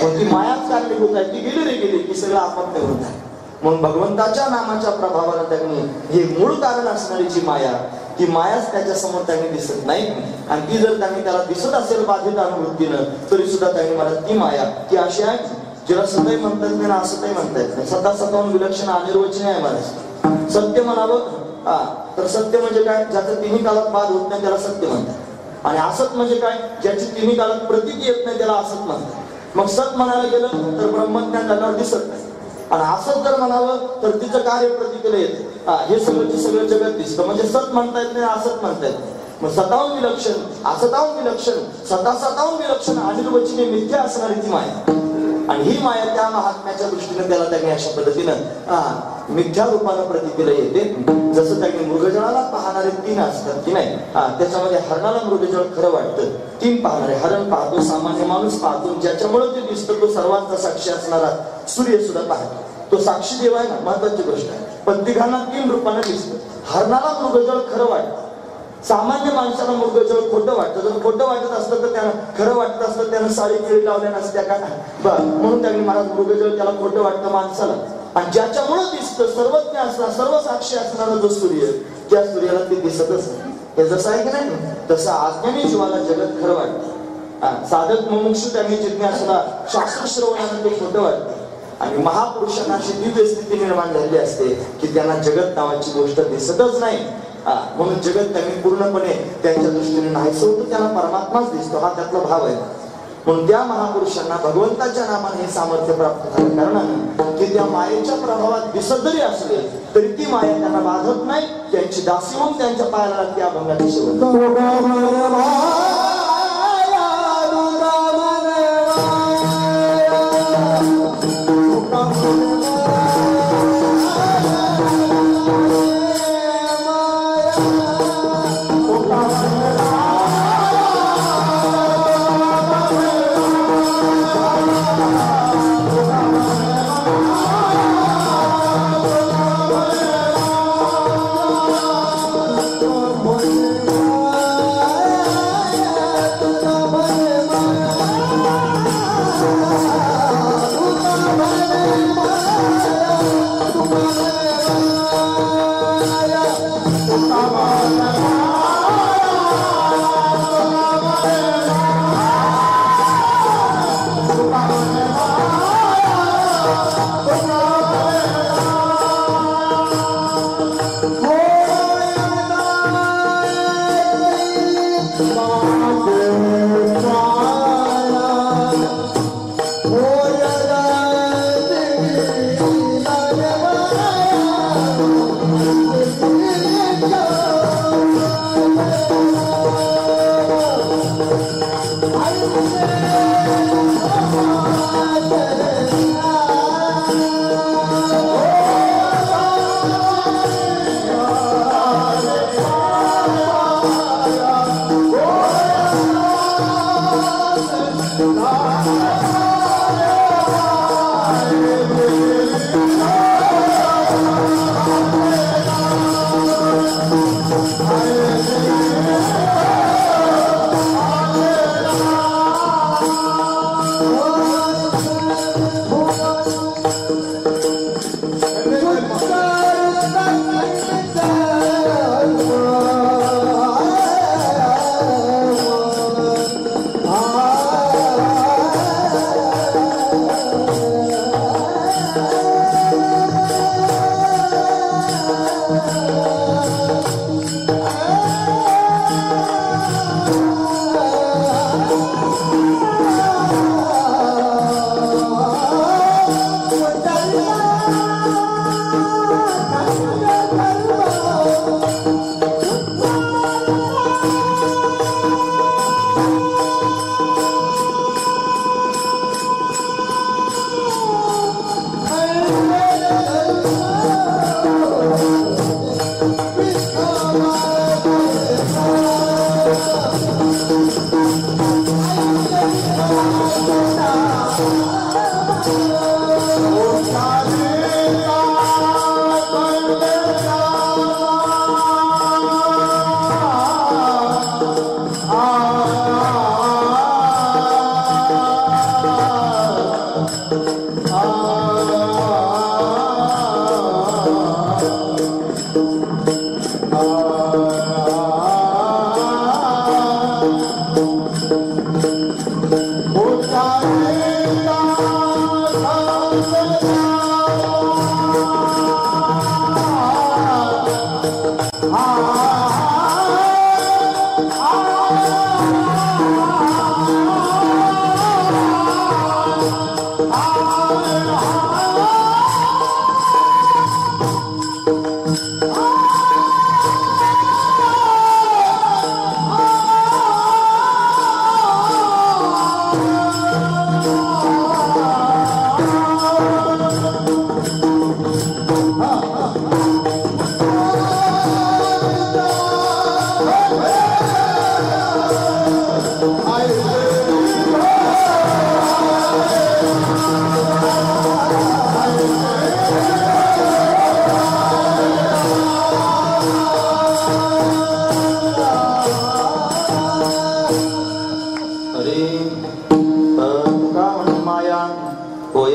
पण ती मायाच कारणीभूत आहे. ती गेली रे गेली की सगळं आपोआप निघून जाईल. म्हणून भगवंताच्या नामाच्या प्रभावाने त्यांनी हे मूळ कारण असणारी जी माया, ती मायाच त्याच्या समोर त्यांनी दिसत नाही. आणि ती जर त्यांनी त्याला दिसत असेल बाधित अनुभूतीनं तरी सुद्धा त्यांनी मला ती माया ती अशी आहे जिला सतही म्हणता येत नाही, असतही म्हणता येत नाही. स्वतःहून विलक्षण अनिर्वचनीय आहे महाराज. सत्य म्हणावं तर सत्य म्हणजे काय? ज्याचं तिन्ही काळात बाध होत नाही त्याला सत्य म्हणतात. आणि असत म्हणजे काय? ज्याची तिन्ही काळात प्रतीती येत नाही त्याला असत म्हणतात. मग सत म्हणायला गेलं तर ब्रह्मज्ञान त्याच्यावर दिसत नाही. आणि असत जर म्हणावं तर तिचं कार्य प्रतीकेला येते. हे सगळं जगत दिसतं. म्हणजे सत म्हणता येत नाही, असत म्हणता येत नाही. मग स्वतःहून विलक्षण, असताहून विलक्षण, स्वतःहून विलक्षण अनिर्वचनीय मिथ्या असणारी ती माया. आणि ही माया त्या महात्म्याच्या दृष्टीने त्याला त्यांनी अशा पद्धतीनं मिथ्या रूपानं प्रतीकेला येते. जसं त्यांनी मृगजळाला पाहणारे 3 असतात की नाही, त्याच्यामध्ये हरणाला मृगजळ खरं वाटतं. 3 पाहणारे, हरण पाहतो, सामान्य माणूस पाहतो, ज्याच्यामुळे ते दिसतं तो सर्वांचा साक्षी असणारा सूर्य सुद्धा पाहतो. तो साक्षी देव आहे ना, महत्वाची गोष्ट आहे. पण तिघांना 3 रूपानं दिसतं. हरणाला मृगजळ खरं वाटतं, सामान्य माणसाला मृगजळ खोटं वाटतं. जर खोटं वाटत असतं तर त्यानं खरं वाटत असतं त्यानं साडी केळी लावल्या नसत्या का? म्हणून त्यांनी महाराज मृगजळ त्याला खोटं वाटतं माणसाला. आणि ज्याच्यामुळे दिसतं, सर्वज्ञ असणार, सर्व साक्षी असणारा जो सूर्य, त्या सूर्याला ते दिसतच नाही. हे जसं आहे की नाही, तसं आज्ञानी जीवाला जगत खरं वाटतं. साधक मुमुक्षु त्यांनी जिज्ञासूला शास्त्र श्रवणानं ते खोटं वाटतं. आणि महापुरुषांना अशी दिव्य स्थिती निर्माण झालेली असते की त्यांना जगत नावाची गोष्ट दिसतच नाही. म्हणून जगत त्यांनी पूर्णपणे त्यांच्या दृष्टीने नाहीसं होतं, त्यांना परमात्माच दिसतो. हा त्यातला भाव आहे. म्हणून त्या महापुरुषांना भगवंताच्या नामाने हे सामर्थ्य प्राप्त झालं कारणानं की त्या मायेच्या प्रभावात दिसत जरी असले तरी ती माया त्यांना बाधत नाही. त्यांची दासी होऊन त्यांच्या पायाला लागते अभंगाची शेवट.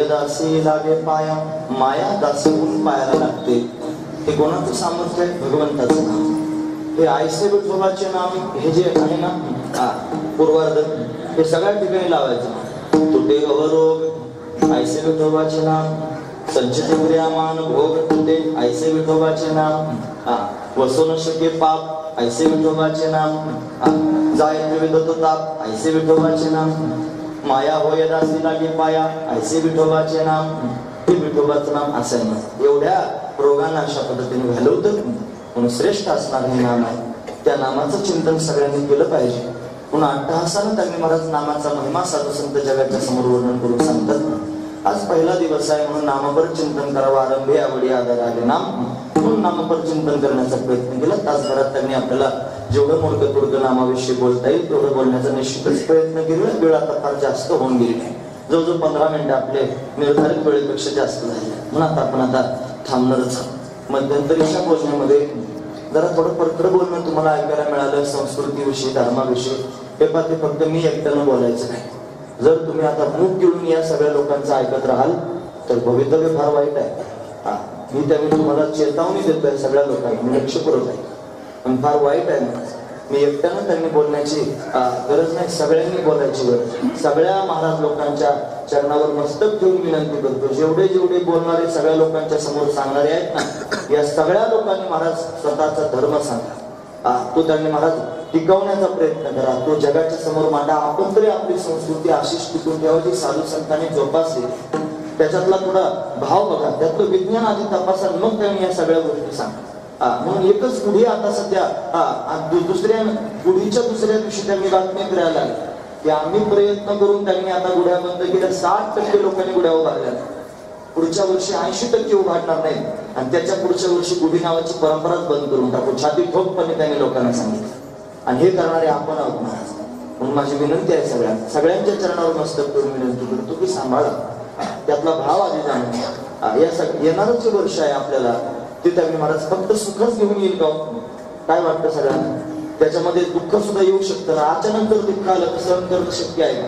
दासी लागे पाया, माया दासीहून पायाला लागते. हे कोणाचं सामर्थ्य आहे? भगवंताचं नाम. हे आयसे विठोबाचे नाम हे जे आहे ना पूर्वार्ध, हे सगळ्या ठिकाणी लावायचं. तुटे अवरोग आयसे विठोबाचे नाम, संचित क्रियामान भोग तुटे आयसे विठोबाचे नाम, वसो न शके पाप आयसे विठोबाचे नाम, जाय विविध ताप आयसे विठोबाचे नाम, माया होय दासी लागे पाया ऐसे विठोबाचे नाम. हे विठोबाचं नाम असं आहे. एवढ्या रोगांना अशा पद्धतीने घालवतं म्हणून श्रेष्ठ असणार हे नाम आहे. त्या नामाचं चिंतन सगळ्यांनी केलं पाहिजे. म्हणून अट्टहासानं त्यांनी महाराज नामाचा महिमा साधू संत जगाच्या समोर वर्णन करून सांगतात. आज पहिला दिवस आहे म्हणून नामावर चिंतन करावं. आरंभे आवडी आधार आले नाम म्हणून नामावर चिंतन करण्याचा प्रयत्न केला. तासभरात त्यांनी आपल्याला जेवढं मोडकं तोडकं नामाविषयी बोलता येईल तेवढं बोलण्याचा निश्चितच प्रयत्न केला. वेळ आता फार जास्त होऊन गेली नाही. जवळजवळ 15 मिनिटं आपले निर्धारित वेळेपेक्षा जास्त झाले म्हणून आता आपण आता थांबणारच आहोत. मध्यंतरीच्या बोलण्यामध्ये जरा थोडं परखड बोलणं तुम्हाला ऐकायला मिळालं. संस्कृतीविषयी, धर्माविषयी. हे पाहते फक्त मी एकट्यानं बोलायचं नाही. जर तुम्ही आता मूग गिळून या सगळ्या लोकांचं ऐकत राहाल तर भवितव्य फार वाईट आहे. मी त्यावेळी तुम्हाला चेतावणी देतोय सगळ्या लोकांनी, लक्षपूर्वक आहे. पण फार वाईट आहे. मी एकट्यानं त्यांनी बोलण्याची गरज नाही, सगळ्यांनी बोलायची गरज. सगळ्या महाराज लोकांच्या चरणावर मस्तक ठेवून विनंती करतो. जेवढे जेवढे बोलणारे सगळ्या लोकांच्या समोर सांगणारे आहेत ना, या सगळ्या लोकांनी महाराज स्वतःचा धर्म सांगा. तो त्यांनी महाराज टिकवण्याचा प्रयत्न करा. तो जगाच्या समोर मांडा. आपण तरी आपली संस्कृती अशीच टिकून ठेवायची साधू संतांनी जोपासली. त्याच्यातला थोडा भाव बघा, त्यातलं विज्ञान आधी तपासा, मग त्यांनी या सगळ्या गोष्टी सांगा. म्हणून एकच गुढी आता सध्या गुढीच्या दुसऱ्या दिवशी त्यांनी बातमी फिरायला लागली की आम्ही प्रयत्न करून त्यांनी आता गुढ्या बंद केल्या. 60% लोकांनी गुढ्या उभारल्या. पुढच्या वर्षी 80% उभारणार नाही आणि त्याच्या पुढच्या वर्षी गुढी नावाची परंपराच बंद करून टाकू. छाती ठोकपणे त्यांनी लोकांना सांगितलं आणि हे करणारे आपण आहोत महाराज. म्हणून माझी विनंती आहे सगळ्यांच्या चरणावर मस्तक करून विनंती करतो की सांभाळा. त्यातला भाव आधी जाणून या येणारच वर्ष आहे आपल्याला. ते त्यांनी महाराज फक्त सुखच घेऊन येईल का? काय वाटतं सगळ्यांना? त्याच्यामध्ये दुःख सुद्धा येऊ शकतं ना. अचानक जर दुःख आलं तर सहन करणं शक्य आहे का?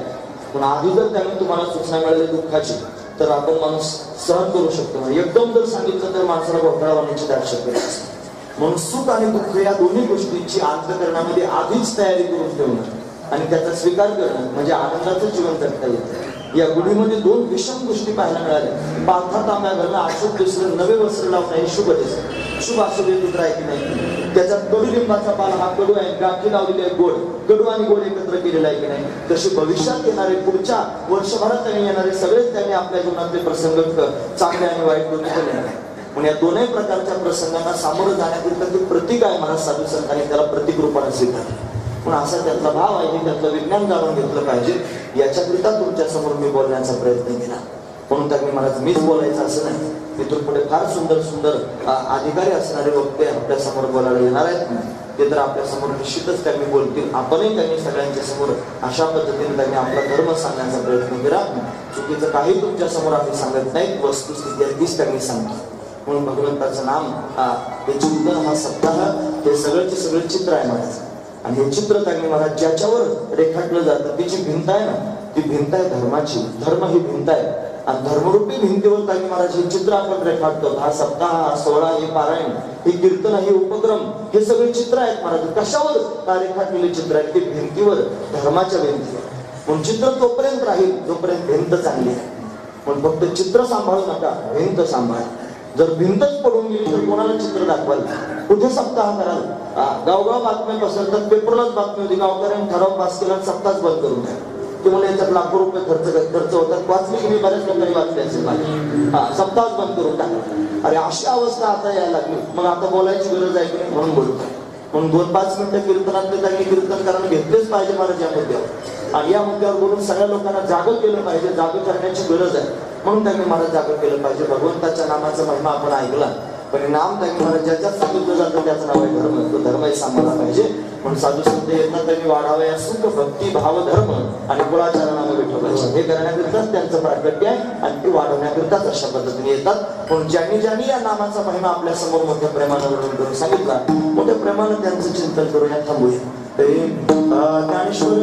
पण आधी जर त्यांनी तुम्हाला सूचना मिळाली दुःखाची तर आपण माणूस सहन करू शकतो. एकदम जर सांगितलं तर माणसाला घोटाळा होण्याची दाट शक्यता असते. म्हणून सुख आणि दुःख या दोन्ही गोष्टींची अंतःकरणामध्ये आधीच तयारी करून ठेवणं आणि त्याचा स्वीकार करणं म्हणजे आनंदाचं जीवन जगता येतं. या गुढीमध्ये 2 विषम गोष्टी पाहायला मिळाल्या. पालथा तांब्या घालणं, अशुभ दिसणं, नवे वस्त्र लावणं हे शुभ दिसणं. शुभ अशुभ एकत्र आहे की नाही? त्याच्यात कडुलिंबाचा पाला हा कडू आहे, गाठी लावलेली आहे गोड. कडू आणि गोड एकत्र केलेला आहे की नाही? तसे भविष्यात येणारे पुढच्या वर्षभरात त्यांनी येणारे सगळेच त्यांनी आपल्या जीवनातले प्रसंग चांगले आणि वाईट करून केले. म्हणून या दोन्ही प्रकारच्या प्रसंगांना सामोरं जाण्याकरिता ते प्रतीक आहे महाराज साधू संतांनी त्याला प्रतीक रूपाने स्वीकारले. पण असा त्यातला भाव आहे की त्यातलं विज्ञान जाणून घेतलं पाहिजे. याच्याकरिता तुमच्या समोर मी बोलण्याचा प्रयत्न केला. म्हणून त्यांनी महाराज मीच बोलायचं असं नाही. तिथून पुढे फार सुंदर सुंदर अधिकारी असणारे वक्ते आपल्या समोर बोलायला येणार आहेत. ते तर आपल्या समोर निश्चितच त्यांनी बोलतील. आपणही त्यांनी सगळ्यांच्या समोर अशा पद्धतीने त्यांनी आपला धर्म सांगण्याचा प्रयत्न केला. चुकीचं काही तुमच्या समोर आम्ही सांगत नाही. वस्तुस्थिती आहे तीच त्यांनी सांगतो. म्हणून भगवंताचं नाम हे चिंतन, हा सप्ताह हे सगळंचे सगळं चित्र आहे महाराज. आणि हे चित्र त्यांनी महाराज ज्याच्यावर रेखाटलं जातं ती जी भिंत आहे ना, ती भिंत आहे धर्माची. धर्म ही भिंत आहे आणि धर्मरूपी भिंतीवर त्यांनी महाराज हे चित्र आपण रेखाटतो. हा सप्ताह, हा सोहळा, हे पारायण, हे कीर्तन, हे उपक्रम, हे सगळे चित्र आहेत महाराज. कशावर रेखाटलेले चित्र आहेत? ते भिंतीवर, धर्माच्या भिंतीवर. म्हणून चित्र तोपर्यंत राहील जोपर्यंत भिंत चांगली आहे. पण फक्त चित्र सांभाळू नका, भिंत सांभाळा. जर भिंतच पडून गेली तर कोणाला चित्र दाखवायला, कुठे सप्ताह कराल? गावगाव बातम्या पसरतात, पेपरलाच बातमी होती, गावकऱ्यांनी ठराव पास केला, सप्ताहच बंद करून द्या. की मला याच्यात लाखो रुपये खर्च होतात. वाचली की मी बऱ्याच लोकांनी वाचले असेल माझे. सप्ताहच बंद करून टाकला. अरे अशी अवस्था आता यायला लागली. मग आता बोलायची गरज आहे की नाही म्हणून बोलतो. म्हणून 2-5 मिनिटं कीर्तनातले त्यांनी कीर्तन करायला घेतलेच पाहिजे महाराज या मुद्द्यावर. आणि या मुद्द्यावर बोलून सगळ्या लोकांना जागं केलं पाहिजे, जागं करण्याची गरज आहे. म्हणून त्यांनी मला जागं केलं पाहिजे. भगवंताच्या नामाचा महिमा आपण ऐकला, पण नाम त्यांनी मला ज्याच्यात सांगितलं जातं त्याचं नाव आहे धर्म. तो धर्मही सांभाळला पाहिजे. म्हणून साधू संत येतात त्यांनी वाढावे सुख भक्ती भाव धर्म आणि कुळाचरणामध्ये विठ्ठलाचे हे करण्याकरिताच त्यांचं प्राकट्य आहे आणि ते वाढवण्याकरिताच अशा पद्धतीने येतात. म्हणून ज्यांनी या नामाचा महिमा आपल्या समोर मोठ्या प्रेमानं वर्णन करून सांगितला, मोठ्या प्रेमानं त्यांचं चिंतन करून या थांबूया. ज्ञानेश्वर